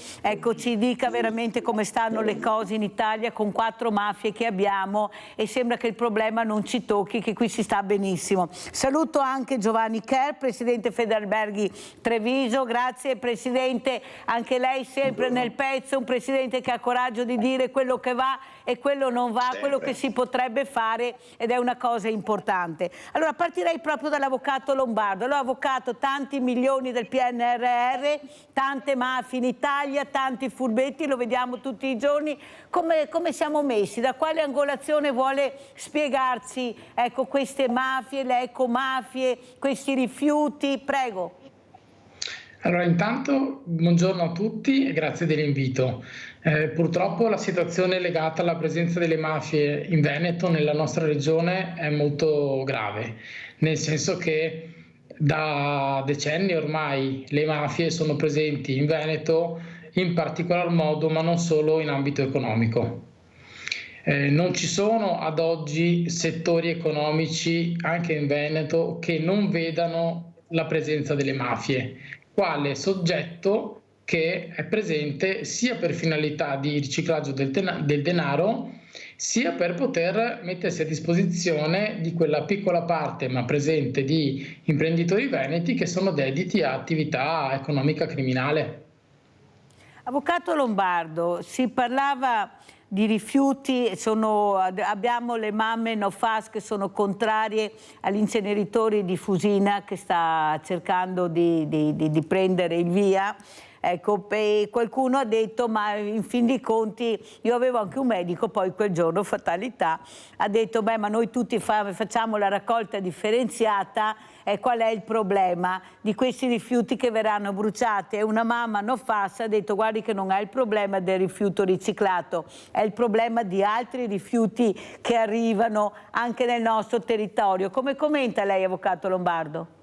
dica veramente come stanno le cose in Italia con 4 mafie che abbiamo e sembra che il problema non ci tocchi, che qui si sta benissimo. Saluto anche Giovanni Kerr, presidente Federalberghi Treviso. Grazie Presidente, anche lei sempre nel pezzo, un Presidente che ha coraggio di dire quello che va e quello non va, quello che si potrebbe fare, ed è una cosa importante. Allora partirei proprio dall'avvocato Lombardo. Allora avvocato, tanti milioni del PNRR, tante mafie in Italia, tanti furbetti, lo vediamo tutti i giorni. Come siamo messi? Da quale angolazione vuole spiegarci queste mafie, le ecomafie, questi rifiuti? Prego. Allora, intanto buongiorno a tutti e grazie dell'invito. Purtroppo la situazione legata alla presenza delle mafie in Veneto, nella nostra regione, è molto grave, nel senso che Da decenni ormai le mafie sono presenti in Veneto in particolar modo, ma non solo in ambito economico. Non ci sono ad oggi settori economici, anche in Veneto, che non vedano la presenza delle mafie, quale soggetto che è presente sia per finalità di riciclaggio del denaro, sia per poter mettersi a disposizione di quella piccola parte ma presente di imprenditori veneti che sono dediti a attività economica criminale. Avvocato Lombardo, si parlava di rifiuti, abbiamo le mamme No Fast che sono contrarie agli inceneritori di Fusina che sta cercando di prendere il via. Ecco, qualcuno ha detto, ma in fin dei conti, io avevo anche un medico, poi quel giorno, fatalità, ha detto, beh, ma noi tutti facciamo la raccolta differenziata, e qual è il problema di questi rifiuti che verranno bruciati? E una mamma No Fast ha detto, guardi che non è il problema del rifiuto riciclato, è il problema di altri rifiuti che arrivano anche nel nostro territorio. Come commenta lei, avvocato Lombardo?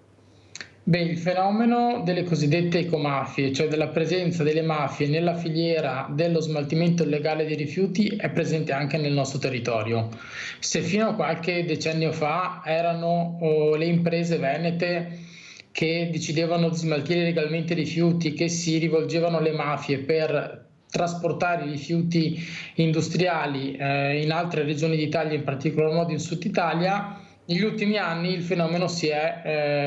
Beh, il fenomeno delle cosiddette ecomafie, cioè della presenza delle mafie nella filiera dello smaltimento illegale di rifiuti, è presente anche nel nostro territorio. Se fino a qualche decennio fa erano le imprese venete che decidevano di smaltire legalmente i rifiuti, che si rivolgevano alle mafie per trasportare i rifiuti industriali in altre regioni d'Italia, in particolar modo in Sud Italia, negli ultimi anni il fenomeno si è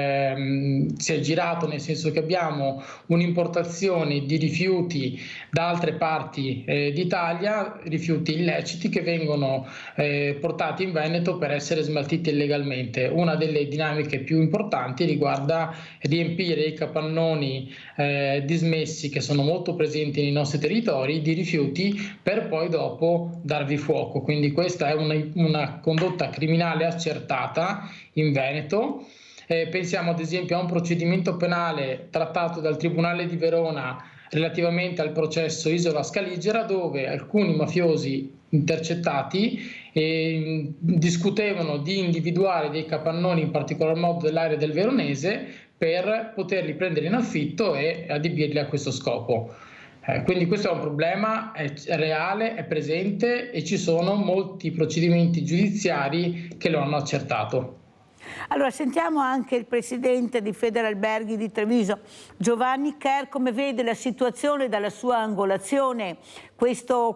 girato, nel senso che abbiamo un'importazione di rifiuti da altre parti d'Italia, rifiuti illeciti che vengono portati in Veneto per essere smaltiti illegalmente. Una delle dinamiche più importanti riguarda riempire i capannoni dismessi che sono molto presenti nei nostri territori di rifiuti per poi dopo darvi fuoco. Quindi questa è una condotta criminale accertata in Veneto. Pensiamo ad esempio a un procedimento penale trattato dal Tribunale di Verona relativamente al processo Isola Scaligera, dove alcuni mafiosi intercettati discutevano di individuare dei capannoni, in particolar modo dell'area del Veronese, per poterli prendere in affitto e adibirli a questo scopo. Quindi questo è un problema, è reale, è presente e ci sono molti procedimenti giudiziari che lo hanno accertato. Allora sentiamo anche il presidente di Federalberghi di Treviso, Giovanni Cher, come vede la situazione dalla sua angolazione, questo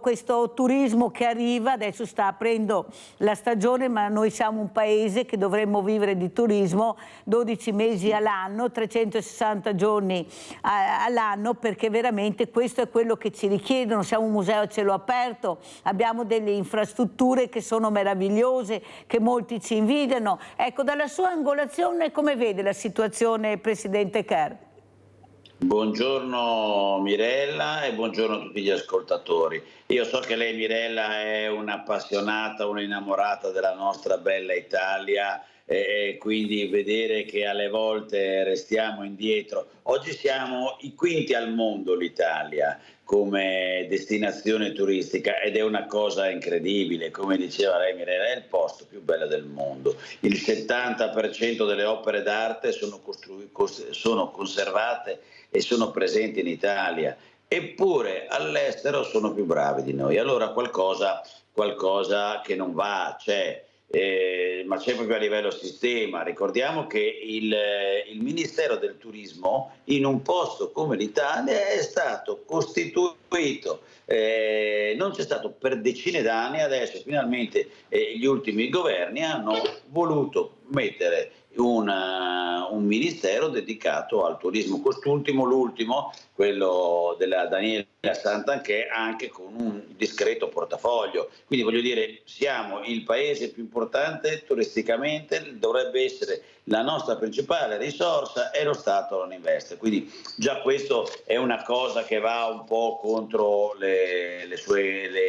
turismo che arriva, adesso sta aprendo la stagione, ma noi siamo un paese che dovremmo vivere di turismo 12 mesi all'anno, 360 giorni all'anno, perché veramente questo è quello che ci richiedono. Siamo un museo a cielo aperto, abbiamo delle infrastrutture che sono meravigliose, che molti ci invidiano. Ecco, dalla sua angolazione come vede la situazione, presidente Cher? Buongiorno Mirella e buongiorno a tutti gli ascoltatori. Io so che lei, Mirella, è un'appassionata, un'innamorata della nostra bella Italia e quindi vedere che alle volte restiamo indietro. Oggi siamo i quinti al mondo, l'Italia, come destinazione turistica, ed è una cosa incredibile. Come diceva lei, Mirella, è il posto più bello del mondo. Il 70% delle opere d'arte sono conservate e sono presenti in Italia, eppure all'estero sono più bravi di noi. Allora qualcosa che non va c'è, ma c'è proprio a livello sistema. Ricordiamo che il Ministero del Turismo in un posto come l'Italia è stato costituito, non c'è stato per decine d'anni, adesso finalmente gli ultimi governi hanno voluto mettere un ministero dedicato al turismo. Quest'ultimo, l'ultimo, quello della Daniela Santanchè, anche con un discreto portafoglio. Quindi voglio dire, siamo il paese più importante turisticamente, dovrebbe essere la nostra principale risorsa e lo Stato non investe. Quindi già questo è una cosa che va un po' contro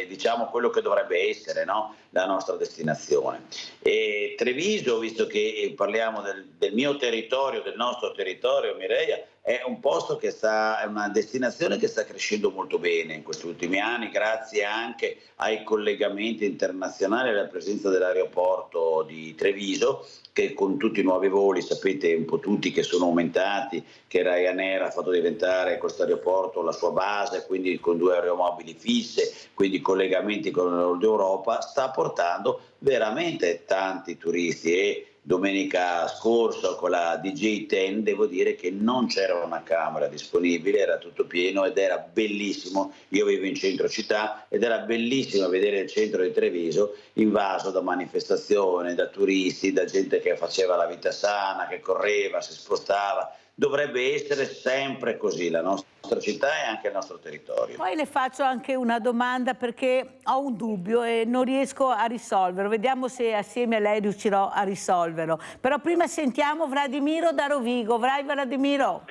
diciamo quello che dovrebbe essere, no? La nostra destinazione. E Treviso, visto che parliamo del mio territorio, del nostro territorio, Mireia, è un posto che è una destinazione che sta crescendo molto bene in questi ultimi anni, grazie anche ai collegamenti internazionali e alla presenza dell'aeroporto di Treviso, che con tutti i nuovi voli, sapete un po' tutti che sono aumentati, che Ryanair ha fatto diventare questo aeroporto la sua base, quindi con 2 aeromobili fisse, quindi collegamenti con il Nord Europa, sta portando veramente tanti turisti. E domenica scorsa con la DJ10 devo dire che non c'era una camera disponibile, era tutto pieno ed era bellissimo. Io vivo in centro città ed era bellissimo vedere il centro di Treviso invaso da manifestazioni, da turisti, da gente che faceva la vita sana, che correva, si spostava. Dovrebbe essere sempre così la nostra città e anche il nostro territorio. Poi le faccio anche una domanda perché ho un dubbio e non riesco a risolverlo. Vediamo se assieme a lei riuscirò a risolverlo. Però prima sentiamo Vladimiro da Rovigo. Vai Vladimiro.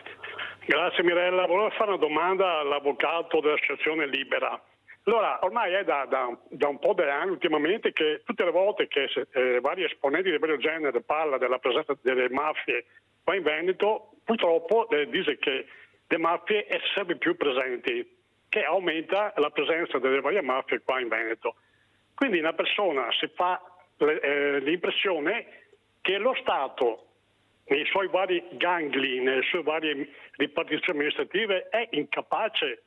Grazie Mirella. Volevo fare una domanda all'avvocato dell'Associazione Libera. Allora, ormai è da un po' di anni ultimamente che tutte le volte che vari esponenti di vario genere parlano della presenza delle mafie qua in Veneto, purtroppo dice che le mafie è sempre più presenti, che aumenta la presenza delle varie mafie qua in Veneto. Quindi una persona si fa l'impressione che lo Stato, nei suoi vari gangli, nelle sue varie ripartizioni amministrative, è incapace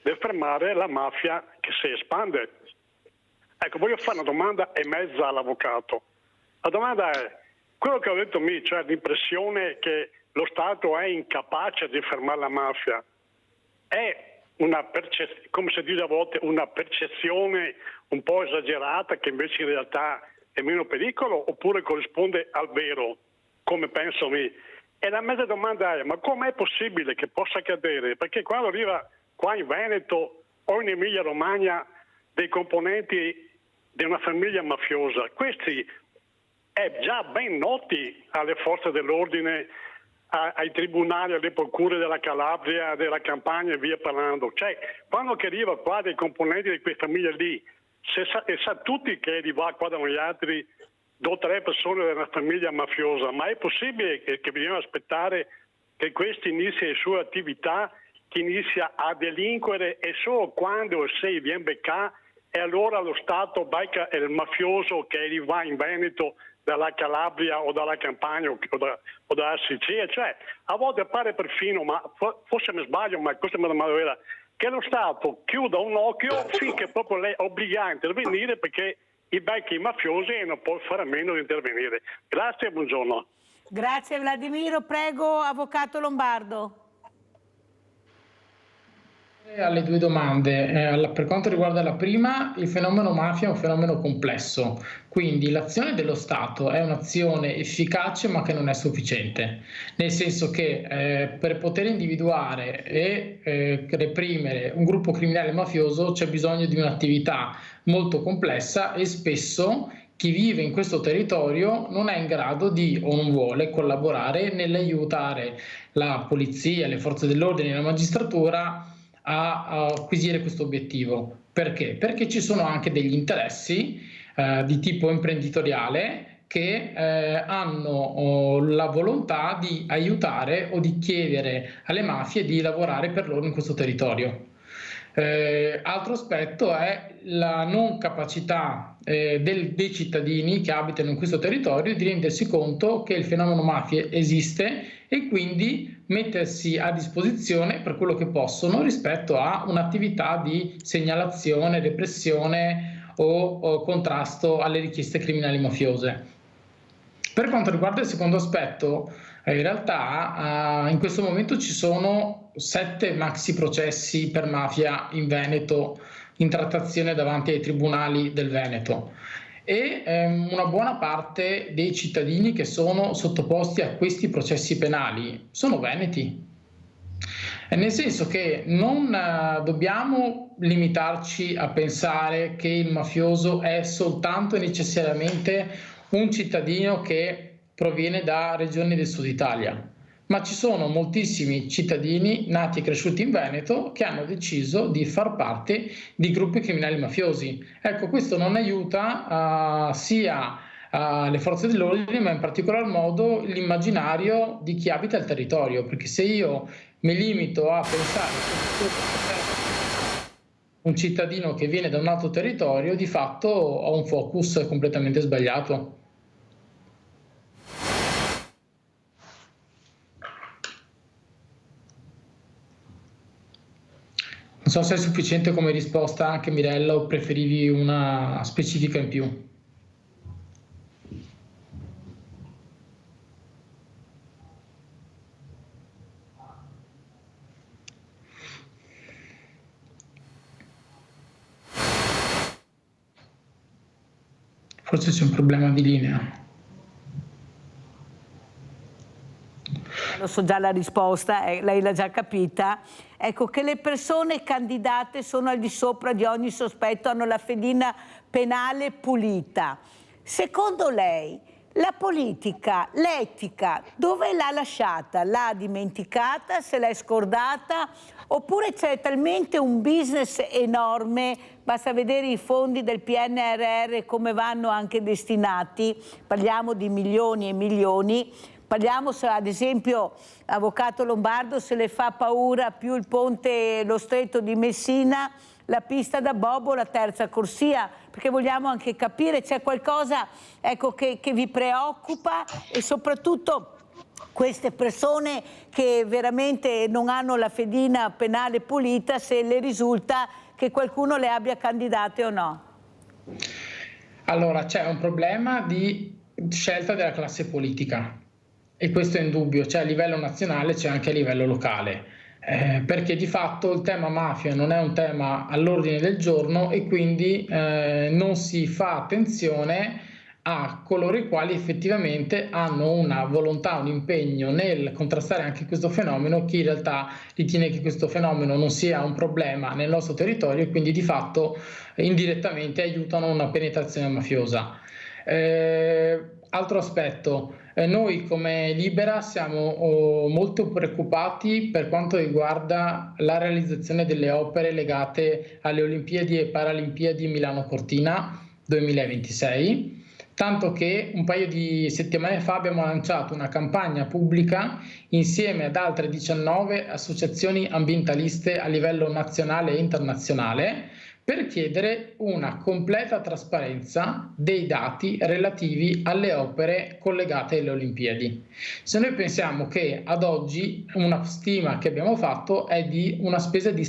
di fermare la mafia che si espande. Ecco, voglio fare una domanda e mezza all'avvocato. La domanda è, quello che ho detto cioè l'impressione che lo Stato è incapace di fermare la mafia, è come si dice a volte, una percezione un po' esagerata che invece in realtà è meno pericolo, oppure corrisponde al vero, come penso me? E la mezza domanda è, ma com'è possibile che possa accadere? Perché quando arriva qua in Veneto o in Emilia Romagna dei componenti di una famiglia mafiosa, questi è già ben noti alle forze dell'ordine, ai tribunali, alle procure della Calabria, della Campania e via parlando. Cioè, quando che arriva qua dei componenti di quelle famiglie lì, sa tutti che di va qua da noi altri 2 o 3 persone della famiglia mafiosa, ma è possibile che bisogna aspettare che questi inizi le sue attività, che inizia a delinquere e solo quando e se viene beccato e allora lo Stato becca il mafioso che arriva in Veneto dalla Calabria o dalla Campania o dalla Sicilia. Cioè, a volte pare perfino, ma forse mi sbaglio, ma questa è una domanda, che lo Stato chiuda un occhio finché proprio lei è obbligato a intervenire perché i becchi mafiosi e non può fare a meno di intervenire. Grazie e buongiorno. Grazie Vladimiro. Prego, avvocato Lombardo. Alle 2 domande. Per quanto riguarda la prima, il fenomeno mafia è un fenomeno complesso, quindi l'azione dello Stato è un'azione efficace ma che non è sufficiente, nel senso che per poter individuare e reprimere un gruppo criminale mafioso c'è bisogno di un'attività molto complessa e spesso chi vive in questo territorio non è in grado di o non vuole collaborare nell'aiutare la polizia, le forze dell'ordine e la magistratura a acquisire questo obiettivo. Perché? Perché ci sono anche degli interessi di tipo imprenditoriale che hanno la volontà di aiutare o di chiedere alle mafie di lavorare per loro in questo territorio. Altro aspetto è la non capacità dei cittadini che abitano in questo territorio di rendersi conto che il fenomeno mafia esiste e quindi mettersi a disposizione per quello che possono rispetto a un'attività di segnalazione, repressione o contrasto alle richieste criminali mafiose. Per quanto riguarda il secondo aspetto, in realtà in questo momento ci sono 7 maxi processi per mafia in Veneto in trattazione davanti ai tribunali del Veneto e una buona parte dei cittadini che sono sottoposti a questi processi penali sono veneti. Nel senso che non dobbiamo limitarci a pensare che il mafioso è soltanto e necessariamente un cittadino che proviene da regioni del sud Italia, ma ci sono moltissimi cittadini nati e cresciuti in Veneto che hanno deciso di far parte di gruppi criminali mafiosi. Ecco, questo non aiuta sia alle forze dell'ordine, ma in particolar modo l'immaginario di chi abita il territorio, perché se io mi limito a pensare un cittadino che viene da un altro territorio, di fatto ho un focus completamente sbagliato. Non so se è sufficiente come risposta anche Mirella o preferivi una specifica in più. Forse c'è un problema di linea. Lo so già la risposta, lei l'ha già capita. Ecco, che le persone candidate sono al di sopra di ogni sospetto, hanno la fedina penale pulita. Secondo lei, la politica, l'etica, dove l'ha lasciata? L'ha dimenticata, se l'è scordata? Oppure c'è talmente un business enorme, basta vedere i fondi del PNRR come vanno anche destinati, parliamo di milioni e milioni. Parliamo, ad esempio, avvocato Lombardo, se le fa paura più il ponte, lo stretto di Messina, la pista da bob o la terza corsia, perché vogliamo anche capire, c'è qualcosa, ecco, che vi preoccupa, e soprattutto queste persone che veramente non hanno la fedina penale pulita, se le risulta che qualcuno le abbia candidate o no. Allora, c'è un problema di scelta della classe politica. E questo è indubbio, c'è a livello nazionale, c'è anche a livello locale, perché di fatto il tema mafia non è un tema all'ordine del giorno e quindi non si fa attenzione a coloro i quali effettivamente hanno una volontà, un impegno nel contrastare anche questo fenomeno, chi in realtà ritiene che questo fenomeno non sia un problema nel nostro territorio e quindi di fatto indirettamente aiutano una penetrazione mafiosa. Altro aspetto, noi come Libera siamo molto preoccupati per quanto riguarda la realizzazione delle opere legate alle Olimpiadi e Paralimpiadi Milano Cortina 2026, tanto che un paio di settimane fa abbiamo lanciato una campagna pubblica insieme ad altre 19 associazioni ambientaliste a livello nazionale e internazionale per chiedere una completa trasparenza dei dati relativi alle opere collegate alle Olimpiadi. Se noi pensiamo che ad oggi una stima che abbiamo fatto è di una spesa di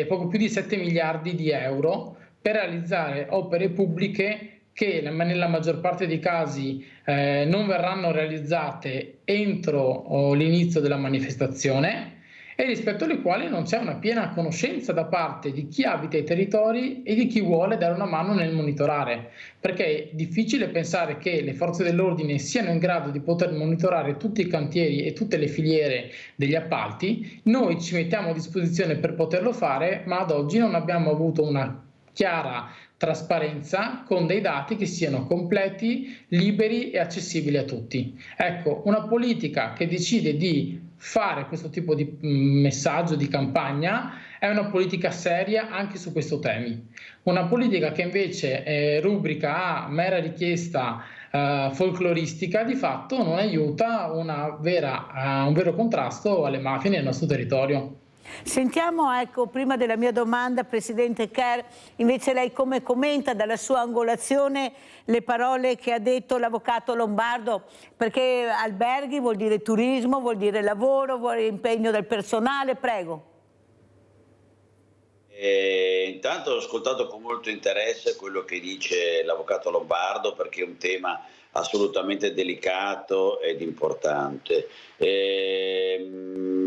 poco più di 7 miliardi di euro per realizzare opere pubbliche che nella maggior parte dei casi non verranno realizzate entro l'inizio della manifestazione, e rispetto alle quali non c'è una piena conoscenza da parte di chi abita i territori e di chi vuole dare una mano nel monitorare, perché è difficile pensare che le forze dell'ordine siano in grado di poter monitorare tutti i cantieri e tutte le filiere degli appalti. Noi ci mettiamo a disposizione per poterlo fare, ma ad oggi non abbiamo avuto una chiara trasparenza con dei dati che siano completi, liberi e accessibili a tutti. Ecco, una politica che decide di fare questo tipo di messaggio, di campagna, è una politica seria anche su questi temi. Una politica che invece rubrica a mera richiesta folcloristica di fatto non aiuta un vero contrasto alle mafie nel nostro territorio. Sentiamo, ecco, prima della mia domanda, Presidente Kerr, invece lei come commenta dalla sua angolazione le parole che ha detto l'avvocato Lombardo, perché alberghi vuol dire turismo, vuol dire lavoro, vuol dire impegno del personale, prego. Intanto ho ascoltato con molto interesse quello che dice l'avvocato Lombardo, perché è un tema assolutamente delicato ed importante.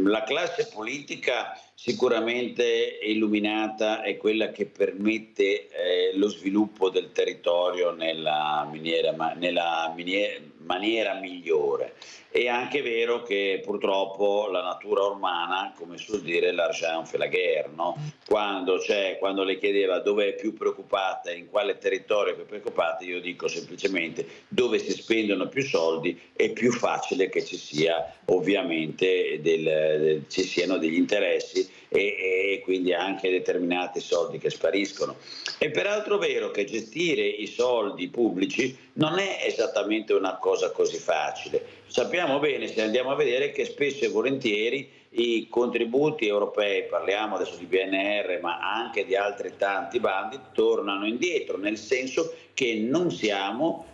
La classe politica sicuramente illuminata è quella che permette lo sviluppo del territorio nella maniera migliore. È anche vero che purtroppo la natura umana, come suol dire, l'argent fait la guerre, no? Quando le chiedeva dove è più preoccupata, in quale territorio è più preoccupata, io dico semplicemente dove si spendono più soldi è più facile che ci sia ovviamente ci siano degli interessi e quindi anche determinati soldi che spariscono. È peraltro vero che gestire i soldi pubblici non è esattamente una cosa così facile. Sappiamo bene, se andiamo a vedere, che spesso e volentieri i contributi europei, parliamo adesso di PNR ma anche di altri tanti bandi, tornano indietro, nel senso che non siamo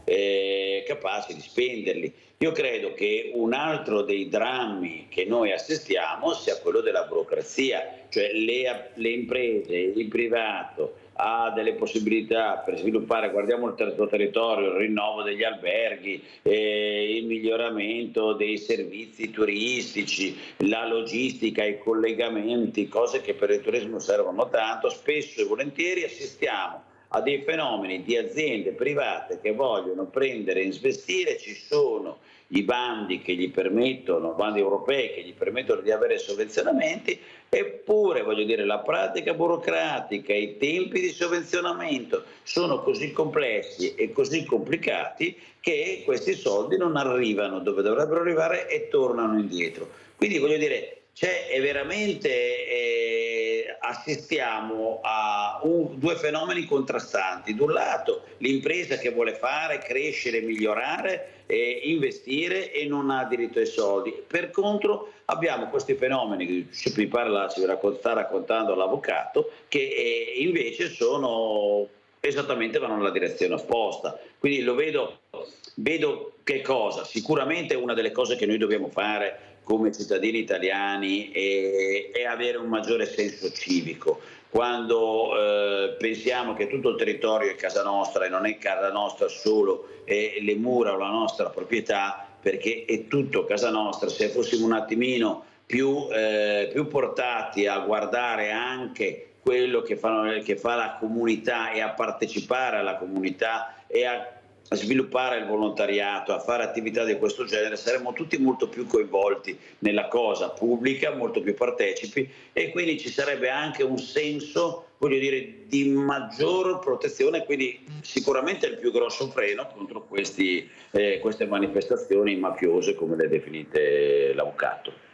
capaci di spenderli. Io credo che un altro dei drammi che noi assistiamo sia quello della burocrazia, cioè le imprese, il privato ha delle possibilità per sviluppare, guardiamo il tuo territorio, il rinnovo degli alberghi, il miglioramento dei servizi turistici, la logistica, i collegamenti, cose che per il turismo servono tanto. Spesso e volentieri assistiamo a dei fenomeni di aziende private che vogliono prendere e investire. Ci sono i bandi che gli permettono, bandi europei che gli permettono di avere sovvenzionamenti, eppure voglio dire la pratica burocratica, i tempi di sovvenzionamento sono così complessi e così complicati che questi soldi non arrivano dove dovrebbero arrivare e tornano indietro. Quindi voglio dire, assistiamo a due fenomeni contrastanti. Da un lato l'impresa che vuole fare, crescere, migliorare, investire e non ha diritto ai soldi. Per contro abbiamo questi fenomeni che ci sta raccontando l'avvocato, che invece sono esattamente vanno nella direzione opposta. Quindi lo vedo che cosa? Sicuramente una delle cose che noi dobbiamo fare come cittadini italiani è avere un maggiore senso civico. Quando pensiamo che tutto il territorio è casa nostra e non è casa nostra solo le mura o la nostra proprietà, perché è tutto casa nostra, se fossimo un attimino più portati a guardare anche quello che fa la comunità e a partecipare alla comunità e a sviluppare il volontariato, a fare attività di questo genere, saremmo tutti molto più coinvolti nella cosa pubblica, molto più partecipi, e quindi ci sarebbe anche un senso, voglio dire, di maggior protezione, quindi sicuramente il più grosso freno contro queste manifestazioni mafiose, come le ha definite l'avvocato.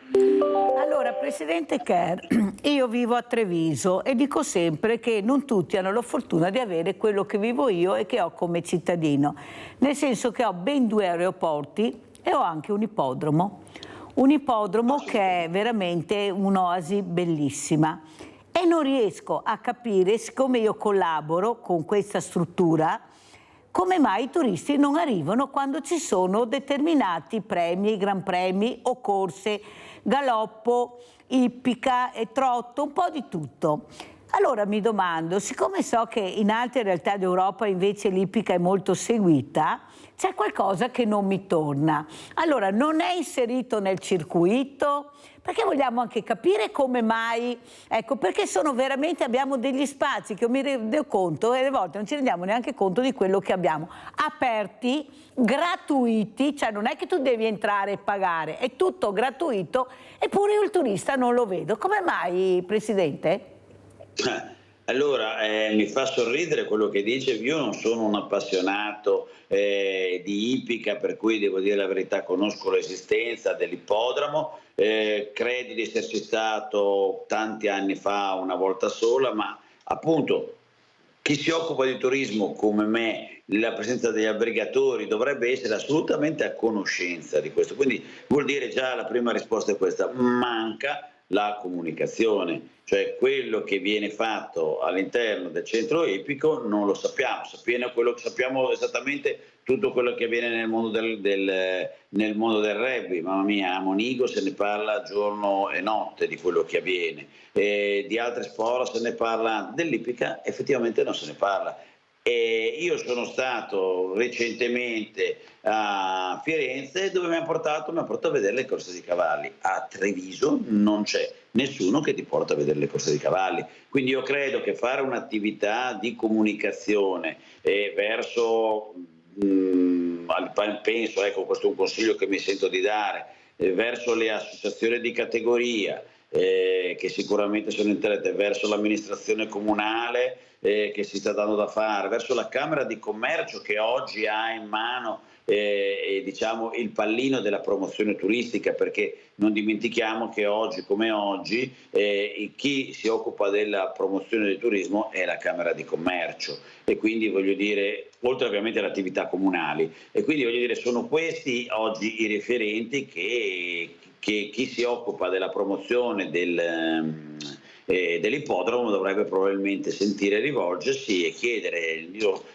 Allora, Presidente Kerr, io vivo a Treviso e dico sempre che non tutti hanno la fortuna di avere quello che vivo io e che ho come cittadino, nel senso che ho ben 2 aeroporti e ho anche un ippodromo che è veramente un'oasi bellissima, e non riesco a capire, siccome io collaboro con questa struttura, come mai i turisti non arrivano quando ci sono determinati premi, gran premi o corse, galoppo, ippica e trotto, un po' di tutto. Allora mi domando, siccome so che in altre realtà d'Europa invece l'ippica è molto seguita, c'è qualcosa che non mi torna. Allora, non è inserito nel circuito? Perché vogliamo anche capire come mai, ecco, perché abbiamo degli spazi che io mi rendo conto e alle volte non ci rendiamo neanche conto di quello che abbiamo, aperti, gratuiti, cioè non è che tu devi entrare e pagare, è tutto gratuito, eppure io il turista non lo vedo. Come mai, Presidente? Allora, mi fa sorridere quello che dice. Io non sono un appassionato di ippica, per cui devo dire la verità, conosco l'esistenza dell'ippodromo, credo di esserci stato tanti anni fa, una volta sola, ma appunto chi si occupa di turismo come me, la presenza degli albergatori, dovrebbe essere assolutamente a conoscenza di questo. Quindi vuol dire, già la prima risposta è questa: manca la comunicazione, cioè quello che viene fatto all'interno del centro ippico non lo sappiamo, sappiamo esattamente tutto quello che avviene nel mondo nel mondo del rugby. Mamma mia, a Monigo se ne parla giorno e notte di quello che avviene, di altri sport se ne parla, dell'ippica effettivamente non se ne parla. Io sono stato recentemente a Firenze, dove mi ha portato a vedere le corse di cavalli. A Treviso non c'è nessuno che ti porta a vedere le corse di cavalli. Quindi io credo che fare un'attività di comunicazione verso penso, ecco, questo è un consiglio che mi sento di dare, verso le associazioni di categoria che sicuramente sono interessate, verso l'amministrazione comunale che si sta dando da fare, verso la Camera di Commercio che oggi ha in mano diciamo il pallino della promozione turistica, perché non dimentichiamo che oggi come oggi chi si occupa della promozione del turismo è la Camera di Commercio, e quindi voglio dire, oltre ovviamente alle attività comunali, e quindi voglio dire, sono questi oggi i referenti che chi si occupa della promozione dell'ippodromo dovrebbe probabilmente sentire, rivolgersi e chiedere.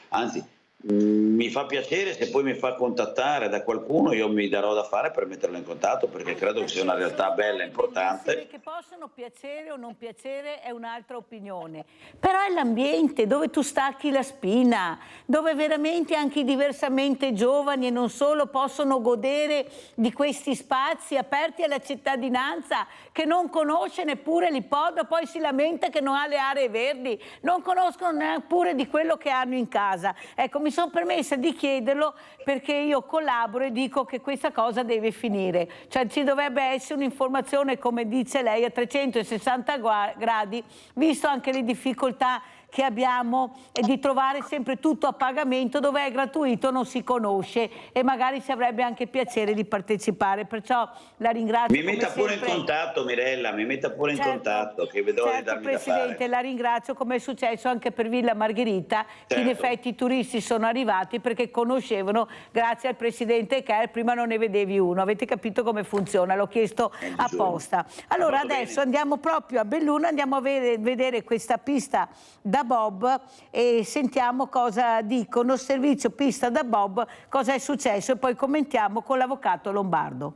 Anzi, mi fa piacere se poi mi fa contattare da qualcuno, io mi darò da fare per metterlo in contatto, perché credo che sia una realtà bella e importante. Che possono piacere o non piacere è un'altra opinione, però è l'ambiente dove tu stacchi la spina, dove veramente anche i diversamente giovani e non solo possono godere di questi spazi aperti alla cittadinanza che non conosce neppure l'ippodromo, poi si lamenta che non ha le aree verdi, non conoscono neppure di quello che hanno in casa. Ecco, mi sono permessa di chiederlo perché io collaboro e dico che questa cosa deve finire, cioè ci dovrebbe essere un'informazione, come dice lei, a 360 gradi, visto anche le difficoltà che abbiamo di trovare sempre tutto a pagamento, dove è gratuito non si conosce e magari ci avrebbe anche piacere di partecipare, perciò la ringrazio. Mi metta pure in contatto, Mirella, mi metta pure in contatto, che vedo di darmi Presidente, da fare. la ringrazio, come è successo anche per Villa Margherita, che in effetti i turisti sono arrivati perché conoscevano, grazie al Presidente Kerr, prima non ne vedevi uno, avete capito come funziona, l'ho chiesto apposta. Allora adesso andiamo proprio a Belluno, andiamo a vedere questa pista da bob e sentiamo cosa dicono servizio pista da bob, cosa è successo, e poi commentiamo con l'avvocato Lombardo.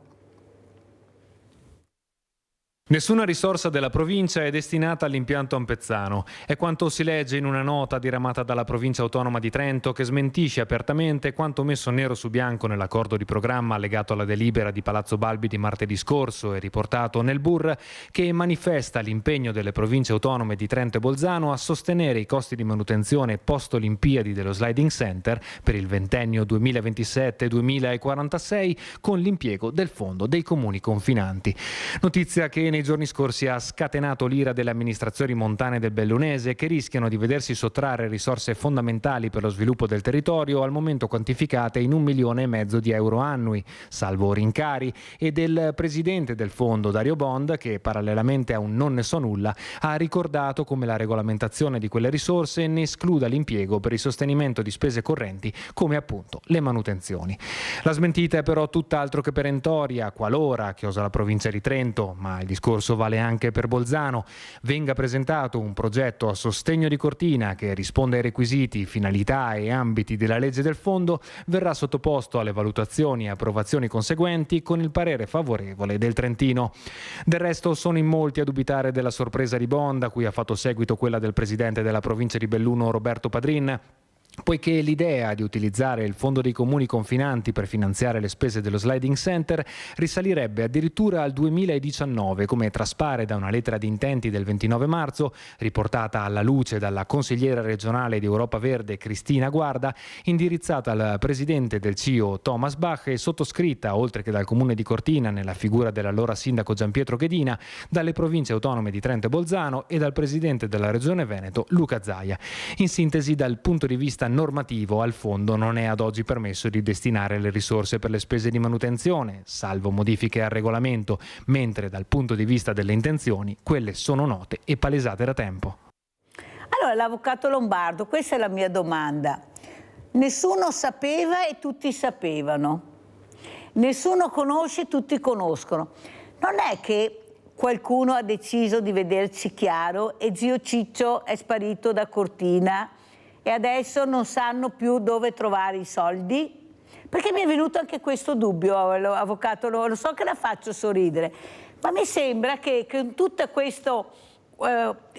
Nessuna risorsa della provincia è destinata all'impianto ampezzano. È quanto si legge in una nota diramata dalla provincia autonoma di Trento, che smentisce apertamente quanto messo nero su bianco nell'accordo di programma legato alla delibera di Palazzo Balbi di martedì scorso e riportato nel BUR, che manifesta l'impegno delle province autonome di Trento e Bolzano a sostenere i costi di manutenzione post-Olimpiadi dello Sliding Center per il ventennio 2027-2046 con l'impiego del fondo dei comuni confinanti. Notizia che nei giorni scorsi ha scatenato l'ira delle amministrazioni montane del Bellunese, che rischiano di vedersi sottrarre risorse fondamentali per lo sviluppo del territorio, al momento quantificate in 1,5 milioni di euro annui, salvo rincari, e del presidente del fondo Dario Bond, che parallelamente a un non ne so nulla ha ricordato come la regolamentazione di quelle risorse ne escluda l'impiego per il sostenimento di spese correnti come appunto le manutenzioni. La smentita è però tutt'altro che perentoria, qualora, chiosa la provincia di Trento, ma il discorso vale anche per Bolzano, venga presentato un progetto a sostegno di Cortina che risponde ai requisiti, finalità e ambiti della legge del fondo, verrà sottoposto alle valutazioni e approvazioni conseguenti con il parere favorevole del Trentino. Del resto sono in molti a dubitare della sorpresa di Bond, a cui ha fatto seguito quella del presidente della provincia di Belluno Roberto Padrin, poiché l'idea di utilizzare il fondo dei comuni confinanti per finanziare le spese dello Sliding Center risalirebbe addirittura al 2019, come traspare da una lettera di intenti del 29 marzo, riportata alla luce dalla consigliera regionale di Europa Verde Cristina Guarda, indirizzata al presidente del CIO Thomas Bach e sottoscritta, oltre che dal comune di Cortina nella figura dell'allora sindaco Gianpietro Ghedina, dalle province autonome di Trento e Bolzano e dal presidente della regione Veneto Luca Zaia. In sintesi, dal punto di vista normativo, al fondo non è ad oggi permesso di destinare le risorse per le spese di manutenzione, salvo modifiche al regolamento, mentre dal punto di vista delle intenzioni quelle sono note e palesate da tempo. Allora, l'avvocato Lombardo, questa è la mia domanda. Nessuno sapeva e tutti sapevano. Nessuno conosce e tutti conoscono. Non è che qualcuno ha deciso di vederci chiaro e zio Ciccio è sparito da Cortina e adesso non sanno più dove trovare i soldi? Perché mi è venuto anche questo dubbio, avvocato, lo so che la faccio sorridere, ma mi sembra che con tutta questa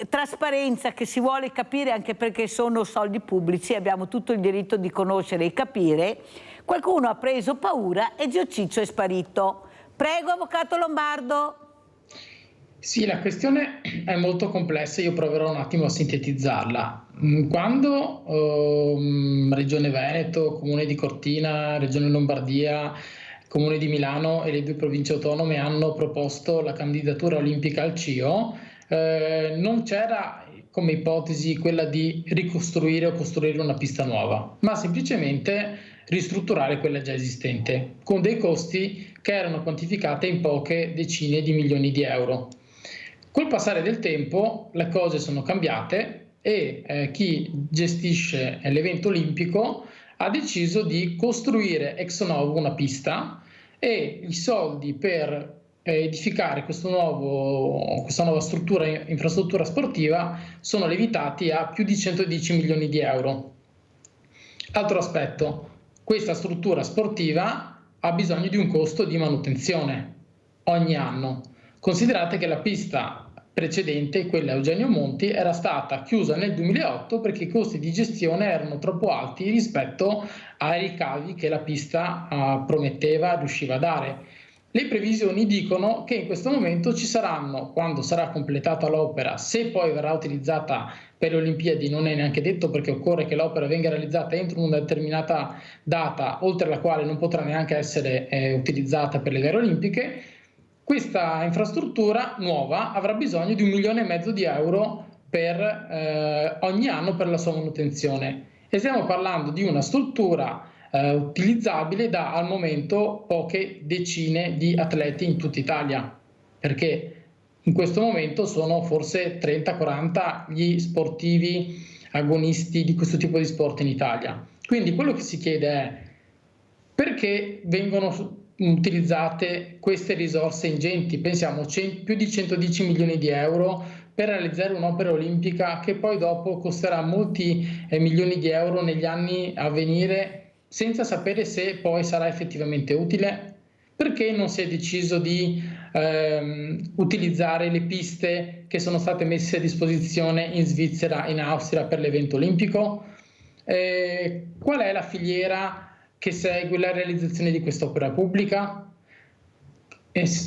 trasparenza che si vuole capire, anche perché sono soldi pubblici, abbiamo tutto il diritto di conoscere e capire, qualcuno ha preso paura e zio Ciccio è sparito. Prego, avvocato Lombardo. Sì, la questione è molto complessa, io proverò un attimo a sintetizzarla. Quando Regione Veneto, Comune di Cortina, Regione Lombardia, Comune di Milano e le 2 province autonome hanno proposto la candidatura olimpica al CIO. Non c'era come ipotesi quella di ricostruire o costruire una pista nuova, ma semplicemente ristrutturare quella già esistente, con dei costi che erano quantificati in poche decine di milioni di euro. Col passare del tempo le cose sono cambiate e chi gestisce l'evento olimpico ha deciso di costruire ex novo una pista, e i soldi per edificare questa nuova infrastruttura sportiva sono lievitati a più di 110 milioni di euro. Altro aspetto, questa struttura sportiva ha bisogno di un costo di manutenzione ogni anno. Considerate che la pista precedente, quella Eugenio Monti, era stata chiusa nel 2008 perché i costi di gestione erano troppo alti rispetto ai ricavi che la pista prometteva e riusciva a dare. Le previsioni dicono che in questo momento ci saranno, quando sarà completata l'opera, se poi verrà utilizzata per le Olimpiadi non è neanche detto, perché occorre che l'opera venga realizzata entro una determinata data, oltre la quale non potrà neanche essere utilizzata per le gare olimpiche. Questa infrastruttura nuova avrà bisogno di 1,5 milioni di euro per ogni anno per la sua manutenzione, e stiamo parlando di una struttura utilizzabile da al momento poche decine di atleti in tutta Italia, perché in questo momento sono forse 30-40 gli sportivi agonisti di questo tipo di sport in Italia. Quindi quello che si chiede è: perché vengono utilizzate queste risorse ingenti? Pensiamo più di 110 milioni di euro per realizzare un'opera olimpica che poi dopo costerà molti milioni di euro negli anni a venire, senza sapere se poi sarà effettivamente utile. Perché non si è deciso di utilizzare le piste che sono state messe a disposizione in Svizzera e in Austria per l'evento olimpico? Qual è la filiera che segue la realizzazione di quest'opera pubblica?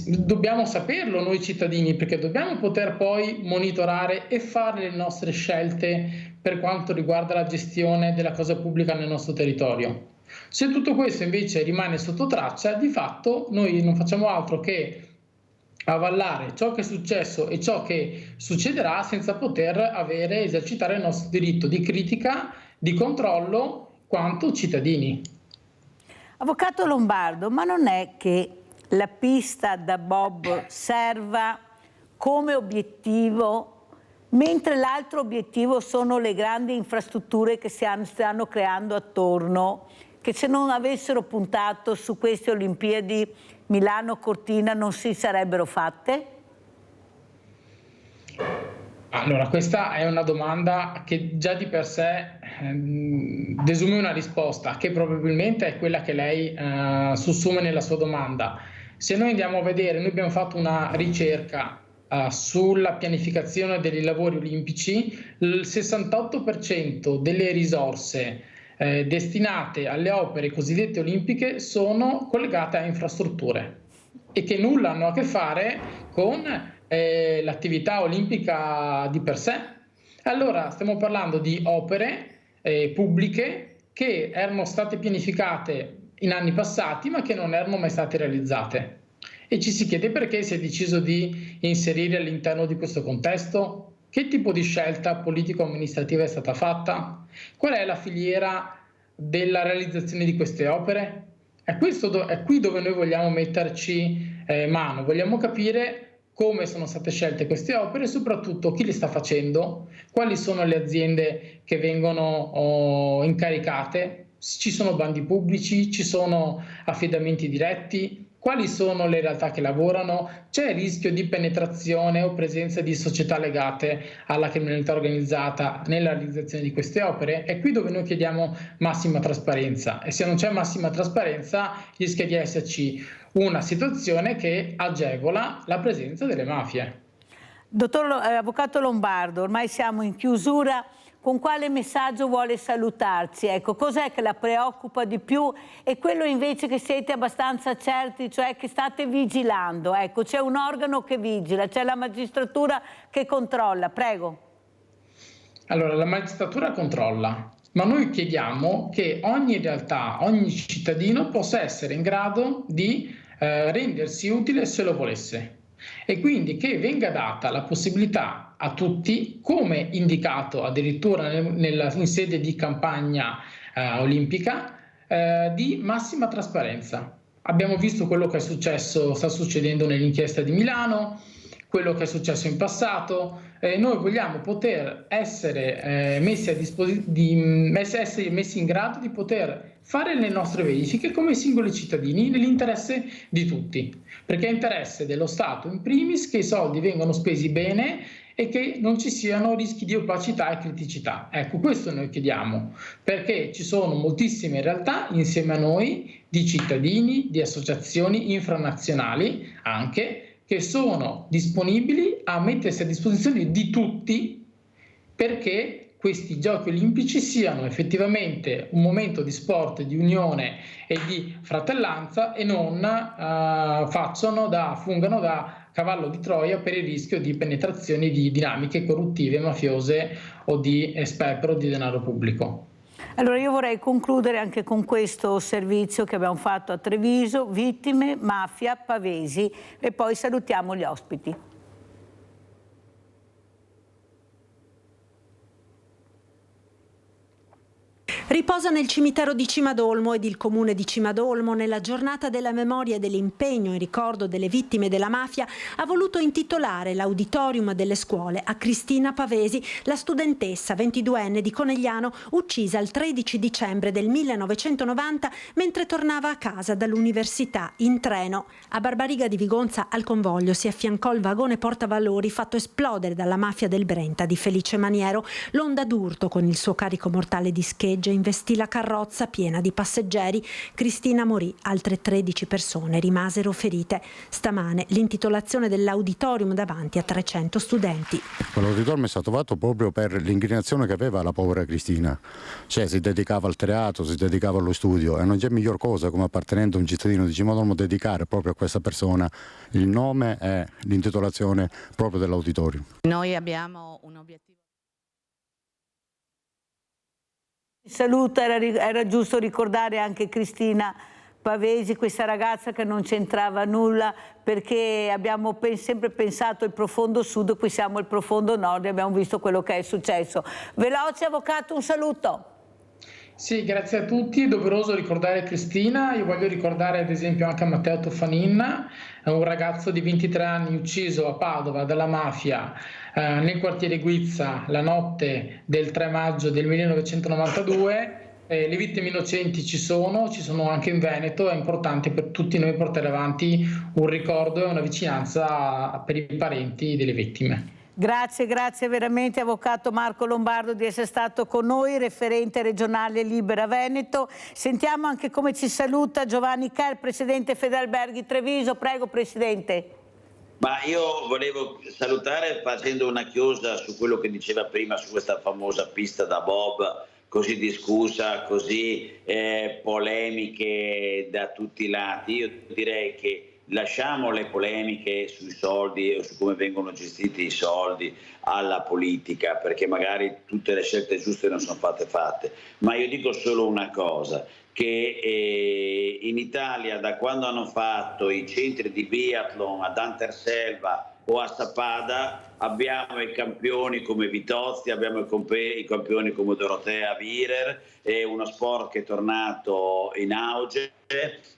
Dobbiamo saperlo noi cittadini, perché dobbiamo poter poi monitorare e fare le nostre scelte per quanto riguarda la gestione della cosa pubblica nel nostro territorio. Se tutto questo invece rimane sotto traccia, di fatto noi non facciamo altro che avallare ciò che è successo e ciò che succederà senza poter esercitare il nostro diritto di critica, di controllo quanto cittadini. Avvocato Lombardo, ma non è che la pista da bob serva come obiettivo, mentre l'altro obiettivo sono le grandi infrastrutture che si stanno creando attorno, che se non avessero puntato su queste Olimpiadi Milano-Cortina non si sarebbero fatte? Allora, questa è una domanda che già di per sé desume una risposta, che probabilmente è quella che lei sussume nella sua domanda. Se noi andiamo a vedere, noi abbiamo fatto una ricerca sulla pianificazione dei lavori olimpici, il 68% delle risorse destinate alle opere cosiddette olimpiche sono collegate a infrastrutture e che nulla hanno a che fare con l'attività olimpica di per sé. Allora stiamo parlando di opere pubbliche che erano state pianificate in anni passati ma che non erano mai state realizzate, e ci si chiede perché si è deciso di inserire all'interno di questo contesto. Che tipo di scelta politico-amministrativa è stata fatta? Qual è la filiera della realizzazione di queste opere? È qui dove noi vogliamo metterci mano, vogliamo capire come sono state scelte queste opere e soprattutto chi le sta facendo, quali sono le aziende che vengono incaricate, ci sono bandi pubblici, ci sono affidamenti diretti, quali sono le realtà che lavorano, c'è rischio di penetrazione o presenza di società legate alla criminalità organizzata nella realizzazione di queste opere? È qui dove noi chiediamo massima trasparenza, e se non c'è massima trasparenza rischia di esserci una situazione che agevola la presenza delle mafie. Avvocato Lombardo, ormai siamo in chiusura. Con quale messaggio vuole salutarci? Ecco, cos'è che la preoccupa di più e quello invece che siete abbastanza certi, cioè che state vigilando? Ecco, c'è un organo che vigila, c'è la magistratura che controlla. Prego. Allora, la magistratura controlla, ma noi chiediamo che ogni realtà, ogni cittadino possa essere in grado di rendersi utile se lo volesse, e quindi che venga data la possibilità a tutti, come indicato addirittura in sede di campagna olimpica, di massima trasparenza. Abbiamo visto quello che è successo, sta succedendo nell'inchiesta di Milano, quello che è successo in passato. Noi vogliamo poter essere messi in grado di poter fare le nostre verifiche come singoli cittadini nell'interesse di tutti, perché è interesse dello Stato in primis che i soldi vengano spesi bene e che non ci siano rischi di opacità e criticità. Ecco, questo noi chiediamo, perché ci sono moltissime realtà insieme a noi, di cittadini, di associazioni infranazionali anche, che sono disponibili a mettersi a disposizione di tutti perché questi giochi olimpici siano effettivamente un momento di sport, di unione e di fratellanza, e non fungano da cavallo di Troia per il rischio di penetrazioni di dinamiche corruttive, mafiose o di sperpero di denaro pubblico. Allora io vorrei concludere anche con questo servizio che abbiamo fatto a Treviso, vittime, mafia, Pavesi, e poi salutiamo gli ospiti. Riposa nel cimitero di Cimadolmo ed il comune di Cimadolmo, nella giornata della memoria e dell'impegno in ricordo delle vittime della mafia, ha voluto intitolare l'auditorium delle scuole a Cristina Pavesi, la studentessa 22enne di Conegliano, uccisa il 13 dicembre del 1990 mentre tornava a casa dall'università in treno. A Barbariga di Vigonza al convoglio si affiancò il vagone portavalori fatto esplodere dalla mafia del Brenta di Felice Maniero. L'onda d'urto con il suo carico mortale di schegge investì la carrozza piena di passeggeri. Cristina morì, altre 13 persone rimasero ferite. Stamane l'intitolazione dell'auditorium davanti a 300 studenti. Quell'auditorium è stato fatto proprio per l'inclinazione che aveva la povera Cristina, cioè si dedicava al teatro, si dedicava allo studio, e non c'è miglior cosa come appartenente a un cittadino di Cimadolmo dedicare proprio a questa persona il nome e l'intitolazione proprio dell'auditorium. Noi abbiamo un obiettivo. Saluta, era giusto ricordare anche Cristina Pavesi, questa ragazza che non c'entrava nulla, perché abbiamo sempre pensato il profondo sud, qui siamo il profondo nord e abbiamo visto quello che è successo. Veloce avvocato, un saluto. Sì, grazie a tutti. È doveroso ricordare Cristina. Io voglio ricordare ad esempio anche Matteo Toffanin, un ragazzo di 23 anni ucciso a Padova dalla mafia nel quartiere Guizza la notte del 3 maggio del 1992. Le vittime innocenti ci sono anche in Veneto. È importante per tutti noi portare avanti un ricordo e una vicinanza per i parenti delle vittime. Grazie veramente avvocato Marco Lombardo di essere stato con noi, referente regionale Libera Veneto. Sentiamo anche come ci saluta Giovanni Kerr, presidente Federalberghi Treviso. Prego Presidente. Ma io volevo salutare facendo una chiosa su quello che diceva prima su questa famosa pista da bob, così discussa, così polemiche da tutti i lati. Io direi che lasciamo le polemiche sui soldi o su come vengono gestiti i soldi alla politica, perché magari tutte le scelte giuste non sono fatte, ma io dico solo una cosa, che in Italia da quando hanno fatto i centri di biathlon ad Anterselva o a Sappada abbiamo i campioni come Vitozzi, abbiamo i campioni come Dorotea Virer, è uno sport che è tornato in auge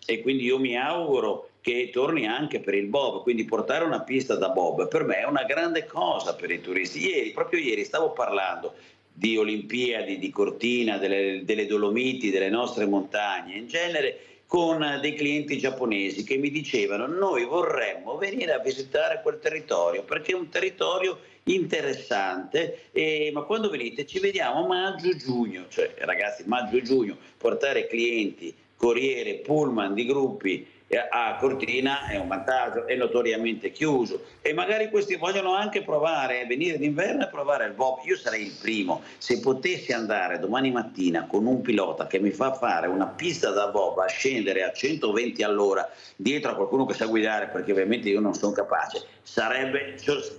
e quindi io mi auguro che torni anche per il bob, quindi portare una pista da bob per me è una grande cosa per i turisti. Proprio ieri stavo parlando di Olimpiadi, di Cortina, delle Dolomiti, delle nostre montagne in genere, con dei clienti giapponesi che mi dicevano: noi vorremmo venire a visitare quel territorio perché è un territorio interessante, ma quando venite ci vediamo maggio-giugno, cioè ragazzi maggio-giugno, portare clienti, corriere, pullman di gruppi a Cortina è un vantaggio, è notoriamente chiuso e magari questi vogliono anche provare, venire d'inverno e provare il bob. Io sarei il primo, se potessi andare domani mattina con un pilota che mi fa fare una pista da bob a scendere a 120 all'ora dietro a qualcuno che sa guidare, perché ovviamente io non sono capace,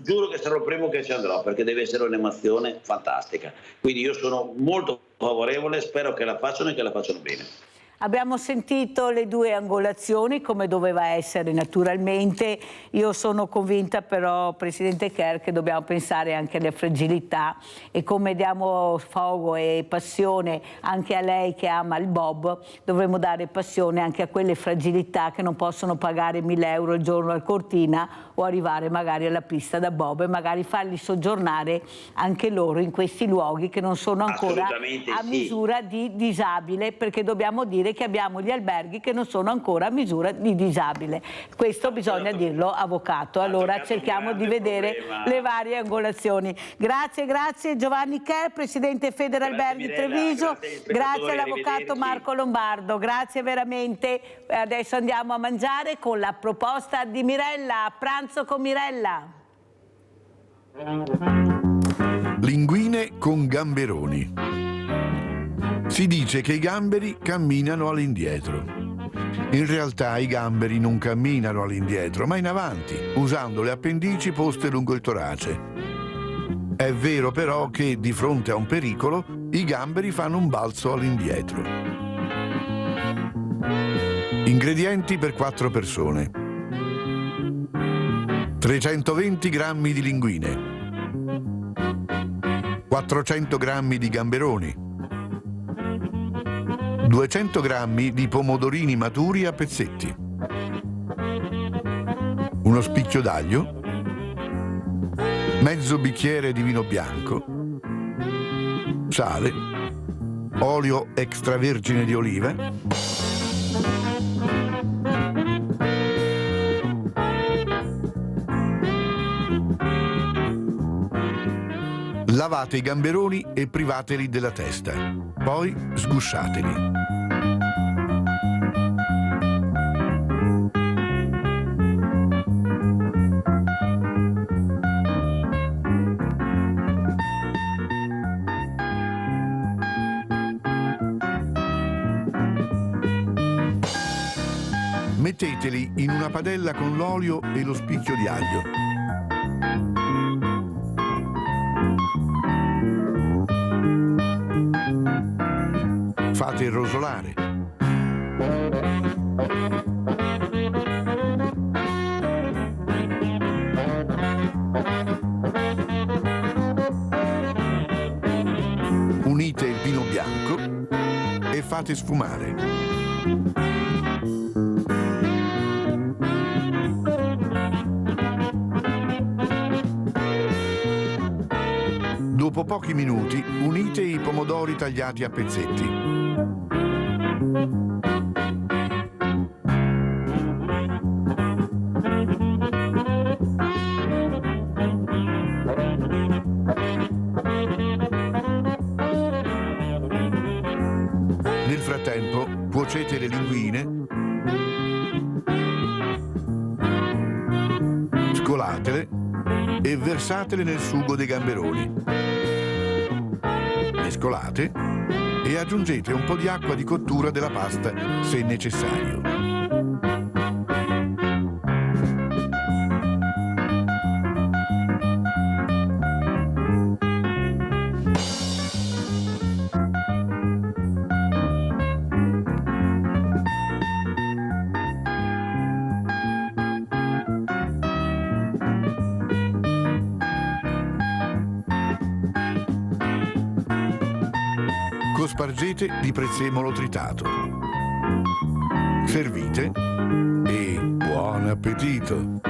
giuro che sarò il primo che ci andrò, perché deve essere un'emozione fantastica. Quindi io sono molto favorevole, spero che la facciano e che la facciano bene. Abbiamo sentito le due angolazioni come doveva essere naturalmente. Io sono convinta però, Presidente Kerr, che dobbiamo pensare anche alle fragilità e come diamo sfogo e passione anche a lei che ama il bob, dovremmo dare passione anche a quelle fragilità che non possono pagare 1.000 euro al giorno al Cortina o arrivare magari alla pista da bob e magari farli soggiornare anche loro in questi luoghi che non sono ancora a misura di disabile, perché dobbiamo dire che abbiamo gli alberghi che non sono ancora a misura di disabile. Questo bisogna dirlo, avvocato. Allora cerchiamo di vedere le varie angolazioni. Grazie Giovanni Kerr, Presidente Federalberghi Treviso, grazie all'avvocato Marco Lombardo, grazie veramente. Adesso andiamo a mangiare con la proposta di Mirella, pranzo con Mirella. Linguine con gamberoni. Si dice che i gamberi camminano all'indietro. In realtà i gamberi non camminano all'indietro, ma in avanti, usando le appendici poste lungo il torace. È vero però che, di fronte a un pericolo, i gamberi fanno un balzo all'indietro. Ingredienti per 4 persone. 320 grammi di linguine. 400 grammi di gamberoni. 200 grammi di pomodorini maturi a pezzetti, uno spicchio d'aglio, mezzo bicchiere di vino bianco, sale, olio extravergine di oliva, lavate i gamberoni e privateli della testa, poi sgusciateli. Metteteli in una padella con l'olio e lo spicchio di aglio. Fate rosolare. Unite il vino bianco e fate sfumare. Dopo pochi minuti unite i pomodori tagliati a pezzetti. Nel frattempo cuocete le linguine, scolatele e versatele nel sugo dei gamberoni. Mescolate e aggiungete un po' di acqua di cottura della pasta se necessario. Cospargete di prezzemolo tritato. Servite e buon appetito!